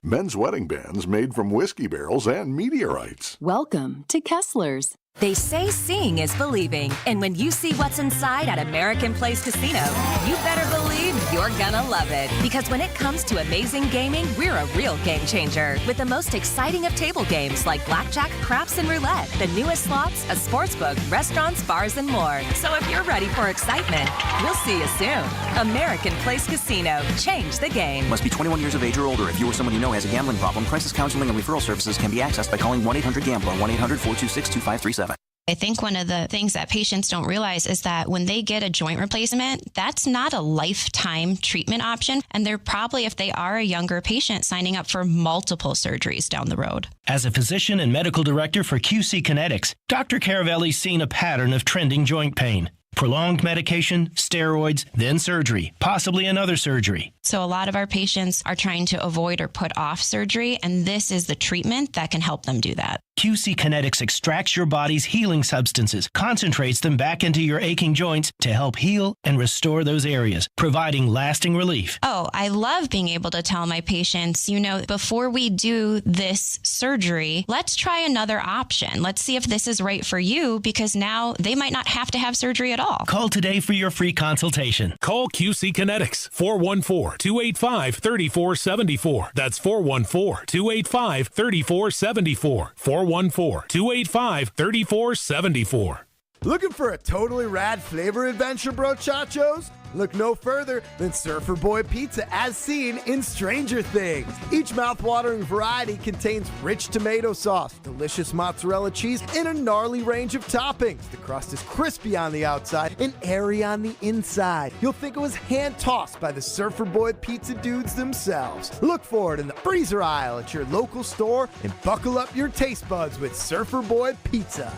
Men's wedding bands made from whiskey barrels and meteorites. Welcome to Kessler's. They say seeing is believing, and when you see what's inside at American Place Casino, you better believe you're gonna love it. Because when it comes to amazing gaming, we're a real game changer. With the most exciting of table games like blackjack, craps, and roulette, the newest slots, a sports book, restaurants, bars, and more. So if you're ready for excitement, we'll see you soon. American Place Casino. Change the game. Must be 21 years of age or older. If you or someone you know has a gambling problem, crisis counseling and referral services can be accessed by calling 1-800-GAMBLER, 1-800-426-2537. I think one of the things that patients don't realize is that when they get a joint replacement, that's not a lifetime treatment option. And they're probably, if they are a younger patient, signing up for multiple surgeries down the road. As a physician and medical director for QC Kinetics, Dr. Caravelli's seen a pattern of trending joint pain. Prolonged medication, steroids, then surgery, possibly another surgery. So a lot of our patients are trying to avoid or put off surgery, and this is the treatment that can help them do that. QC Kinetics extracts your body's healing substances, concentrates them back into your aching joints to help heal and restore those areas, providing lasting relief. Oh, I love being able to tell my patients, before we do this surgery, let's try another option. Let's see if this is right for you, because now they might not have to have surgery at all. Call today for your free consultation. Call QC Kinetics, 414-285-3474. That's 414-285-3474. 414-285-3474. Looking for a totally rad flavor adventure, brochachos? Look no further than Surfer Boy Pizza, as seen in Stranger Things. Each mouth-watering variety contains rich tomato sauce, delicious mozzarella cheese, and a gnarly range of toppings. The crust is crispy on the outside and airy on the inside. You'll think it was hand-tossed by the Surfer Boy Pizza dudes themselves. Look for it in the freezer aisle at your local store and buckle up your taste buds with Surfer Boy Pizza.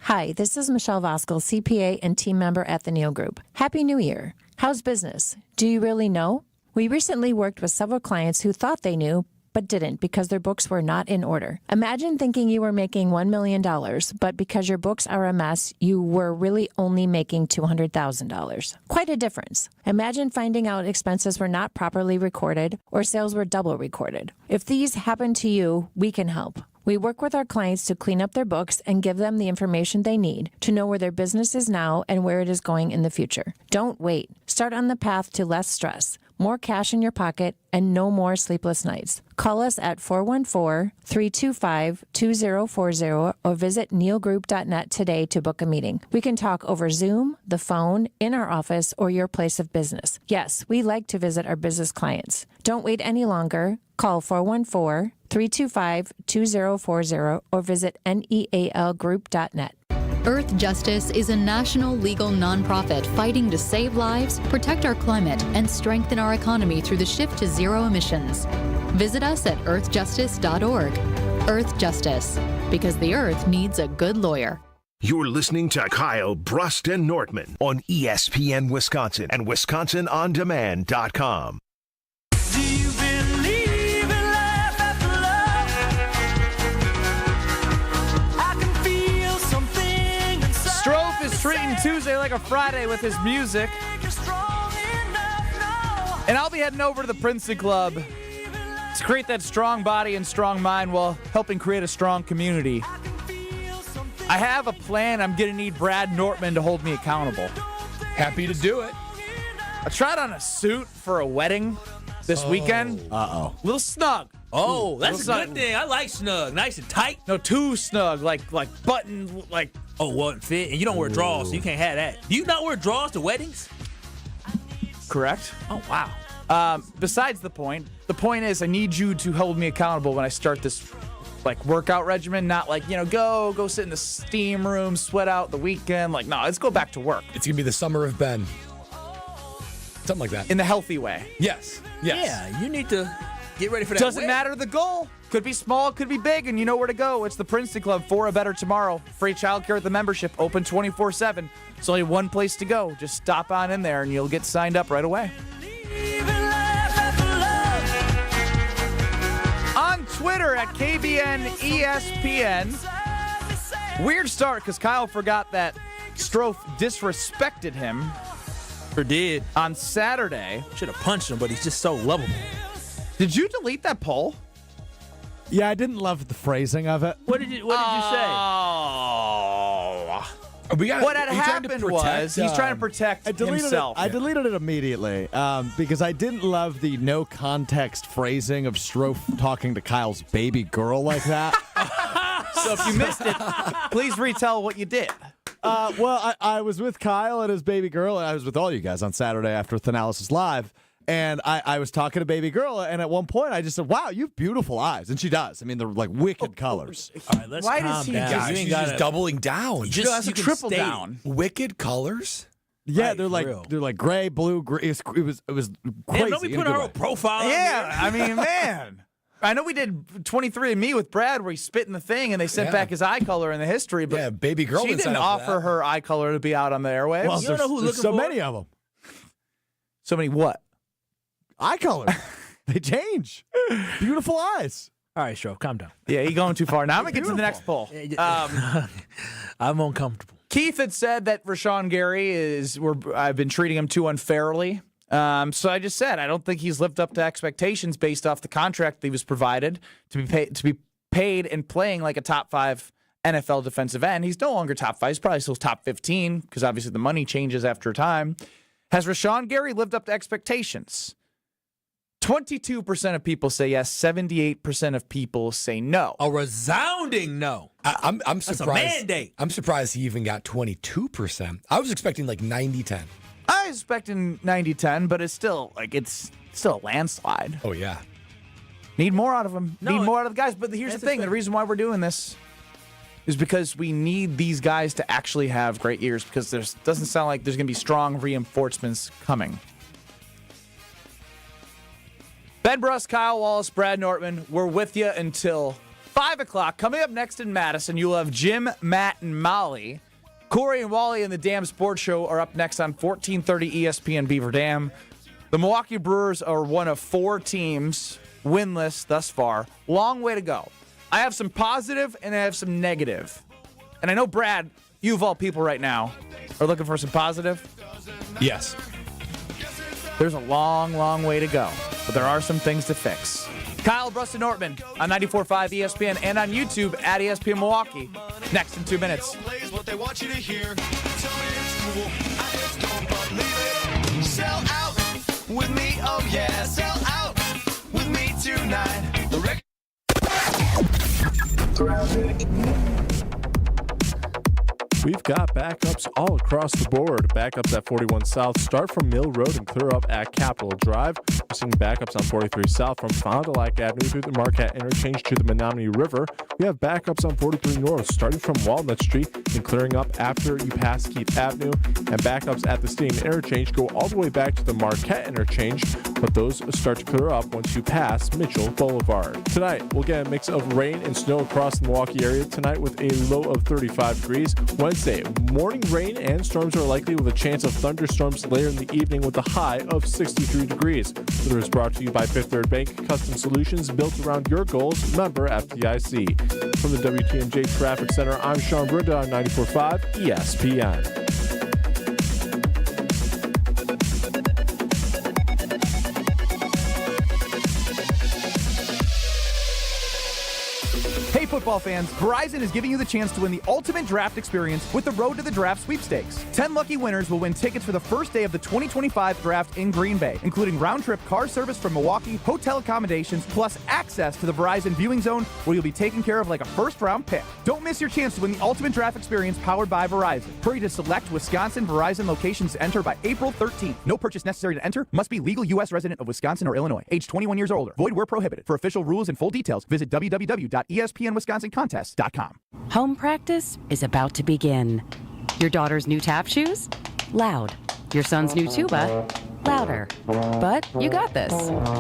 Hi, this is Michelle Voskel, CPA and team member at the Neal Group. Happy New Year. How's business? Do you really know? We recently worked with several clients who thought they knew, but didn't because their books were not in order. Imagine thinking you were making $1 million, but because your books are a mess, you were really only making $200,000. Quite a difference. Imagine finding out expenses were not properly recorded or sales were double recorded. If these happen to you, we can help. We work with our clients to clean up their books and give them the information they need to know where their business is now and where it is going in the future. Don't wait. Start on the path to less stress, more cash in your pocket, and no more sleepless nights. Call us at 414-325-2040 or visit nealgroup.net today to book a meeting. We can talk over Zoom, the phone, in our office, or your place of business. Yes, we like to visit our business clients. Don't wait any longer. Call 414-325-2040 or visit nealgroup.net. Earth Justice is a national legal nonprofit fighting to save lives, protect our climate, and strengthen our economy through the shift to zero emissions. Visit us at earthjustice.org. Earth Justice, because the earth needs a good lawyer. You're listening to Kyle Brust and Nortman on ESPN Wisconsin and WisconsinOnDemand.com. Do you believe in life after love? I can feel something inside. Strofe is treating Tuesday like a Friday with his music. And I'll be heading over to the Princeton Club to create that strong body and strong mind while helping create a strong community. I have a plan. I'm going to need Brad Nortman to hold me accountable. Happy to do it. I tried on a suit for a wedding this weekend. Uh-oh. Little snug. Oh, that's a snug. good thing. I like snug. Nice and tight. No, too snug. Like button, like. Oh, well, it fit. And you don't wear drawers, so you can't have that. Do you not wear drawers to weddings? Correct. Oh, wow. Besides the point is I need you to hold me accountable when I start this like workout regimen, not like, go sit in the steam room, sweat out the weekend. Like, no, let's go back to work. It's going to be the summer of Ben. Something like that. In the healthy way. Yes. Yeah, you need to get ready for that. Doesn't matter the goal. Could be small, could be big, and you know where to go. It's the Princeton Club for a better tomorrow. Free childcare at the membership, open 24/7. There's only one place to go. Just stop on in there and you'll get signed up right away. On Twitter at KBN ESPN. Weird start because Kyle forgot that Strofe disrespected him. Or did. On Saturday. Should have punched him, but he's just so lovable. Did you delete that poll? Yeah, I didn't love the phrasing of it. What did you say? Oh. What had happened was he's trying to protect himself. I deleted it immediately because I didn't love the no context phrasing of Strofe talking to Kyle's baby girl like that. So if you missed it, please retell what you did. Well, I was with Kyle and his baby girl, and I was with all you guys on Saturday after Thanalysis Live. And I was talking to baby girl, and at one point I just said, "Wow, you have beautiful eyes," and she does. I mean, they're like wicked colors. All right, let's Why calm does he down. just- You ain't She's just gotta- doubling down. You Just you can triple state it. down. Wicked colors? Yeah, Right, they're for like gray, blue, gray. It was crazy. Damn, don't be in a putting good our way. profile on Yeah, there. I mean, man. I know we did 23andMe with Brad where he spit in the thing and they sent back his eye color in the history, but Yeah, baby girl she didn't sign didn't up for offer that. her eye color to be out on the airwaves. Well, You don't know who there's looking so for many it? of them. So many what? Eye colors. They change. Beautiful eyes. All right, Stroke, calm down. Yeah, you're going too far. Now I'm going to get to the next poll. I'm uncomfortable. Keith had said that Rashawn Gary I've been treating him too unfairly. So I just said I don't think he's lived up to expectations based off the contract that he was provided to be paid and playing like a top 5 NFL defensive end. He's no longer top 5. He's probably still top 15 because obviously the money changes after time. Has Rashawn Gary lived up to expectations? 22% of people say yes. 78% of people say no. A resounding no. I'm surprised. That's a mandate. I'm surprised he even got 22%. I was expecting like 90-10. I was expecting 90-10, but it's still a landslide. Oh, yeah. Need more out of them. No, Need more out of the guys. But here's the that's thing. a The fact. reason why we're doing this is because we need these guys to actually have great years because there doesn't sound like there's going to be strong reinforcements coming. Ben Brust, Kyle Wallace, Brad Nortman, we're with you until 5 o'clock. Coming up next in Madison, you'll have Jim, Matt, and Molly. Corey and Wally and the Dam Sports Show are up next on 1430 ESPN Beaver Dam. The Milwaukee Brewers are one of 4 teams winless thus far. Long way to go. I have some positive and I have some negative. And I know, Brad, you of all people right now are looking for some positive. Yes. There's a long, long way to go, but there are some things to fix. Kyle Brust and Nortman on 94.5 ESPN and on YouTube at ESPN Milwaukee. Next in 2 minutes. What they want you to hear. Tell me it's cool. I just don't believe it. Sell out with me, oh yeah. Sell out with me tonight. The record. We've got backups all across the board. Backups at 41 South start from Mill Road and clear up at Capitol Drive. We're seeing backups on 43 South from Fond du Lac Avenue through the Marquette Interchange to the Menominee River. We have backups on 43 North starting from Walnut Street and clearing up after you pass Keith Avenue. And backups at the Stadium Interchange go all the way back to the Marquette Interchange, but those start to clear up once you pass Mitchell Boulevard. Tonight, we'll get a mix of rain and snow across the Milwaukee area tonight with a low of 35 degrees. Wednesday, morning rain and storms are likely with a chance of thunderstorms later in the evening with a high of 63 degrees. Weather is brought to you by Fifth Third Bank, custom solutions built around your goals, member FDIC. From the WTMJ Traffic Center, I'm Sean Brinda on 94.5 ESPN. football fans, Verizon is giving you the chance to win the ultimate draft experience with the Road to the Draft sweepstakes. 10 lucky winners will win tickets for the first day of the 2025 draft in Green Bay, including round-trip car service from Milwaukee, hotel accommodations, plus access to the Verizon viewing zone where you'll be taken care of like a first-round pick. Don't miss your chance to win the ultimate draft experience powered by Verizon. Hurry to select Wisconsin Verizon locations to enter by April 13th. No purchase necessary to enter. Must be legal U.S. resident of Wisconsin or Illinois. Age 21 years or older. Void where prohibited. For official rules and full details, visit www.espnwisconsincontest.com. Home practice is about to begin. Your daughter's new tap shoes? Loud. Your son's new tuba? Louder. But you got this.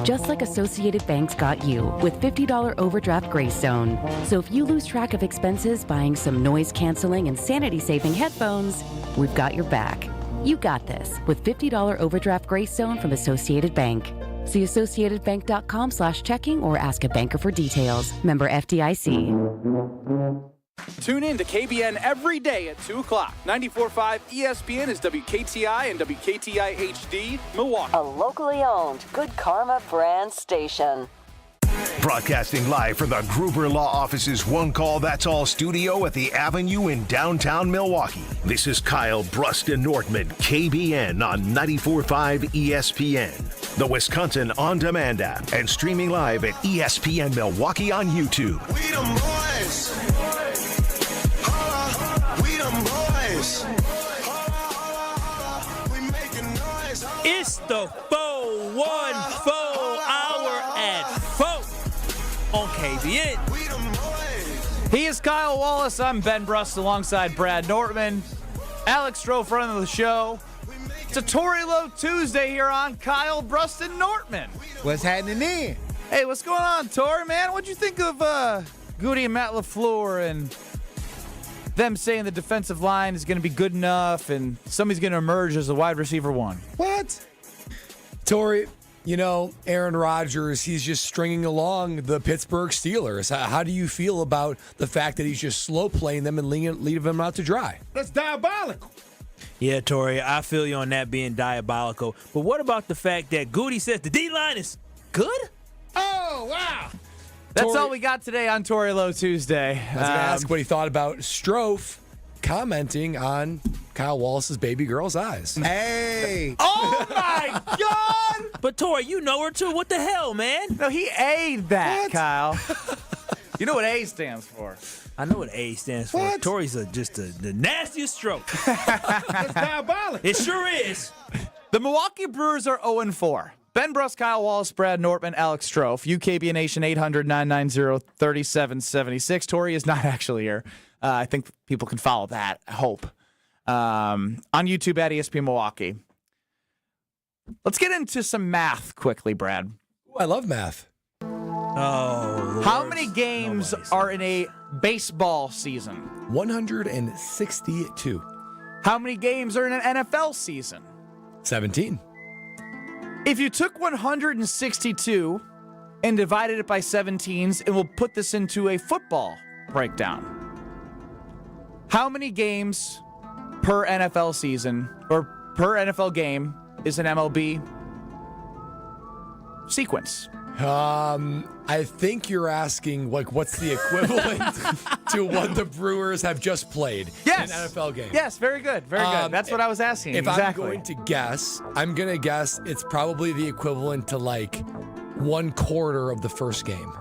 Just like Associated Bank's got you with $50 overdraft grace zone. So if you lose track of expenses buying some noise-canceling and sanity-saving headphones, we've got your back. You got this with $50 overdraft grace zone from Associated Bank. See associatedbank.com/checking or ask a banker for details. Member FDIC. Tune in to KBN every day at 2 o'clock. 94.5 ESPN is WKTI and WKTI HD, Milwaukee. A locally owned Good Karma brand station. Broadcasting live from the Gruber Law Office's One Call That's All studio at the Avenue in downtown Milwaukee. This is Kyle Brust and Nortman, KBN on 94.5 ESPN, the Wisconsin On Demand app, and streaming live at ESPN Milwaukee on YouTube. We them boys. We them boys. We making noise. It's the 414 hour at 4 on KBN. He is Kyle Wallace. I'm Ben Brust alongside Brad Nortman. Alex Stroh running the show. It's a Tory Low Tuesday here on Kyle Brust and Nortman. What's happening in? Hey, what's going on, Tory, man? What'd you think of Goody and Matt LaFleur and them saying the defensive line is going to be good enough and somebody's going to emerge as a wide receiver one? What? Tory, you know, Aaron Rodgers, he's just stringing along the Pittsburgh Steelers. How do you feel about the fact that he's just slow playing them and leaving them out to dry? That's diabolical. Yeah, Tori, I feel you on that being diabolical. But what about the fact that Goody says the D-line is good? Oh, wow. That's all we got today on Tory Low Tuesday. I was going to ask what he thought about Stroh commenting on Kyle Wallace's baby girl's eyes. Hey. Oh, my God. But, Tori, you know her, too. What the hell, man? No, he A'd that, what? Kyle. You know what A stands for. I know what A stands for. What? Tori's the nastiest stroke. That's diabolical. It sure is. The Milwaukee Brewers are 0-4. Ben Brust, Kyle Wallace, Brad Nortman, Alex Stroh. UKB Nation 800-990-3776. Tori is not actually here. I think people can follow that, I hope. On YouTube at ESPN Milwaukee. Let's get into some math quickly, Brad. Ooh, I love math. Oh, how many games are in a baseball season? 162. How many games are in an NFL season? 17. If you took 162 and divided it by 17s, and we'll put this into a football breakdown. How many games per NFL season or per NFL game is an MLB sequence? I think you're asking, like, what's the equivalent to what the Brewers have just played in an NFL game? Yes, very good. Very good. That's what I was asking. If exactly. I'm going to guess, it's probably the equivalent to, like, 1/4 of the first game.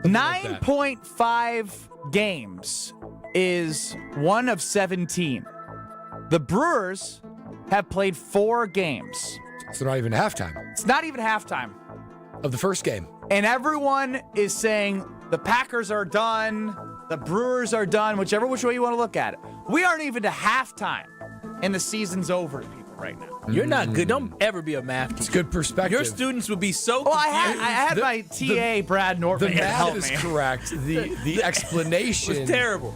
9.5 games is one of 17. The Brewers have played 4 games. It's not even halftime. It's not even halftime. Of the first game. And everyone is saying the Packers are done, the Brewers are done, which way you want to look at it. We aren't even to halftime, and the season's over to people right now. You're not good. Don't ever be a math teacher. It's good perspective. Your students would be so Well, confused. I had my TA, Brad Nortman, The to help math is me. correct. The explanation was terrible.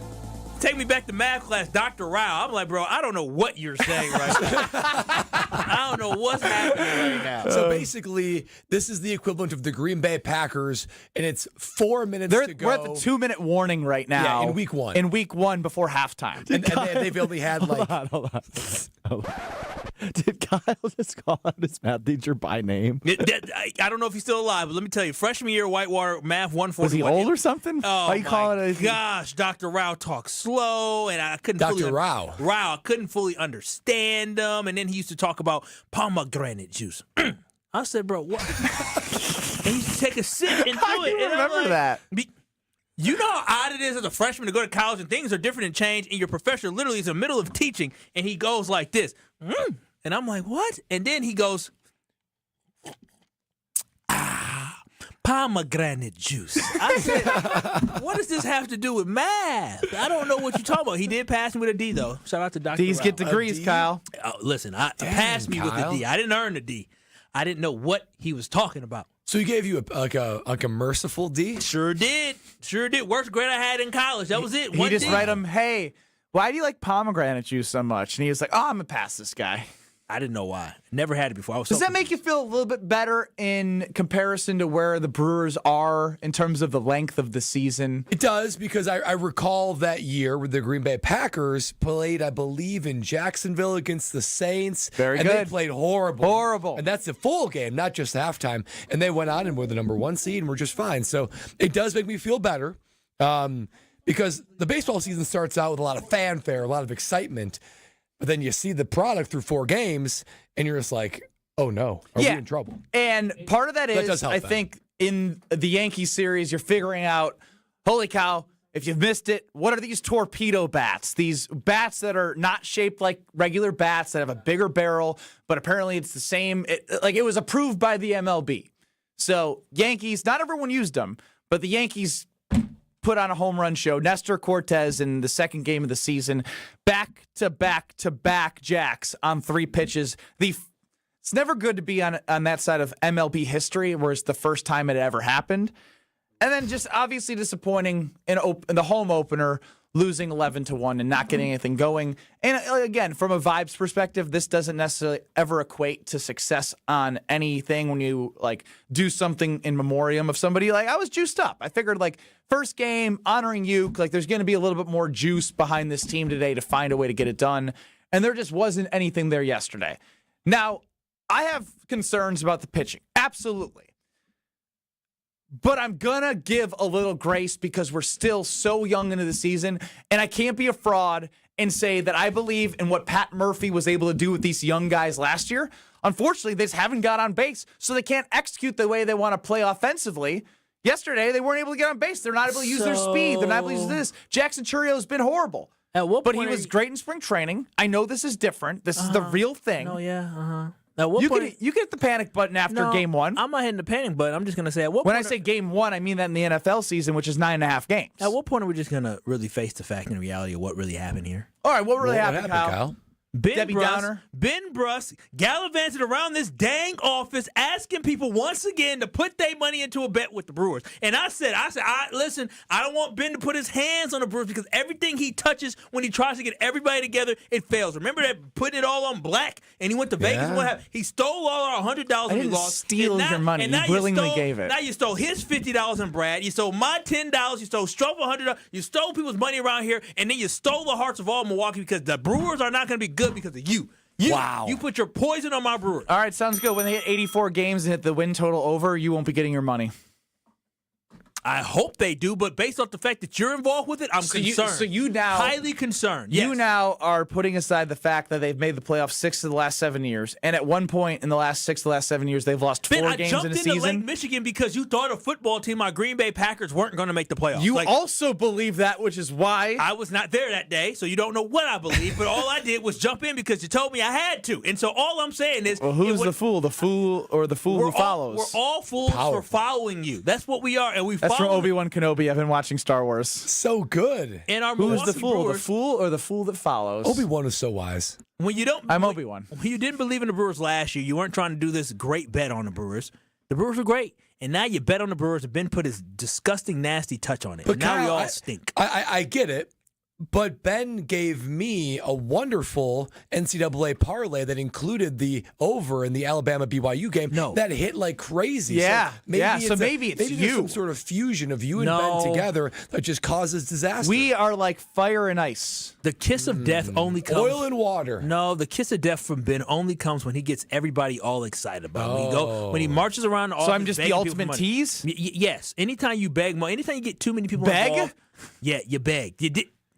Take me back to math class, Dr. Rao. I'm like, bro, I don't know what you're saying right now. I don't know what's happening right now. So basically, this is the equivalent of the Green Bay Packers, and it's 4 minutes to go. We're at the 2-minute warning right now. Yeah, in week 1. In week 1 before halftime. And they've only had, like... Hold on. Did Kyle just call out his math teacher by name? I don't know if he's still alive, but let me tell you, freshman year, Whitewater, math 141. Was he old or something? Oh, Why you call it gosh, Dr. Rao talks slow, and I couldn't Dr. Rao. I couldn't fully understand him, and then he used to talk about pomegranate juice. I said, bro, what? And he used to take a sip and do it. You remember that? You know how odd it is as a freshman to go to college and things are different and change, and your professor literally is in the middle of teaching, and he goes like this. And I'm like, what? And then he goes, pomegranate juice. I said, what does this have to do with math? I don't know what you're talking about. He did pass me with a D, though. Shout out to Dr. D's Rao. get degrees, Kyle. Oh, listen, passed me with a D. I didn't earn a D. I didn't know what he was talking about. So he gave you a merciful D? Sure did. Worst grade I had in college. That was it. He just write him, hey, why do you like pomegranate juice so much? And he was like, oh, I'm going to pass this guy. I didn't know why. Never had it before. Does that make you feel a little bit better in comparison to where the Brewers are in terms of the length of the season? It does, because I recall that year where the Green Bay Packers played, I believe, in Jacksonville against the Saints. Very and good. And they played horrible. Horrible. And that's the full game, not just halftime. And they went on and were the number 1 seed and were just fine. So it does make me feel better because the baseball season starts out with a lot of fanfare, a lot of excitement. But then you see the product through 4 games, and you're just like, oh, no. Are we in trouble? And part of that is, does help I that. think, in the Yankees series, you're figuring out, holy cow, if you've missed it, what are these torpedo bats? These bats that are not shaped like regular bats that have a bigger barrel, but apparently it's the same. It was approved by the MLB. So Yankees, not everyone used them, but the Yankees put on a home run show. Nestor Cortez in the second game of the season, back-to-back-to-back jacks on 3 pitches. It's never good to be on that side of MLB history where it's the first time it ever happened. And then just obviously disappointing in the home opener, losing 11-1 and not getting anything going. And again, from a vibes perspective, this doesn't necessarily ever equate to success on anything when you do something in memoriam of somebody. I was juiced up. I figured first game, honoring you, there's going to be a little bit more juice behind this team today to find a way to get it done. And there just wasn't anything there yesterday. Now, I have concerns about the pitching. Absolutely. But I'm going to give a little grace because we're still so young into the season, and I can't be a fraud and say that I believe in what Pat Murphy was able to do with these young guys last year. Unfortunately, they just haven't got on base, so they can't execute the way they want to play offensively. Yesterday, they weren't able to get on base. They're not able to use their speed. They're not able to use this. Jackson Churrio's been horrible. But he was great in spring training. I know this is different. This is the real thing. Oh, yeah, You can hit the panic button after game 1. I'm not hitting the panic button. I'm just going to say, when I say game 1, I mean that in the NFL season, which is 9.5 games. At what point are we just going to really face the fact and reality of what really happened here? All right, what really happened, Kyle? Debbie Downer. Ben Brust gallivanted around this dang office asking people once again to put their money into a bet with the Brewers. And I said, listen, I don't want Ben to put his hands on the Brewers because everything he touches when he tries to get everybody together, it fails. Remember that putting it all on black and he went to Vegas and what happened? He stole all our $100 and he lost. Steal your money. You willingly gave it. Now you stole his $50 and Brad. You stole my $10. You stole Strofe $100. You stole people's money around here, and then you stole the hearts of all Milwaukee because the Brewers are not going to be good because of you. Wow. You put your poison on my Brewers. All right, sounds good. When they hit 84 games and hit the win total over, you won't be getting your money. I hope they do, but based off the fact that you're involved with it, I'm concerned. So you now highly concerned. Yes. You now are putting aside the fact that they've made the playoffs 6 of the last 7 years, and at one point in the last 6 of the last 7 years, they've lost 4 games in a season. I jumped into Lake Michigan because you thought a football team, my Green Bay Packers, weren't going to make the playoffs. You also believe that, which is why I was not there that day, so you don't know what I believe. But all I did was jump in because you told me I had to, and so all I'm saying is, well, who's the fool? The fool or the fool who follows? We're all fools for following you. That's what we are, and we. That's from Obi-Wan Kenobi. I've been watching Star Wars. So good. And our Who's the fool? Brewers, the fool or the fool that follows? Obi-Wan is so wise. I'm Obi-Wan. When you didn't believe in the Brewers last year, you weren't trying to do this great bet on the Brewers. The Brewers were great. And now you bet on the Brewers and Ben put his disgusting, nasty touch on it. But and now Kyle, we all stink. I get it. But Ben gave me a wonderful NCAA parlay that included the over in the Alabama BYU game. No. That hit like crazy. Yeah. So maybe it's there's you. some sort of fusion of you and Ben together that just causes disaster. We are like fire and ice. The kiss of death only comes. Oil and water. No, the kiss of death from Ben only comes when he gets everybody all excited about it. When he marches around. So I'm just the ultimate tease? Yes. Anytime you beg money, anytime you get too many people involved. Yeah, you beg.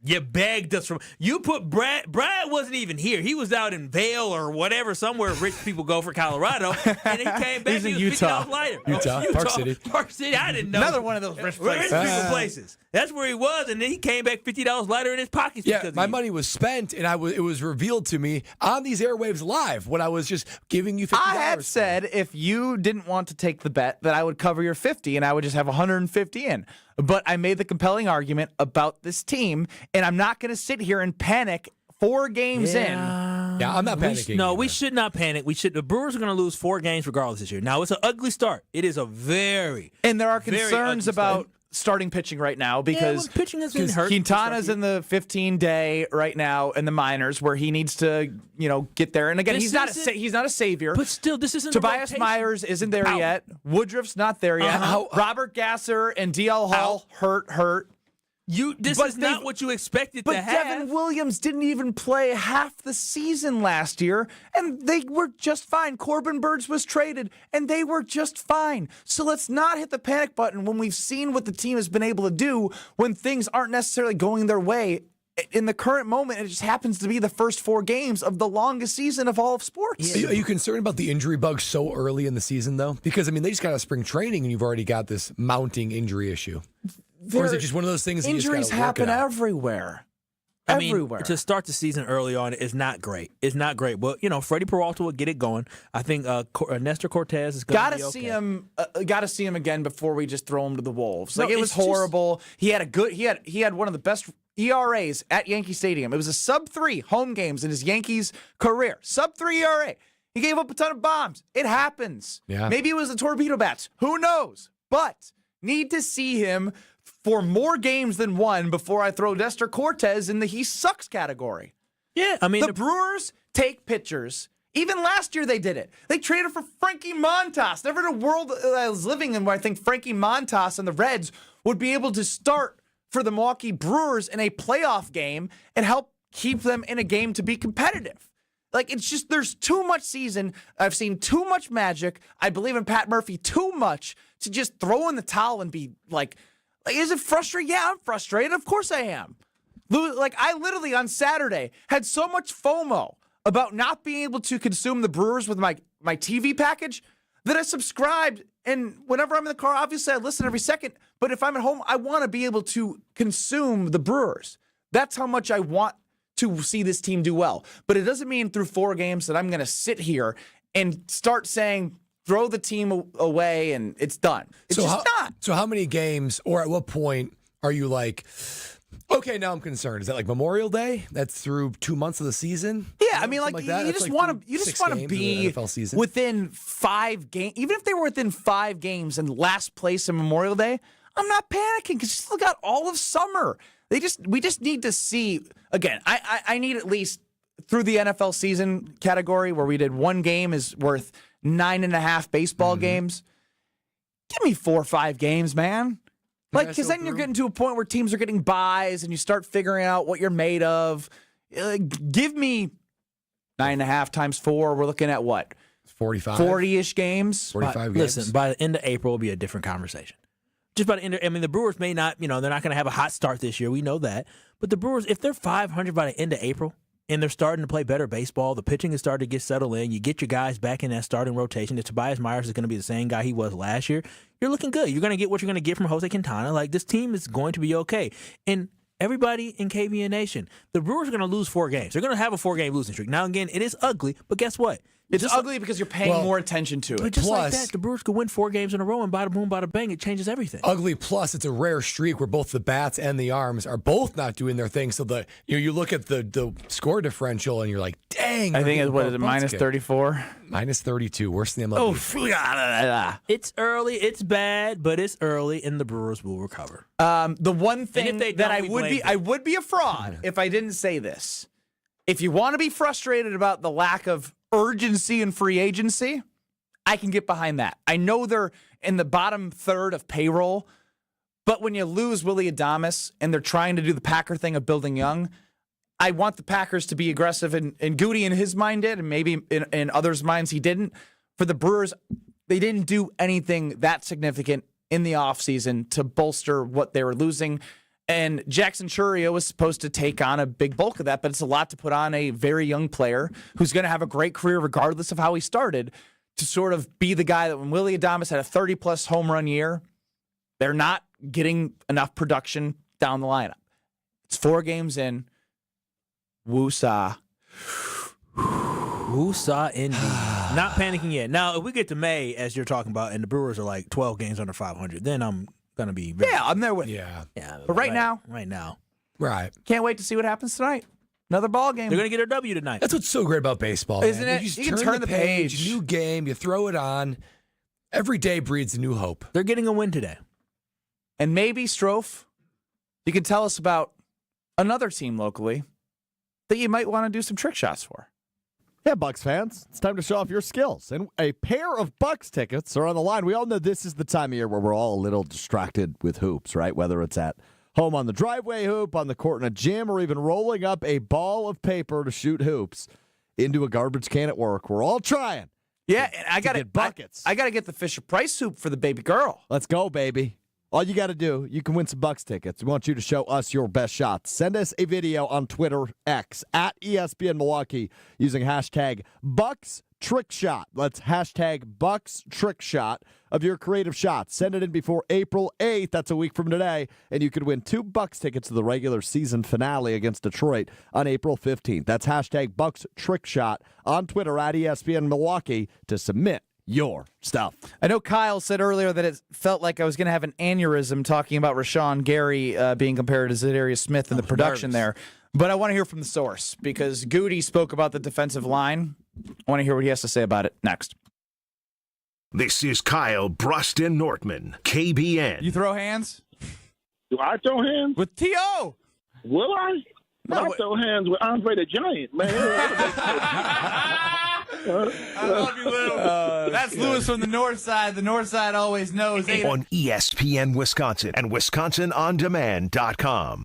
You begged us from. You put Brad. Brad wasn't even here. He was out in Vail or whatever, somewhere rich people go for Colorado, and he came back. He's in he was Utah. $50 lighter. Utah, Park City. Park City. I didn't know. Another one of those rich places. Rich people places. That's where he was, and then he came back $50 lighter in his pockets. Yeah, because my money was spent, and it was revealed to me on these airwaves live when I was just giving you $50. I had said if you didn't want to take the bet that I would cover your 50 and I would just have 150 in. But I made the compelling argument about this team, and I'm not going to sit here and panic 4 games in. Yeah, I'm not panicking. We should not panic. The Brewers are going to lose 4 games regardless this year. Now, it's an ugly start. It is a and there are concerns about starting pitching right now because pitching has been hurt. Quintana's in the 15-day right now in the minors where he needs to, get there. And again, he's not a savior. But still, this isn't Tobias Myers isn't there yet. Woodruff's not there yet. Robert Gasser and DL Hall hurt. This is not what you expected to have. But Devin Williams didn't even play half the season last year, and they were just fine. Corbin Burns was traded, and they were just fine. So let's not hit the panic button when we've seen what the team has been able to do when things aren't necessarily going their way. In the current moment, it just happens to be the first 4 games of the longest season of all of sports. Are you concerned about the injury bug so early in the season, though? Because, they just got out of spring training, and you've already got this mounting injury issue. Or is it just one of those things that you just injuries gotta work happen it out? everywhere. Everywhere. To start the season early on is not great. It's not great. But, Freddie Peralta will get it going. I think Nestor Cortez is going to be okay. Got to see him again before we just throw him to the wolves. No, it was horrible. He had one of the best ERAs at Yankee Stadium. It was a sub-3 home games in his Yankees career. Sub-3 ERA. He gave up a ton of bombs. It happens. Yeah. Maybe it was the torpedo bats. Who knows? But need to see him for more games than 1 before I throw Nestor Cortez in the he sucks category. Yeah, the Brewers take pitchers. Even last year they did it. They traded for Frankie Montas. Never in a world I was living in where I think Frankie Montas and the Reds would be able to start for the Milwaukee Brewers in a playoff game and help keep them in a game to be competitive. It's just there's too much season. I've seen too much magic. I believe in Pat Murphy too much to just throw in the towel and be like, is it frustrating? Yeah, I'm frustrated. Of course I am. I literally on Saturday had so much FOMO about not being able to consume the Brewers with my TV package that I subscribed. And whenever I'm in the car, obviously I listen every second. But if I'm at home, I want to be able to consume the Brewers. That's how much I want to see this team do well. But it doesn't mean through 4 games that I'm going to sit here and start saying, throw the team away and it's done. It's just not. So how many games or at what point are you like, okay, now I'm concerned? Is that like Memorial Day? That's through 2 months of the season? Yeah, you just want to be within 5 games. Even if they were within 5 games and last place in Memorial Day, I'm not panicking because you still got all of summer. We just need to see, again, I need at least through the NFL season category where we did 1 game is worth 9.5 baseball games. Give me 4 or 5 games, man. Because then you're getting to a point where teams are getting buys and you start figuring out what you're made of. Give me 9.5 times 4. We're looking at what? 45. 40-ish games. 45 games. Listen, by the end of April, it'll be a different conversation. Just by the end of, the Brewers may not, they're not going to have a hot start this year. We know that. But the Brewers, if they're 500 by the end of April, and they're starting to play better baseball. The pitching is starting to get settled in. You get your guys back in that starting rotation. If Tobias Myers is going to be the same guy he was last year, you're looking good. You're going to get what you're going to get from Jose Quintana. This team is going to be okay. And everybody in KBN Nation, the Brewers are going to lose 4 games. They're going to have a 4-game losing streak. Now, again, it is ugly, but guess what? It's ugly because you're paying more attention to it. But just like that, the Brewers could win 4 games in a row, and bada boom, bada bang, it changes everything. Ugly plus, it's a rare streak where both the bats and the arms are both not doing their thing. So you look at the score differential and you're like, dang. I think it's minus 34? Minus 32, worse than the MLB. It's early, it's bad, but it's early, and the Brewers will recover. The one thing that I would would be a fraud if I didn't say this. If you want to be frustrated about the lack of urgency in free agency, I can get behind that. I know they're in the bottom third of payroll, but when you lose Willy Adames and they're trying to do the Packer thing of building young, I want the Packers to be aggressive, and Goody in his mind did, and maybe in others' minds he didn't. For the Brewers, they didn't do anything that significant in the offseason to bolster what they were losing. And Jackson Chourio was supposed to take on a big bulk of that, but it's a lot to put on a very young player who's going to have a great career regardless of how he started, to sort of be the guy that when Willy Adames had a 30-plus home run year, they're not getting enough production down the lineup. It's 4 games in. Woosah. Woosah indeed. Not panicking yet. Now, if we get to May, as you're talking about, and the Brewers are like 12 games under 500, then I'm going to be I'm there with you. Yeah. But right now. Right. Can't wait to see what happens tonight. Another ball game. They're going to get a W tonight. That's what's so great about baseball, Isn't man. it? You just You can turn the page. New game, you throw it on. Every day breeds a new hope. They're getting a win today. And maybe, Strofe, you could tell us about another team locally that you might want to do some trick shots for. Yeah, Bucks fans, it's time to show off your skills. And a pair of Bucks tickets are on the line. We all know this is the time of year where we're all a little distracted with hoops, right? Whether it's at home on the driveway hoop, on the court in a gym, or even rolling up a ball of paper to shoot hoops into a garbage can at work. We're all trying. Yeah, and I got to get buckets. I got to get the Fisher-Price hoop for the baby girl. Let's go, baby. All you got to do, you can win some Bucks tickets. We want you to show us your best shots. Send us a video on Twitter X at ESPN Milwaukee using hashtag Bucks Trick Shot. That's hashtag Bucks Trick Shot of your creative shots. Send it in before April 8th. That's a week from today. And you could win 2 Bucks tickets to the regular season finale against Detroit on April 15th. That's hashtag Bucks Trick Shot on Twitter at ESPN Milwaukee to submit your stuff. I know Kyle said earlier that it felt like I was going to have an aneurysm talking about Rashawn Gary being compared to Zadarius Smith in the production there. But I want to hear from the source because Goody spoke about the defensive line. I want to hear what he has to say about it next. This is Kyle Brust and Nortman, KBN. You throw hands? Do I throw hands? With T.O. Will I? I throw hands with Andre the Giant, man. I love you, Lou. That's Lewis from the north side. The north side always knows. On ESPN Wisconsin and WisconsinOnDemand.com.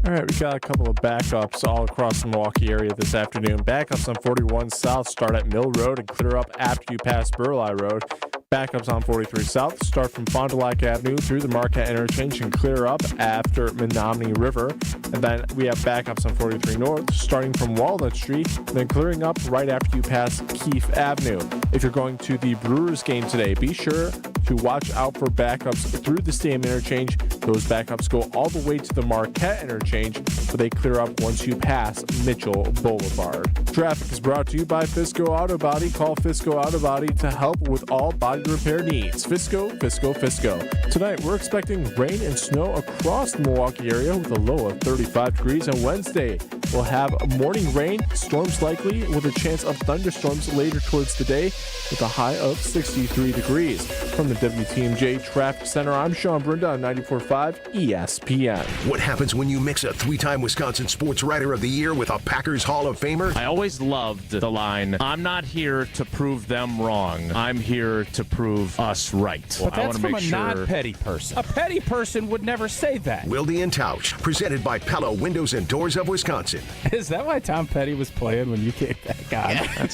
All right, we got a couple of backups all across the Milwaukee area this afternoon. Backups on 41 South start at Mill Road and clear up after you pass Burleigh Road. Backups on 43 South start from Fond du Lac Avenue through the Marquette interchange and clear up after Menominee River. And then we have backups on 43 North starting from Walnut Street and then clearing up right after you pass Keefe Avenue. If you're going to the Brewers game today, be sure to watch out for backups through the Stadium interchange. Those backups go all the way to the Marquette interchange, but they clear up once you pass Mitchell Boulevard. Traffic is brought to you by Fisco Auto Body. Call Fisco Auto Body to help with all body repair needs. Fisco, Fisco, Fisco. Tonight, we're expecting rain and snow across the Milwaukee area with a low of 35 degrees. On Wednesday, we'll have morning rain, storms likely with a chance of thunderstorms later towards the day with a high of 63 degrees. From the WTMJ Traffic Center, I'm Sean Brunda on 94.5 ESPN. What happens when you mix a 3-time Wisconsin Sports Writer of the Year with a Packers Hall of Famer? I always loved the line, I'm not here to prove them wrong. I'm here to prove us right. But that's from a non-petty person. A petty person would never say that. Wilde and Tausch, presented by Pella Windows and Doors of Wisconsin. Is that why Tom Petty was playing when you kicked that guy? Yeah.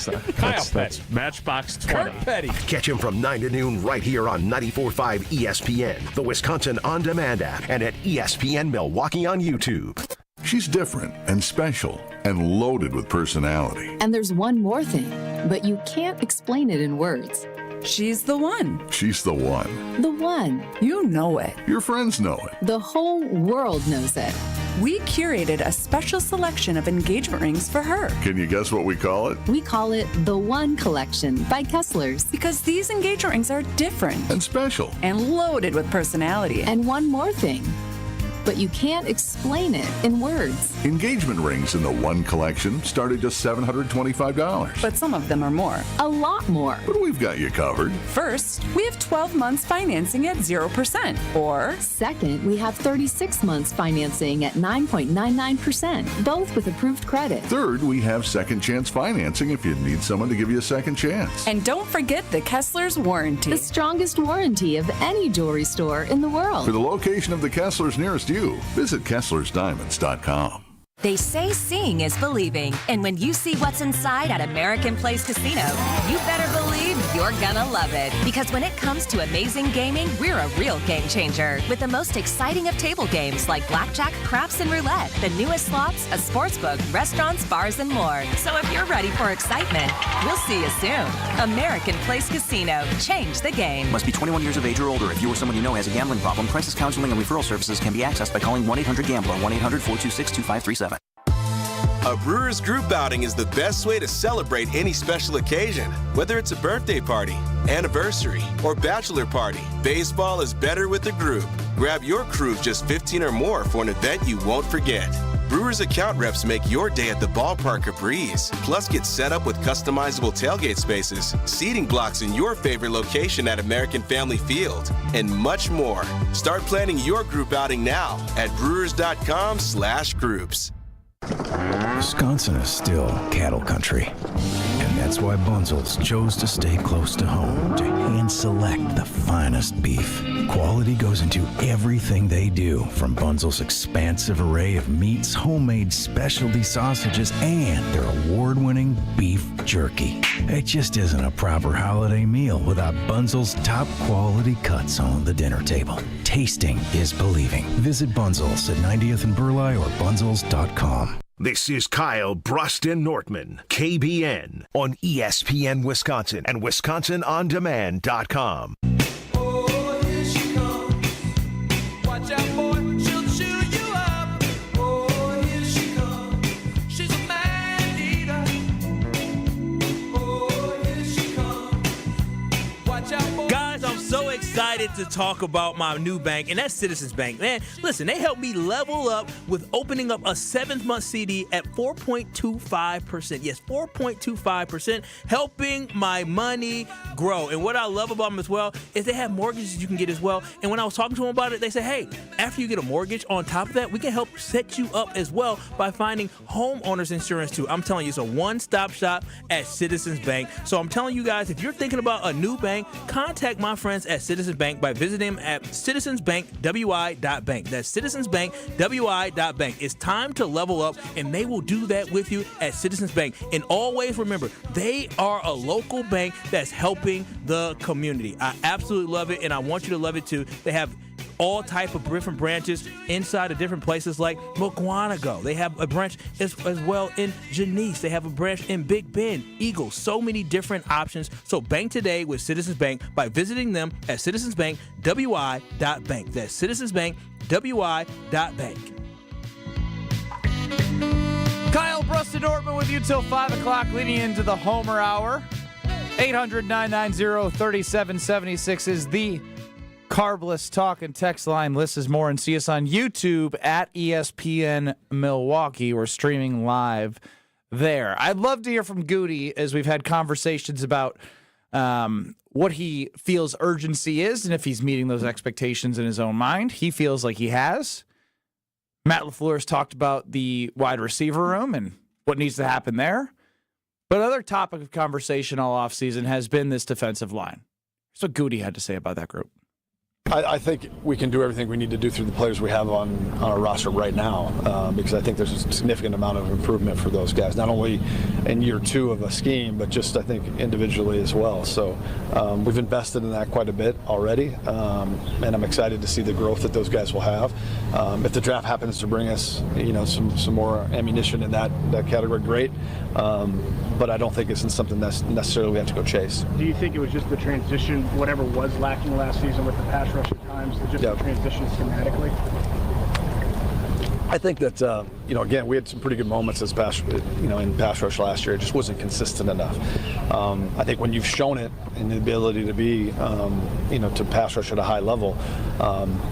That's Matchbox 20. Kurt Petty. Catch him from 9 to noon right here on 94.5 ESPN, the Wisconsin On Demand app, and at ESPN Milwaukee on YouTube. She's different and special and loaded with personality. And there's one more thing, but you can't explain it in words. She's the one. She's the one. The one. You know it. Your friends know it. The whole world knows it. We curated a special selection of engagement rings for her. Can you guess what we call it? We call it the One Collection by Kessler's. Because these engagement rings are different. And special. And loaded with personality. And one more thing. But you can't explain it in words. Engagement rings in the One Collection start at just $725. But some of them are more. A lot more. But we've got you covered. First, we have 12 months financing at 0%. Or second, we have 36 months financing at 9.99%, both with approved credit. Third, we have second chance financing if you need someone to give you a second chance. And don't forget the Kessler's warranty. The strongest warranty of any jewelry store in the world. For the location of the Kessler's nearest you, visit KesslersDiamonds.com. They say seeing is believing, and when you see what's inside at American Place Casino, you better believe you're gonna love it. Because when it comes to amazing gaming, we're a real game changer. With the most exciting of table games like blackjack, craps, and roulette, the newest slots, a sports book, restaurants, bars, and more. So if you're ready for excitement, we'll see you soon. American Place Casino. Change the game. Must be 21 years of age or older. If you or someone you know has a gambling problem, crisis counseling and referral services can be accessed by calling 1-800-GAMBLER, 1-800-426-2537. A Brewers group outing is the best way to celebrate any special occasion. Whether it's a birthday party, anniversary, or bachelor party, baseball is better with a group. Grab your crew of just 15 or more for an event you won't forget. Brewers account reps make your day at the ballpark a breeze. Plus, get set up with customizable tailgate spaces, seating blocks in your favorite location at American Family Field, and much more. Start planning your group outing now at brewers.com/groups. Wisconsin is still cattle country, and that's why Bunzel's chose to stay close to home to hand select the finest beef. Quality goes into everything they do, from Bunzel's expansive array of meats, homemade specialty sausages, and their award-winning beef jerky. It just isn't a proper holiday meal without Bunzel's top quality cuts on the dinner table. Tasting is believing. Visit Bunzel's at 90th and Burleigh or bunzels.com. This is Kyle Brust and Nortman, KBN, on ESPN Wisconsin and WisconsinOnDemand.com. Excited to talk about my new bank, and that's Citizens Bank. Man, listen, they helped me level up with opening up a 7th-month CD at 4.25%. Yes, 4.25%, helping my money grow. And what I love about them as well is they have mortgages you can get as well. And when I was talking to them about it, they said, hey, after you get a mortgage, on top of that, we can help set you up as well by finding homeowners insurance too. I'm telling you, it's a one-stop shop at Citizens Bank. So I'm telling you guys, if you're thinking about a new bank, contact my friends at Citizens Bank by visiting them at citizensbankwi.bank. That's citizensbankwi.bank. It's time to level up, and they will do that with you at Citizens Bank. And always remember, they are a local bank that's helping the community. I absolutely love it, and I want you to love it too. They have all type of different branches inside of different places like Mukwonago. They have a branch as well in Janice. They have a branch in Big Bend, Eagle. So many different options. So bank today with Citizens Bank by visiting them at citizensbankwi.bank. That's citizensbankwi.bank. Kyle Brust and Nortman with you till 5 o'clock, leading into the Homer Hour. 800-990-3776 is the Carbless Talk and Text line. List is more, and see us on YouTube at ESPN Milwaukee. We're streaming live there. I'd love to hear from Goody as we've had conversations about what he feels urgency is and if he's meeting those expectations in his own mind. He feels like he has. Matt LaFleur's talked about the wide receiver room and what needs to happen there. But another topic of conversation all offseason has been this defensive line. Here's what Goody had to say about that group. I think we can do everything we need to do through the players we have on our roster right now, because I think there's a significant amount of improvement for those guys, not only in year 2 of a scheme, but just I think individually as well. So we've invested in that quite a bit already, and I'm excited to see the growth that those guys will have. If the draft happens to bring us, some more ammunition in that category, great. But I don't think it's something that's necessarily we have to go chase. Do you think it was just the transition, whatever was lacking last season with the pass rush at times, just the transition schematically? I think that again, we had some pretty good moments in pass rush last year. It just wasn't consistent enough. I think when you've shown it and the ability to be, to pass rush at a high level,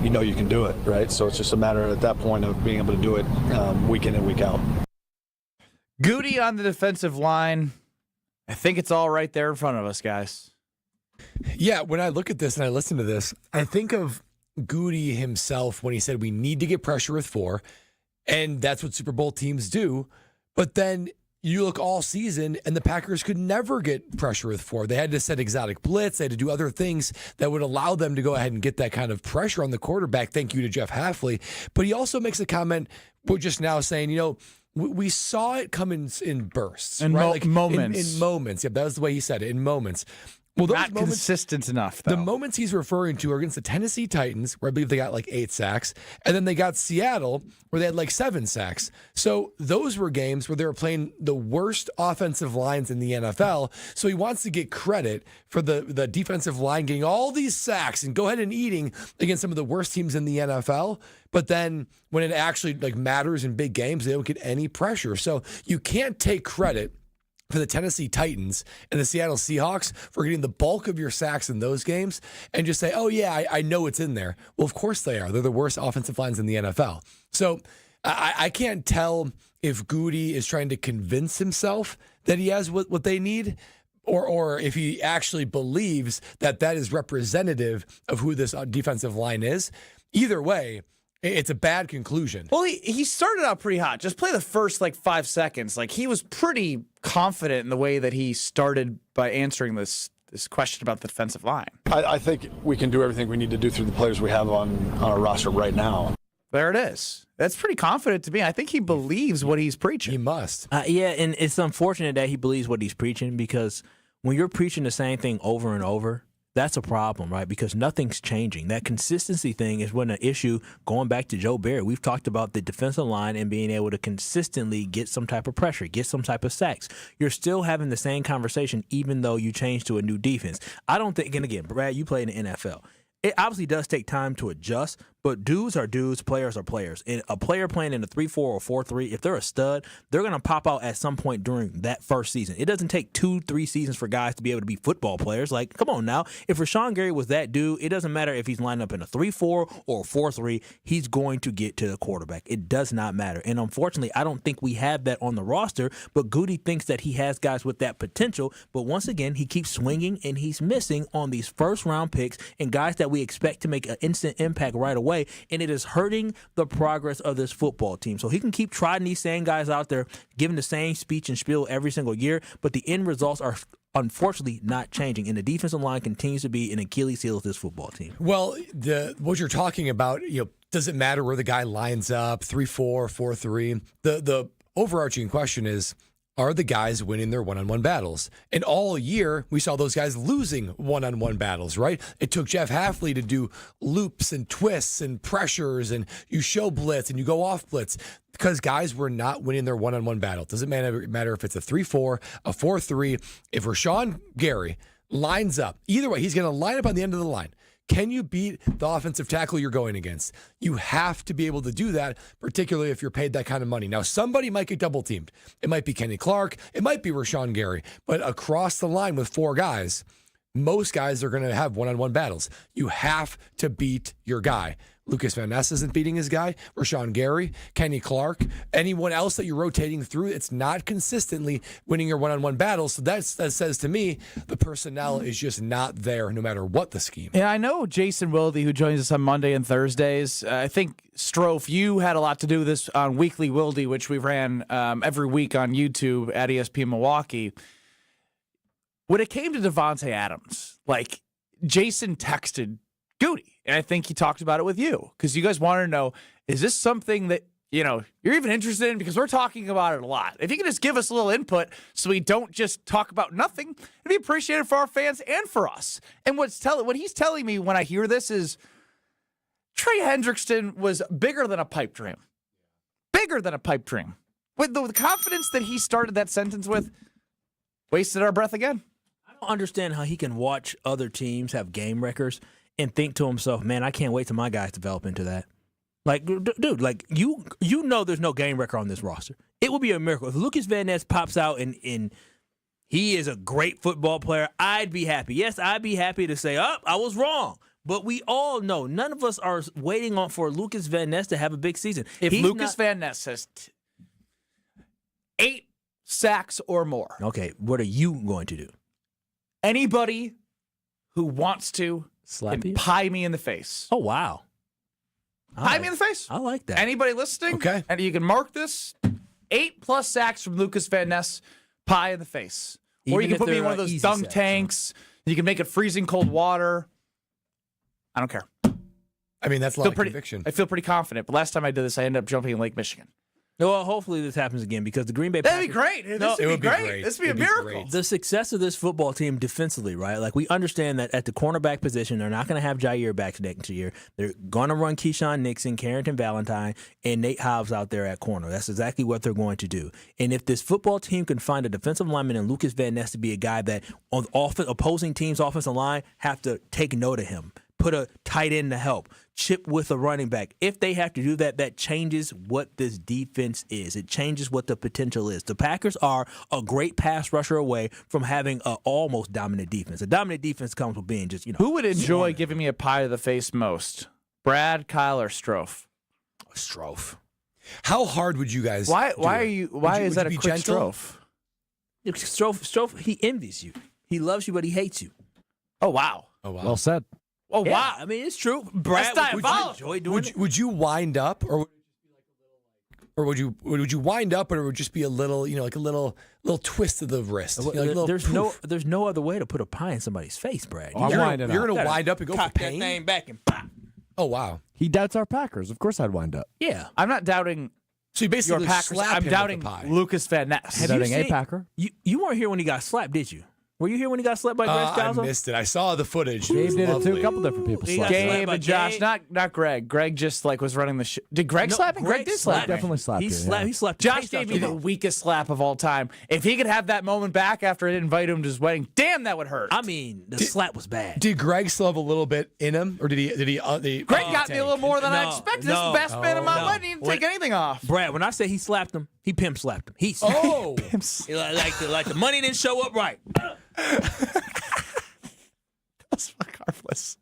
you can do it, right? So it's just a matter at that point of being able to do it week in and week out. Goody on the defensive line. I think it's all right there in front of us, guys. Yeah, when I look at this and I listen to this, I think of Goody himself when he said we need to get pressure with 4, and that's what Super Bowl teams do. But then you look all season, and the Packers could never get pressure with 4. They had to set exotic blitz. They had to do other things that would allow them to go ahead and get that kind of pressure on the quarterback. Thank you to Jeff Hafley. But he also makes a comment, we're just now saying, we saw it come in bursts. In right? moments. In moments. Yeah, that was the way he said it, in moments. Well, those not moments, consistent enough, though. The moments he's referring to are against the Tennessee Titans, where I believe they got 8 sacks, and then they got Seattle, where they had 7 sacks. So those were games where they were playing the worst offensive lines in the NFL. So he wants to get credit for the defensive line getting all these sacks and go ahead and eating against some of the worst teams in the NFL. But then when it actually matters in big games, they don't get any pressure. So you can't take credit for the Tennessee Titans and the Seattle Seahawks for getting the bulk of your sacks in those games and just say, oh, yeah, I know it's in there. Well, of course they are. They're the worst offensive lines in the NFL. So I can't tell if Goody is trying to convince himself that he has what they need, or if he actually believes that is representative of who this defensive line is. Either way, it's a bad conclusion. Well, he started out pretty hot. Just play the first 5 seconds. He was pretty confident in the way that he started by answering this question about the defensive line. I think we can do everything we need to do through the players we have on our roster right now. There it is. That's pretty confident to me. I think he believes what he's preaching. He must. Yeah, and it's unfortunate that he believes what he's preaching, because when you're preaching the same thing over and over, that's a problem, right? Because nothing's changing. That consistency thing is when an issue, going back to Joe Barry. We've talked about the defensive line and being able to consistently get some type of pressure, get some type of sacks. You're still having the same conversation even though you change to a new defense. I don't think, and again, Brad, you play in the NFL. It obviously does take time to adjust, but dudes are dudes, players are players. And a player playing in a 3-4 or 4-3, if they're a stud, they're going to pop out at some point during that first season. It doesn't take 2-3 seasons for guys to be able to be football players. Come on now. If Rashawn Gary was that dude, it doesn't matter if he's lined up in a 3-4 or 4-3, he's going to get to the quarterback. It does not matter. And unfortunately, I don't think we have that on the roster, but Goody thinks that he has guys with that potential. But once again, he keeps swinging and he's missing on these first-round picks and guys that we expect to make an instant impact right away, and it is hurting the progress of this football team. So he can keep trotting these same guys out there, giving the same speech and spiel every single year, but the end results are unfortunately not changing, and the defensive line continues to be an Achilles heel of this football team. Well, what you're talking about, does it matter where the guy lines up, 3-4, 4-3? The overarching question is, are the guys winning their one-on-one battles? And all year, we saw those guys losing one-on-one battles, right? It took Jeff Hafley to do loops and twists and pressures, and you show blitz and you go off blitz, because guys were not winning their one-on-one battle. Doesn't matter if it's a 3-4, a 4-3. If Rashawn Gary lines up, either way, he's going to line up on the end of the line. Can you beat the offensive tackle you're going against? You have to be able to do that, particularly if you're paid that kind of money. Now, somebody might get double teamed. It might be Kenny Clark. It might be Rashawn Gary. But across the line with 4 guys, most guys are going to have one-on-one battles. You have to beat your guy. Lucas Van Ness isn't beating his guy. Rashawn Gary, Kenny Clark, anyone else that you're rotating through, it's not consistently winning your one-on-one battles. So that says to me the personnel is just not there no matter what the scheme. Yeah, I know Jason Wilde, who joins us on Monday and Thursdays. I think, Strofe, you had a lot to do with this on Weekly Wilde, which we ran every week on YouTube at ESPN Milwaukee. When it came to Devontae Adams, Jason texted Goody and I think he talked about it with you because you guys wanted to know, is this something that, you're even interested in? Because we're talking about it a lot. If you can just give us a little input so we don't just talk about nothing, it'd be appreciated for our fans and for us. And what he's telling me when I hear this is Trey Hendrickson was bigger than a pipe dream. Bigger than a pipe dream. With the confidence that he started that sentence with, wasted our breath again. I don't understand how he can watch other teams have game records and think to himself, man, I can't wait till my guys develop into that. Like, dude, like you know there's no game record on this roster. It would be a miracle. If Lucas Van Ness pops out and he is a great football player, I'd be happy. Yes, I'd be happy to say, I was wrong. But we all know none of us are waiting for Lucas Van Ness to have a big season. If Lucas Van Ness has 8 sacks or more. Okay, what are you going to do? Anybody who wants to slap you? Pie me in the face. Oh, wow. Pie me in the face. I like that. Anybody listening? Okay. And you can mark this 8+ sacks from Lucas Van Ness, pie in the face. Or you can put me in one of those dunk tanks. You can make it freezing cold water. I don't care. I mean, that's a lot of conviction. I feel pretty confident. But last time I did this, I ended up jumping in Lake Michigan. Well, hopefully this happens again because the Green Bay Packers... That'd be great. This would be great. This would be a miracle. The success of this football team defensively, right? Like, we understand that at the cornerback position, they're not going to have Jair back next year. They're going to run Keyshawn Nixon, Carrington Valentine, and Nate Hobbs out there at corner. That's exactly what they're going to do. And if this football team can find a defensive lineman and Lucas Van Ness to be a guy that on opposing teams' offensive line have to take note of him, put a tight end to help, chip with a running back. If they have to do that, that changes what this defense is. It changes what the potential is. The Packers are a great pass rusher away from having an almost dominant defense. A dominant defense comes with being just, Who would enjoy giving me a pie to the face most? Brad, Kyle, or Strofe? Strofe. How hard would you guys Why would is that you a be quick gentle? Strofe? Strofe, he envies you. He loves you, but he hates you. Oh, wow. Well said. Oh, Yeah, wow. I mean, it's true. Brad, That's would you diabolical. enjoy doing it? Would you wind up, or would you wind up, or it would just be a little, like a little twist of the wrist? There's no other way to put a pie in somebody's face, Brad. I'm winding You're up. going to wind up and go for Cock that pain? thing back and pop. Oh, wow. He doubts our Packers. Of course I'd wind up. Yeah. I'm not doubting So you basically your Packers. slap him I'm with doubting the pie. Lucas Van Ness. Doubting a Packer. You weren't here when he got slapped, did you? Were you here when he got slapped by Greg I Scalzo? missed it. I saw the footage. Gabe It was did it too. lovely. A couple different people He got slapped. slapped Gabe by and Josh, Gabe. not Greg. Greg just was running the show. Did Greg slap me? Greg did slap me. Definitely slapped He you, slapped. yeah. He slapped. Josh gave me the weakest slap of all time. If he could have that moment back after I didn't invite him to his wedding, damn, that would hurt. I mean, the slap was bad. Did Greg still have a little bit in him, or did he? Greg got me a little more than I No, expected. no, This is the best man of my no. wedding. He didn't take anything off. Brad, when I say he slapped him, he pimp slapped him. He Oh, like the money didn't show up right. That's harmless.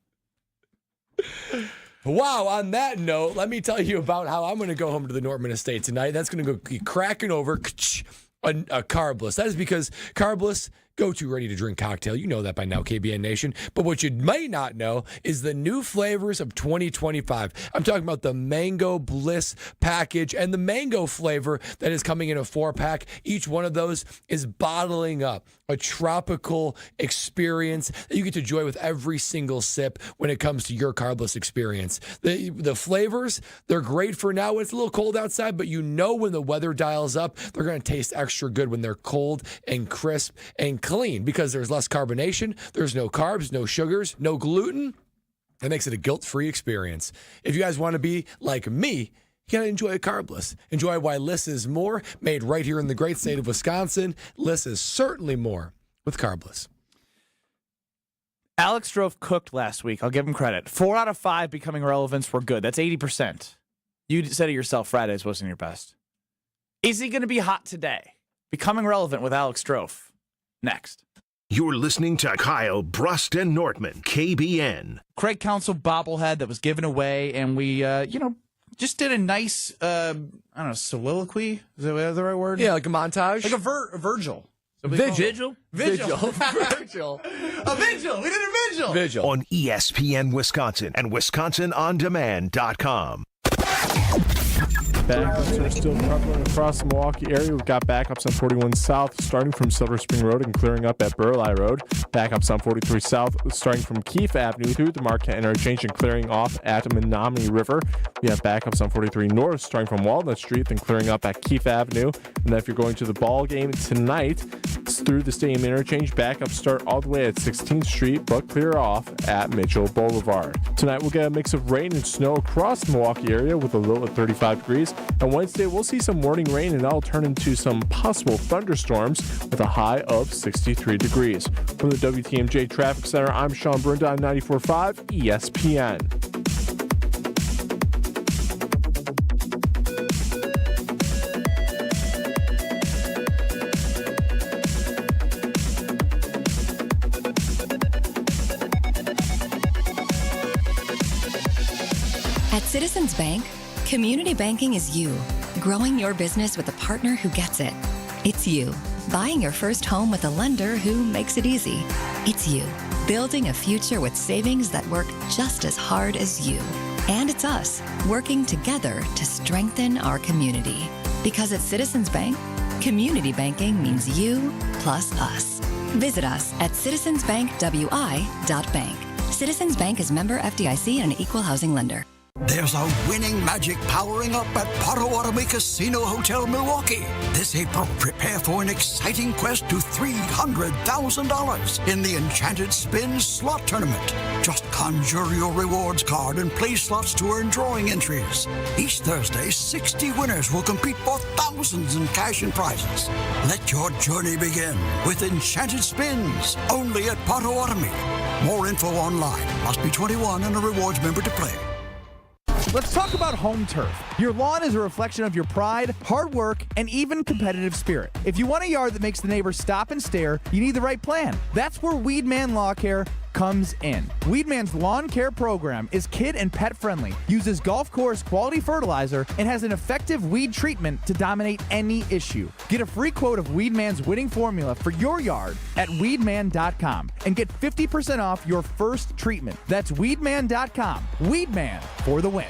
wow. On that note, let me tell you about how I'm going to go home to the Nortman estate tonight. That's going to go be cracking over a Carbless. That is because Carbless, go-to ready-to-drink cocktail. You know that by now, KBN Nation. But what you may not know is the new flavors of 2025. I'm talking about the Mango Bliss package and the mango flavor that is coming in a 4-pack. Each one of those is bottling up a tropical experience that you get to enjoy with every single sip when it comes to your Carbless experience. The flavors, they're great for now when it's a little cold outside, but you know when the weather dials up, they're going to taste extra good when they're cold and crisp and clean because there's less carbonation, there's no carbs, no sugars, no gluten. That makes it a guilt-free experience. If you guys want to be like me, you got to enjoy a Carbless. Enjoy why Liss is more, made right here in the great state of Wisconsin. Liss is certainly more with Carbless. Alex Strofe cooked last week. I'll give him credit. 4 out of 5 becoming relevance were good. That's 80%. You said it yourself, Fridays wasn't your best. Is he going to be hot today? Becoming relevant with Alex Strofe. Next. You're listening to Kyle Brust and Nortman, KBN. Craig Counsell bobblehead that was given away, and we, just did a nice, soliloquy. Is that the right word? Yeah, like a montage. Like a Virgil. Vigil? Vigil. Vigil. A vigil. We did a vigil. Vigil. On ESPN Wisconsin and WisconsinOnDemand.com. Backups are still covering across the Milwaukee area. We've got backups on 41 South starting from Silver Spring Road and clearing up at Burleigh Road. Backups on 43 South starting from Keefe Avenue through the Marquette Interchange and clearing off at Menominee River. We have backups on 43 North starting from Walnut Street then clearing up at Keefe Avenue. And then if you're going to the ball game tonight, it's through the Stadium Interchange. Backups start all the way at 16th Street but clear off at Mitchell Boulevard. Tonight we'll get a mix of rain and snow across the Milwaukee area with a low at 35 degrees. And Wednesday we'll see some morning rain and that'll turn into some possible thunderstorms with a high of 63 degrees. From the WTMJ Traffic Center, I'm Sean Brunda on 94.5 ESPN. At Citizens Bank, community banking is you, growing your business with a partner who gets it. It's you, buying your first home with a lender who makes it easy. It's you, building a future with savings that work just as hard as you. And it's us, working together to strengthen our community. Because at Citizens Bank, community banking means you plus us. Visit us at citizensbankwi.bank. Citizens Bank is member FDIC and an equal housing lender. There's a winning magic powering up at Potawatomi Casino Hotel, Milwaukee. This April, prepare for an exciting quest to $300,000 in the Enchanted Spin Slot Tournament. Just conjure your rewards card and play slots to earn drawing entries. Each Thursday, 60 winners will compete for thousands in cash and prizes. Let your journey begin with Enchanted Spins, only at Potawatomi. More info online. Must be 21 and a rewards member to play. Let's talk about home turf. Your lawn is a reflection of your pride, hard work, and even competitive spirit. If you want a yard that makes the neighbors stop and stare, you need the right plan. That's where Weedman Lawn Care comes in. Weedman's lawn care program is kid and pet friendly, uses golf course quality fertilizer, and has an effective weed treatment to dominate any issue. Get a free quote of Weedman's winning formula for your yard at weedman.com and get 50% off your first treatment. That's weedman.com. Weedman for the win.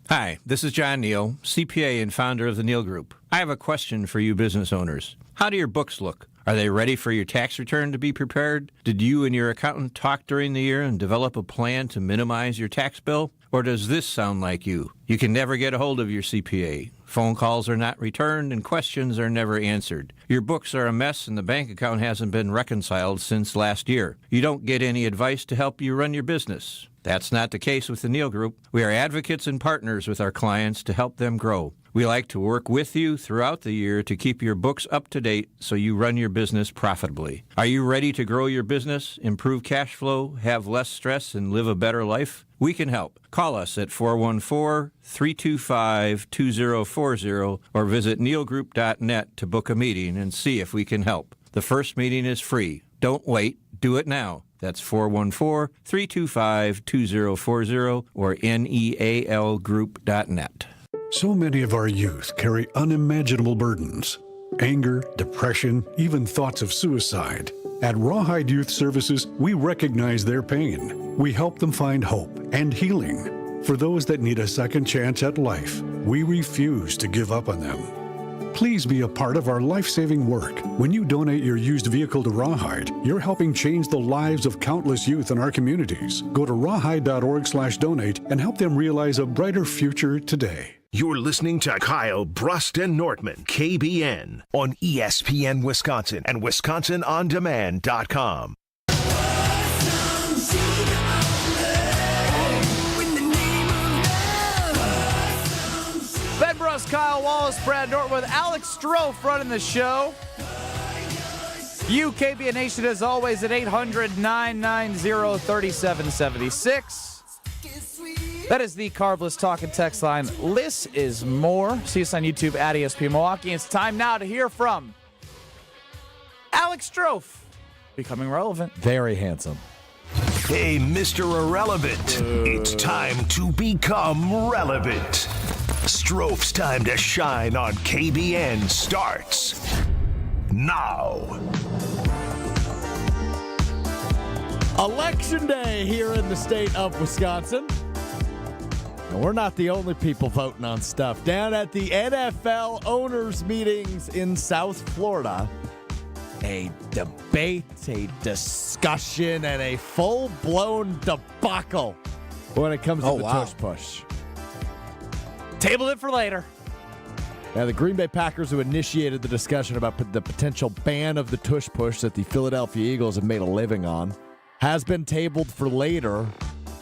Hi, this is John Neal, CPA and founder of the Neal Group. I have a question for you business owners. How do your books look? Are they ready for your tax return to be prepared? Did you and your accountant talk during the year and develop a plan to minimize your tax bill? Or does this sound like you? You can never get a hold of your CPA. Phone calls are not returned and questions are never answered. Your books are a mess and the bank account hasn't been reconciled since last year. You don't get any advice to help you run your business. That's not the case with the Neal Group. We are advocates and partners with our clients to help them grow. We like to work with you throughout the year to keep your books up to date so you run your business profitably. Are you ready to grow your business, improve cash flow, have less stress, and live a better life? We can help. Call us at 414-325-2040 or visit nealgroup.net to book a meeting and see if we can help. The first meeting is free. Don't wait. Do it now. That's 414-325-2040 or nealgroup.net. So many of our youth carry unimaginable burdens. Anger, depression, even thoughts of suicide. At Rawhide Youth Services, we recognize their pain. We help them find hope and healing. For those that need a second chance at life, we refuse to give up on them. Please be a part of our life-saving work. When you donate your used vehicle to Rawhide, you're helping change the lives of countless youth in our communities. Go to rawhide.org/donate and help them realize a brighter future today. You're listening to Kyle Brust and Nortman, KBN, on ESPN Wisconsin and WisconsinOnDemand.com. Ben Brust, Kyle Wallace, Brad Norton with Alex Strofe running the show. You, KBN Nation, as always, at 800-990-3776. That is the Carbless Talk and Text line. Less is more. See us on YouTube at ESPN Milwaukee. It's time now to hear from Alex Strofe, becoming relevant. Very handsome. Hey, Mr. Irrelevant. It's time to become relevant. Strofe's time to shine on KBN starts now. Election day here in the state of Wisconsin. And we're not the only people voting on stuff. Down at the NFL owners' meetings in South Florida, a debate, a discussion, and a full-blown debacle when it comes to the Tush Push. Tabled it for later. Now, the Green Bay Packers, who initiated the discussion about the potential ban of the Tush Push that the Philadelphia Eagles have made a living on, has been tabled for later.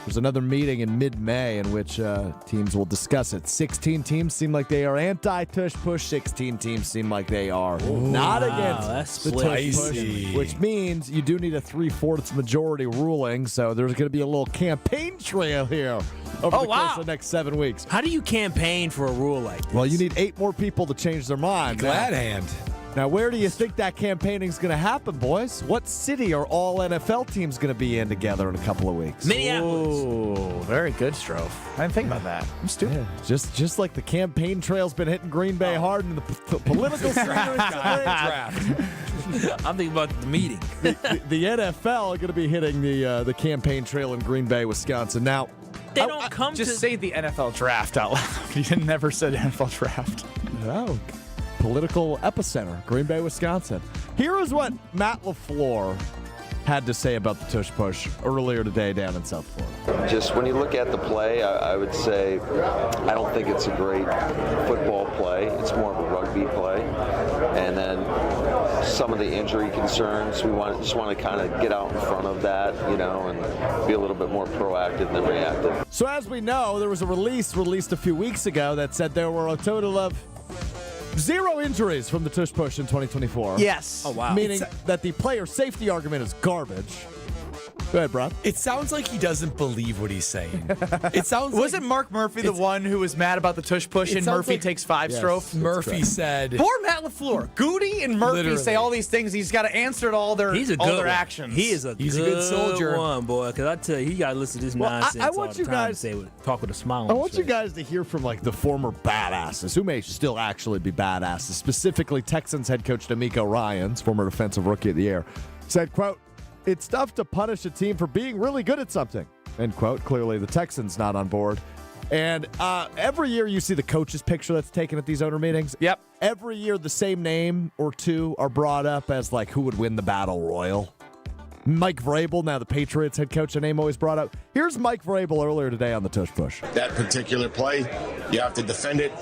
There's another meeting in mid-May in which teams will discuss it. 16 teams seem like they are anti-Tush Push. 16 teams seem like they are not against the Tush Push, which means you do need a 3/4 majority ruling. So there's going to be a little campaign trail here over the course of the next 7 weeks. How do you campaign for a rule like this? Well, you need 8 more people to change their mind. Glad hand. Now, where do you think that campaigning is going to happen, boys? What city are all NFL teams going to be in together in a couple of weeks? Minneapolis. Ooh, very good, Strofe. I didn't think about that. I'm stupid. Yeah, just like the campaign trail's been hitting Green Bay hard in the political draft. I'm thinking about the meeting. The NFL are going to be hitting the campaign trail in Green Bay, Wisconsin. Now, they don't come just say the NFL draft out loud. You never said NFL draft. No. Political epicenter, Green Bay, Wisconsin. Here is what Matt LaFleur had to say about the Tush Push earlier today down in South Florida. Just when you look at the play, I would say I don't think it's a great football play. It's more of a rugby play. And then some of the injury concerns, just want to kind of get out in front of that, and be a little bit more proactive than reactive. So as we know, there was a released a few weeks ago that said there were a total of 0 injuries from the Tush Push in 2024. Yes. Oh, wow. Meaning that the player safety argument is garbage. Go ahead, Brad. It sounds like he doesn't believe what he's saying. It sounds Wasn't Mark Murphy the one who was mad about the Tush Push and Murphy takes 5 Strofe? Murphy said... Poor Matt LaFleur. Goody and Murphy say all these things. He's got to answer to all their actions. He's a good soldier. Boy, because I tell you, he got to listen to this nonsense I want you guys talk with a smile on I want you guys to hear from the former badasses, who may still actually be badasses, specifically Texans head coach DeMeco Ryans, former defensive rookie of the year, said, quote, "It's tough to punish a team for being really good at something," end quote. Clearly the Texans not on board. And every year you see the coach's picture that's taken at these owner meetings. Yep. Every year the same name or two are brought up as who would win the battle royal. Mike Vrabel, now the Patriots head coach, a name always brought up. Here's Mike Vrabel earlier today on the Tush Push. That particular play, you have to defend it.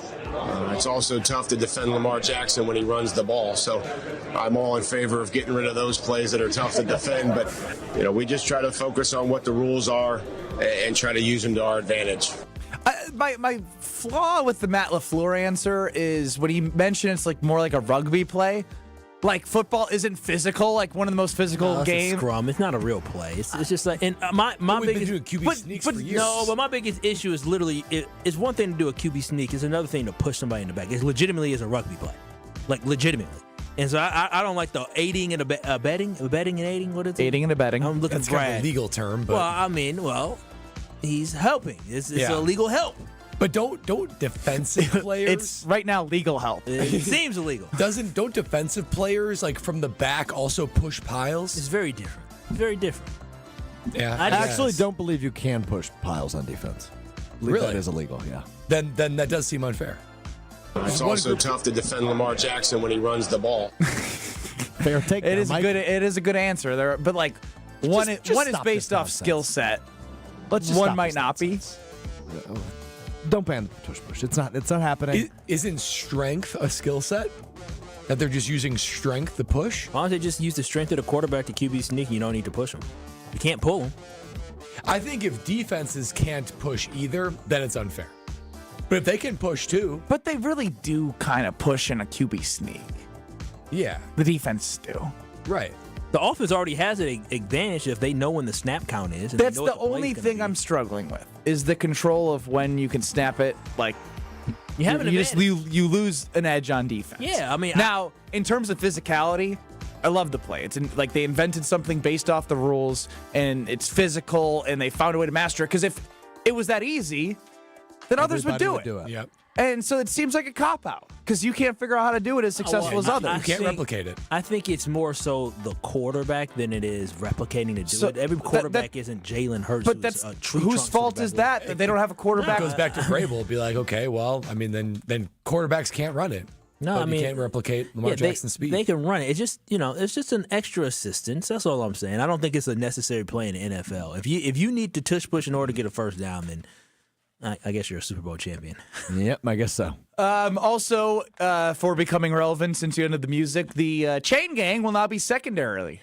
It's also tough to defend Lamar Jackson when he runs the ball. So I'm all in favor of getting rid of those plays that are tough to defend. But, we just try to focus on what the rules are and try to use them to our advantage. My flaw with the Matt LaFleur answer is when he mentioned it's more like a rugby play. Football isn't physical, one of the most physical games. It's a scrum. It's not a real play. It's just and my biggest been doing QB sneaks for years. No, but my biggest issue is literally it's one thing to do a QB sneak. It's another thing to push somebody in the back. It legitimately is a rugby play, legitimately. And so I don't like the aiding and abetting and aiding. What is it? Aiding and abetting. I'm looking That's for kind of a legal term, but he's helping. It's illegal help. But don't defensive players. It's right now legal help. It seems illegal. Don't defensive players from the back also push piles? It's very different. Very different. Yeah. I actually don't believe you can push piles on defense. Really? That is illegal, yeah. Then that does seem unfair. It's also tough to defend Lamar Jackson when he runs the ball. Fair take. It is a good answer there, but one is based off skill set. One might not be. Don't ban the Tush Push. It's not happening. Isn't strength a skill set? That they're just using strength to push? Why don't they just use the strength of the quarterback to QB sneak? You don't need to push him. You can't pull him. I think if defenses can't push either, then it's unfair. But if they can push too. But they really do kind of push in a QB sneak. Yeah. The defense do. Right. The offense already has an advantage if they know when the snap count is. And that's the only thing I'm struggling with is the control of when you can snap it. You have an advantage. You lose an edge on defense. Yeah, I mean. Now, in terms of physicality, I love the play. It's they invented something based off the rules, and it's physical, and they found a way to master it. Because if it was that easy, then others would do it. Yep. And so it seems like a cop-out because you can't figure out how to do it as successful as others. You can't replicate it. I think it's more so the quarterback than it is replicating to do it. Every quarterback isn't Jalen Hurts. But that's whose fault is that they don't have a quarterback? It goes back to Vrabel. It'd be like, okay, well, I mean, then quarterbacks can't run it. No, but I mean, you can't replicate Lamar Jackson's speed. They can run it. It's just it's just an extra assistance. That's all I'm saying. I don't think it's a necessary play in the NFL. If you need to tush push in order to get a first down, then I guess you're a Super Bowl champion. Yep, I guess so. Also, for becoming relevant since you ended the music, the Chain Gang will now be secondarily.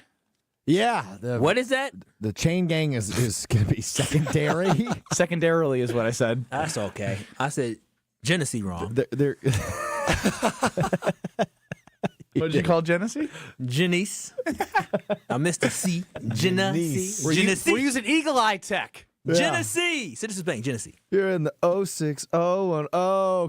Yeah. What is that? The Chain Gang is going to be secondary. Secondarily is what I said. That's okay. I said Genesee wrong. They're What did you call Genesee? Janice. I missed a C. Genesee. We're using Eagle Eye Tech. Yeah. Genesee. Citizens Bank, Genesee. You're in the 06010.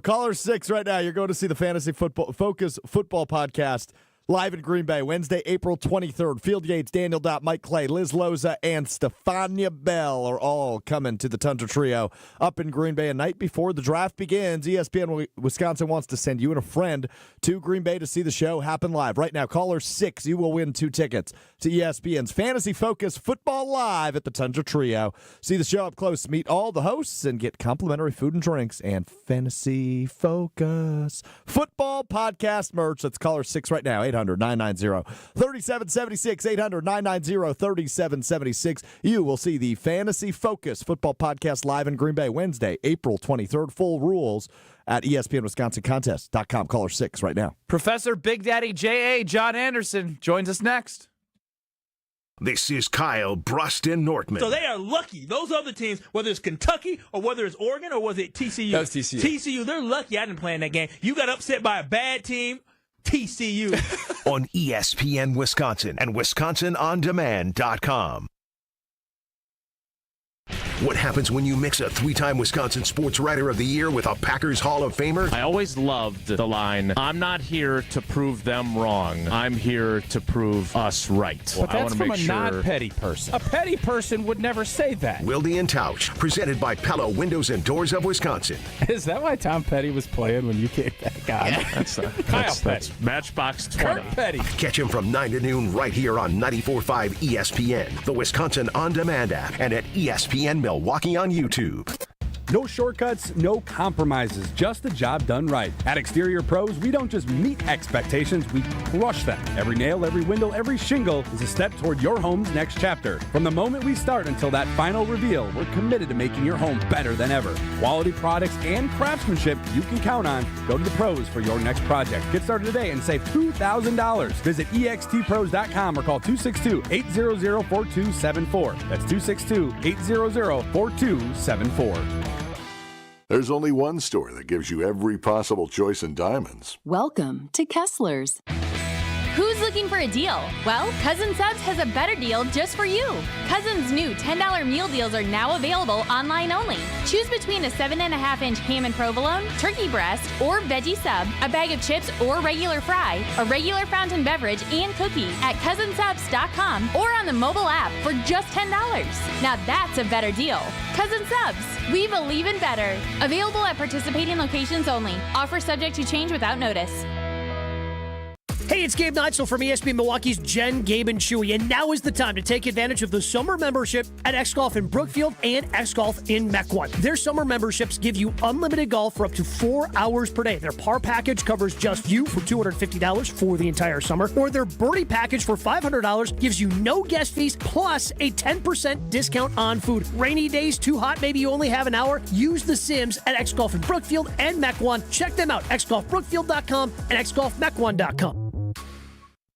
Caller 6 right now. You're going to see the Fantasy Focus Football Podcast live in Green Bay, Wednesday, April 23rd. Field Yates, Daniel Dopp, Mike Clay, Liz Loza, and Stefania Bell are all coming to the Tundra Trio up in Green Bay a night before the draft begins. ESPN Wisconsin wants to send you and a friend to Green Bay to see the show happen live. Right now, caller 6, you will win 2 tickets to ESPN's Fantasy Focus Football Live at the Tundra Trio. See the show up close, meet all the hosts, and get complimentary food and drinks and Fantasy Focus Football Podcast merch. That's caller 6 right now, 800-990-3776, 800-990-3776. You will see the Fantasy Focus Football Podcast live in Green Bay Wednesday, April 23rd. Full rules at ESPNWisconsinContest.com. Caller 6 right now. Professor Big Daddy J.A. John Anderson joins us next. This is Kyle Brust and Nortman. So they are lucky. Those other teams, whether it's Kentucky or whether it's Oregon or was it TCU? That was TCU. TCU, they're lucky I didn't play in that game. You got upset by a bad team. TCU. On ESPN Wisconsin and WisconsinOnDemand.com. What happens when you mix a 3-time Wisconsin Sports Writer of the Year with a Packers Hall of Famer? I always loved the line, I'm not here to prove them wrong. I'm here to prove us right. But that's from a non-petty person. A petty person would never say that. Wilde and Tausch, presented by Pella Windows and Doors of Wisconsin. Is that why Tom Petty was playing when you kicked that guy? Yeah, that's Matchbox 20. Kurt Petty. Catch him from 9 to noon right here on 94.5 ESPN, the Wisconsin On Demand app, and at ESPN Milwaukee on YouTube. No shortcuts, no compromises, just the job done right. At Exterior Pros, we don't just meet expectations, we crush them. Every nail, every window, every shingle is a step toward your home's next chapter. From the moment we start until that final reveal, we're committed to making your home better than ever. Quality products and craftsmanship you can count on. Go to the pros for your next project. Get started today and save $2,000. Visit extpros.com or call 262-800-4274. That's 262-800-4274. There's only one store that gives you every possible choice in diamonds. Welcome to Kessler's. Who's looking for a deal? Well, Cousin Subs has a better deal just for you. Cousin's new $10 meal deals are now available online only. Choose between a 7.5-inch ham and provolone, turkey breast, or veggie sub, a bag of chips or regular fry, a regular fountain beverage, and cookie at cousinsubs.com or on the mobile app for just $10. Now that's a better deal. Cousin Subs, we believe in better. Available at participating locations only. Offer subject to change without notice. Hey, it's Gabe Neitzel from ESPN Milwaukee's Jen, Gabe, and Chewy, and now is the time to take advantage of the summer membership at X Golf in Brookfield and X Golf in Mequon. Their summer memberships give you unlimited golf for up to 4 hours per day. Their par package covers just you for $250 for the entire summer, or their birdie package for $500 gives you no guest fees plus a 10% discount on food. Rainy days, too hot, maybe you only have an hour? Use the Sims at X Golf in Brookfield and Mequon. Check them out, xgolfbrookfield.com and xgolfmequon.com.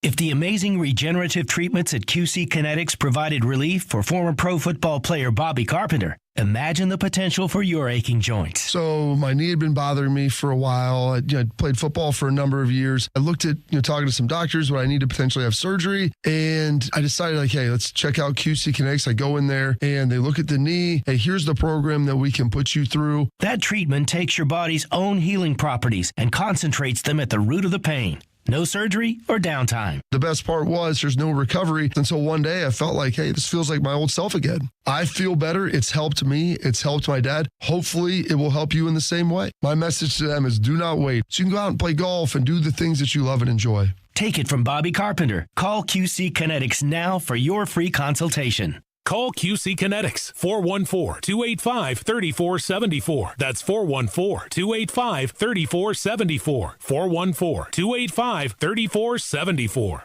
If the amazing regenerative treatments at QC Kinetics provided relief for former pro football player Bobby Carpenter, imagine the potential for your aching joints. So my knee had been bothering me for a while. I played football for a number of years. I looked at talking to some doctors when I need to potentially have surgery, and I decided hey, let's check out QC Kinetics. I go in there and they look at the knee. Hey, here's the program that we can put you through. That treatment takes your body's own healing properties and concentrates them at the root of the pain. No surgery or downtime. The best part was there's no recovery until one day I felt like, hey, this feels like my old self again. I feel better. It's helped me. It's helped my dad. Hopefully it will help you in the same way. My message to them is do not wait. So you can go out and play golf and do the things that you love and enjoy. Take it from Bobby Carpenter. Call QC Kinetics now for your free consultation. Call QC Kinetics, 414-285-3474. That's 414-285-3474. 414-285-3474.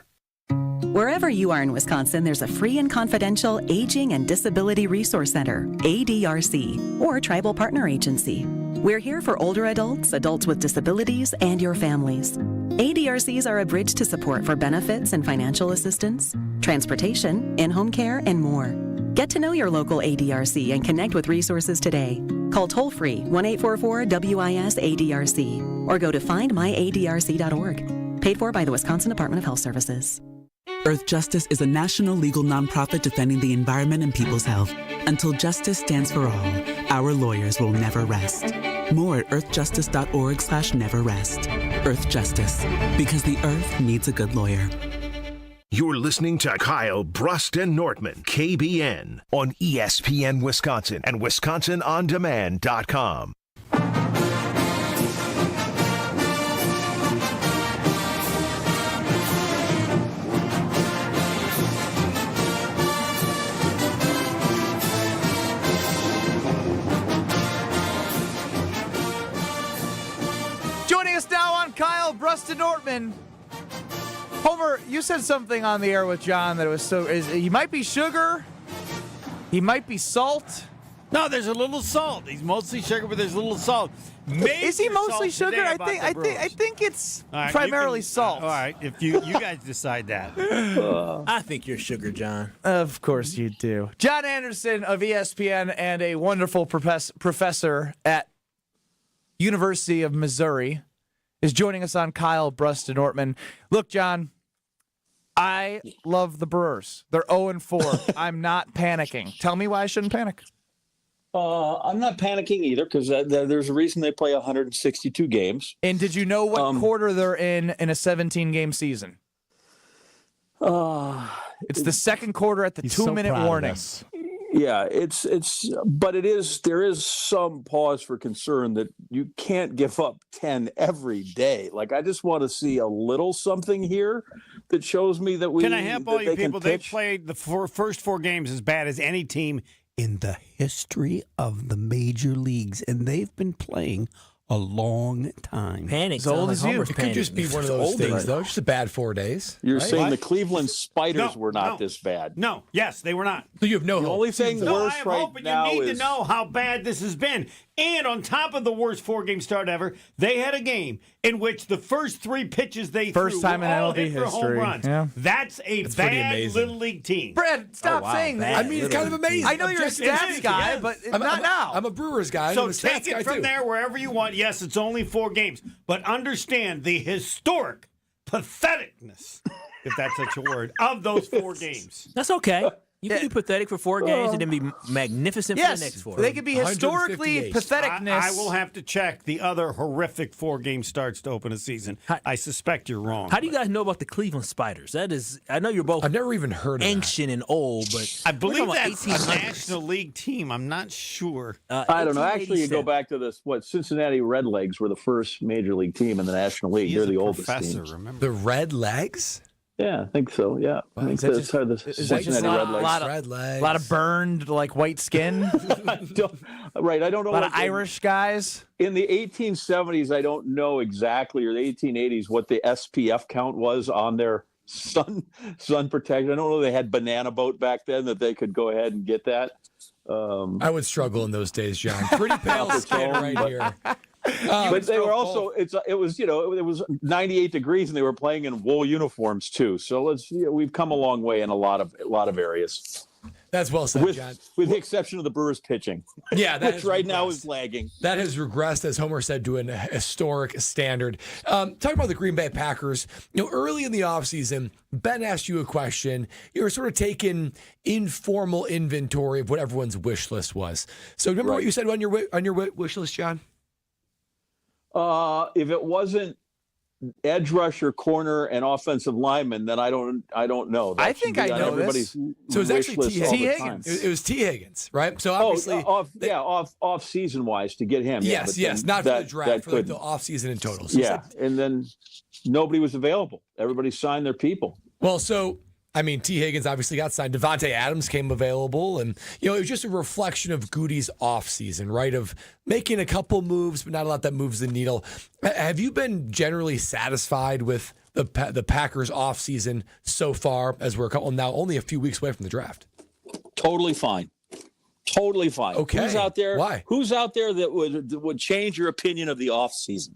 Wherever you are in Wisconsin, there's a free and confidential Aging and Disability Resource Center, ADRC, or Tribal Partner Agency. We're here for older adults, adults with disabilities, and your families. ADRCs are a bridge to support for benefits and financial assistance, transportation, in-home care, and more. Get to know your local ADRC and connect with resources today. Call toll-free 1-844-WIS-ADRC or go to findmyadrc.org. Paid for by the Wisconsin Department of Health Services. Earth Justice is a national legal nonprofit defending the environment and people's health. Until justice stands for all, our lawyers will never rest. More at earthjustice.org/neverrest. Earth Justice, because the earth needs a good lawyer. You're listening to Kyle Brust and Nortman, KBN, on ESPN Wisconsin and WisconsinOnDemand.com. Joining us now on Kyle Brust and Nortman. Homer, you said something on the air with John that it was he might be sugar, he might be salt. No, there's a little salt. He's mostly sugar, but there's a little salt. Is he mostly sugar? I think it's primarily salt. All right, if you guys decide that. I think you're sugar, John. Of course you do. John Anderson of ESPN and a wonderful professor at University of Missouri is joining us on Kyle Brust and Nortman. Look, John, I love the Brewers. They're 0-4. I'm not panicking. Tell me why I shouldn't panic. I'm not panicking either because there's a reason they play 162 games. And did you know what quarter they're in a 17-game season? It's the second quarter at the 2-minute warning. Yeah, there is some pause for concern that you can't give up 10 every day. Like, I just want to see a little something here that shows me that we can I help all you people? They've played the first 4 games as bad as any team in the history of the major leagues, and they've been playing a long time. Panic. As old as you. It could just be one of those things, though. Just a bad 4 days. You're saying the Cleveland Spiders were not this bad? No. Yes, they were not. So you have no hope. The only thing worse right now you need to know how bad this has been. And on top of the worst 4-game start ever, they had a game in which the first 3 pitches they threw time in all MLB hit for home history. runs. Yeah. That's bad Little League team. Brad, stop saying that. I mean, it's kind of amazing. I know you're a stats guy, but not now. I'm a Brewers guy. So I'm a take stats guy it from too. there wherever you want. Yes, it's only 4 games. But understand the historic patheticness, if that's such a word, of those 4 games. That's okay. You can be pathetic for 4 games and then be magnificent for the next 4. They could be historically patheticness. I will have to check the other horrific 4-game starts to open a season. I suspect you're wrong. How do you guys know about the Cleveland Spiders? That is, I know you're both. I've never even heard of ancient and old, but I believe that's a 1800s. National League team. I'm not sure. I don't know. Actually, you go back to this. Cincinnati Redlegs were the first major league team in the National League. They're the oldest team. Remember the Redlegs? Yeah, I think so. Yeah, I think that's how the Cincinnati Redlegs. A lot of burned, white skin. I don't know. A lot of Irish guys. In the 1870s, I don't know exactly, or the 1880s, what the SPF count was on their sun protection. I don't know. They had banana boat back then that they could go ahead and get that. I would struggle in those days, John. Pretty pale skin right here. But they were also it was 98 degrees and they were playing in wool uniforms too. So we've come a long way in a lot of areas. That's well said, John. With the exception of the Brewers pitching. Yeah, which right now is lagging. That has regressed, as Homer said, to an historic standard. Talking about the Green Bay Packers, early in the offseason, Ben asked you a question. You were sort of taking informal inventory of what everyone's wish list was. So remember what you said on your wish list, John? If it wasn't edge rusher, corner, and offensive lineman, then I don't know. That I think I know this. So it was actually T. Higgins. It was T. Higgins, right? So obviously, off season wise to get him. Yes, not for the draft, for the off season in total. So and then nobody was available. Everybody signed their people. Well, so I mean, T. Higgins obviously got signed. Devontae Adams came available. And, it was just a reflection of Goody's offseason, right? Of making a couple moves, but not a lot that moves the needle. Have you been generally satisfied with the Packers offseason so far, as we're now only a few weeks away from the draft? Totally fine. Totally fine. Okay. Who's out there? Why? Who's out there that would change your opinion of the offseason?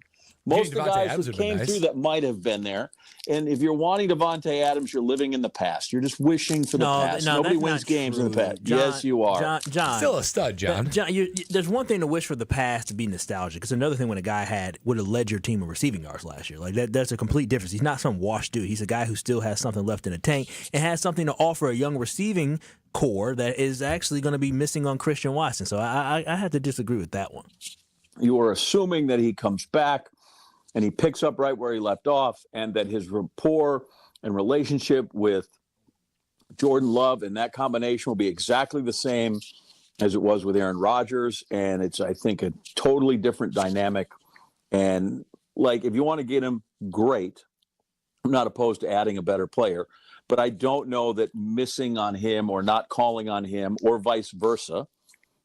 Most of the guys who came through that might have been there. And if you're wanting Devontae Adams, you're living in the past. You're just wishing for the past. Nobody wins games in the past. John, yes, you are. John, still a stud, John. There's one thing to wish for the past to be nostalgic. It's another thing when a guy would have led your team in receiving yards last year. Like that's a complete difference. He's not some washed dude. He's a guy who still has something left in the tank and has something to offer a young receiving core that is actually going to be missing on Christian Watson. So I have to disagree with that one. You are assuming that he comes back and he picks up right where he left off, and that his rapport and relationship with Jordan Love and that combination will be exactly the same as it was with Aaron Rodgers. And it's, I think, a totally different dynamic. And, if you want to get him, great. I'm not opposed to adding a better player. But I don't know that missing on him or not calling on him or vice versa,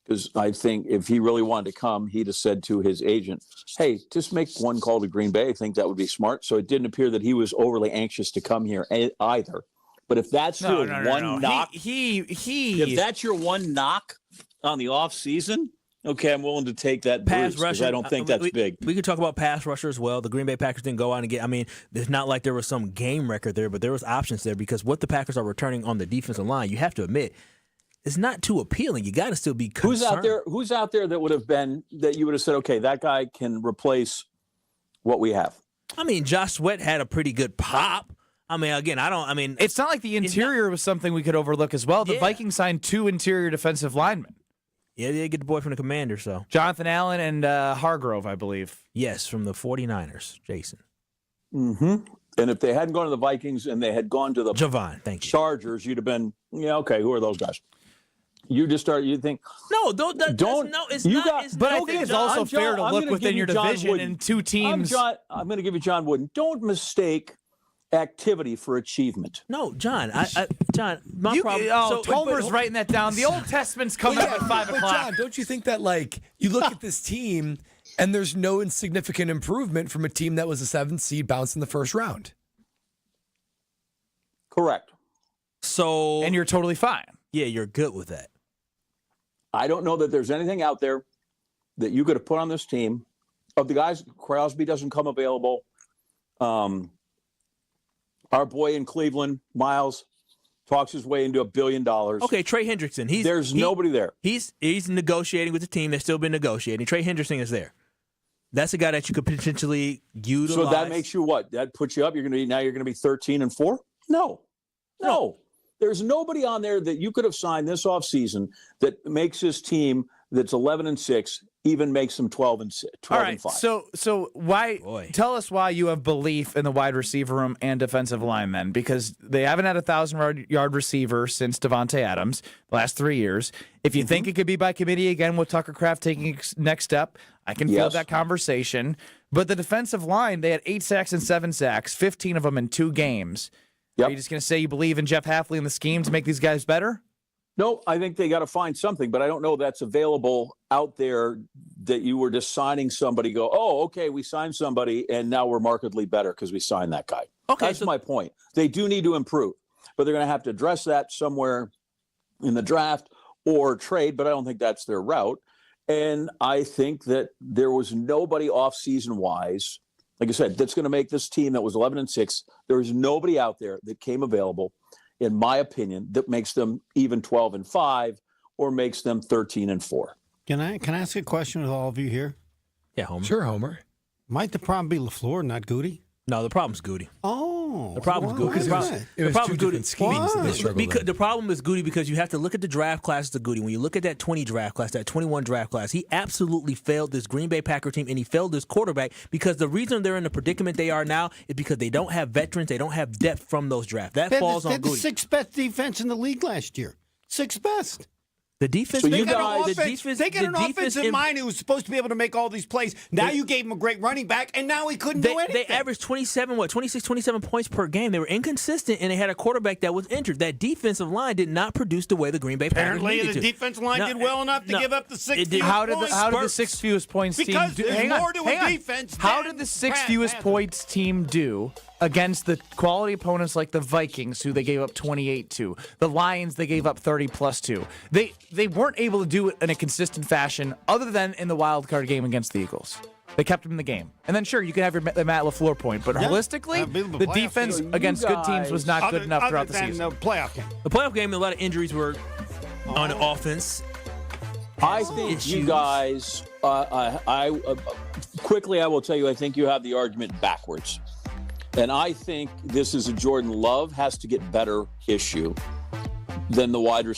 because I think if he really wanted to come, he'd have said to his agent, hey, just make one call to Green Bay. I think that would be smart. So it didn't appear that he was overly anxious to come here either. But if that's your one knock, if that's your one knock on the offseason, okay, I'm willing to take that pass bruise, rusher. I don't think that's big. We could talk about pass rusher as well. The Green Bay Packers didn't go out and get. I mean, it's not like there was some game record there, but there was options there because what the Packers are returning on the defensive line, you have to admit, it's not too appealing. You got to still be concerned. Who's out there that would have been that you would have said, okay, that guy can replace what we have? I mean, Josh Sweat had a pretty good pop. I mean, again, it's not like the interior was something we could overlook as well. The Vikings signed 2 interior defensive linemen. Yeah, they get the boy from the Commander, so. Jonathan Allen and Hargrove, I believe. Yes, from the 49ers, Jason. Mm-hmm. And if they hadn't gone to the Vikings and they had gone to the Chargers, you'd have been, okay, who are those guys? You just start. You think no, it's not. But I think it's also fair to look within your division and 2 teams. I'm going to give you John Wooden. Don't mistake activity for achievement. No, John. John, my problem. Tolmer's writing that down. The Old Testament's coming up at 5 o'clock. John, don't you think that you look at this team and there's no insignificant improvement from a team that was a 7th seed bounced in the first round? Correct. And you're totally fine. Yeah, you're good with that. I don't know that there's anything out there that you could have put on this team. Of the guys, Crosby doesn't come available. Our boy in Cleveland, Miles, talks his way into $1 billion. Okay, Trey Hendrickson. There's nobody there. He's negotiating with the team. They've still been negotiating. Trey Hendrickson is there. That's a guy that you could potentially utilize. So that makes you what? That puts you up. You're going to be 13-4? No. There's nobody on there that you could have signed this offseason that makes this team that's 11-6 even makes them 12-6. All right. So why? Tell us why you have belief in the wide receiver room and defensive line then, because they haven't had a 1,000-yard receiver since Devontae Adams the last 3 years. If you think it could be by committee again with Tucker Kraft taking next step, I can feel that conversation. But the defensive line, they had 8 sacks and 7 sacks, 15 of them in 2 games. Yep. Are you just going to say you believe in Jeff Hafley and the scheme to make these guys better? No, I think they got to find something, but I don't know that's available out there that you were just signing somebody, go, oh, okay, we signed somebody, and now we're markedly better because we signed that guy. Okay, that's my point. They do need to improve, but they're going to have to address that somewhere in the draft or trade, but I don't think that's their route. And I think that there was nobody off-season-wise, like I said, that's going to make this team that was 11-6. There was nobody out there that came available, in my opinion, that makes them even 12-5 or makes them 13-4. Can I ask a question with all of you here? Yeah, Homer. Sure, Homer. Might the problem be LaFleur, not Goody? No, the problem's Goody. Oh. Oh, The problem is Goody. It was two different schemes that they struggled in. The problem is Goody because you have to look at the draft classes of Goody. When you look at that 20 draft class, that 21 draft class, he absolutely failed this Green Bay Packer team, and he failed this quarterback because the reason they're in the predicament they are now is because they don't have veterans, they don't have depth from those drafts. That falls on Goody. The sixth best defense in the league last year. Sixth best. The defense. They got an offensive mind who was supposed to be able to make all these plays. Now you gave him a great running back, and now he couldn't do anything. They averaged 27 points per game. They were inconsistent, and they had a quarterback that was injured. That defensive line did not produce the way the Green Bay Packers needed to. The defensive line did well enough to give up the sixth fewest points. How did the sixth fewest points team do? Because there's more to a defense. How did the sixth fewest points team do against the quality opponents like the Vikings, who they gave up 28 to? The Lions, they gave up 30+ to. They weren't able to do it in a consistent fashion other than in the wild card game against the Eagles. They kept them in the game. And then, sure, you can have the Matt LaFleur point, but holistically, the defense against good teams was not good enough throughout the season. The playoff game. The playoff game, a lot of injuries were on the offense. I think you guys, quickly I will tell you, I think you have the argument backwards. And I think this is a Jordan Love has to get better issue than the wide receiver.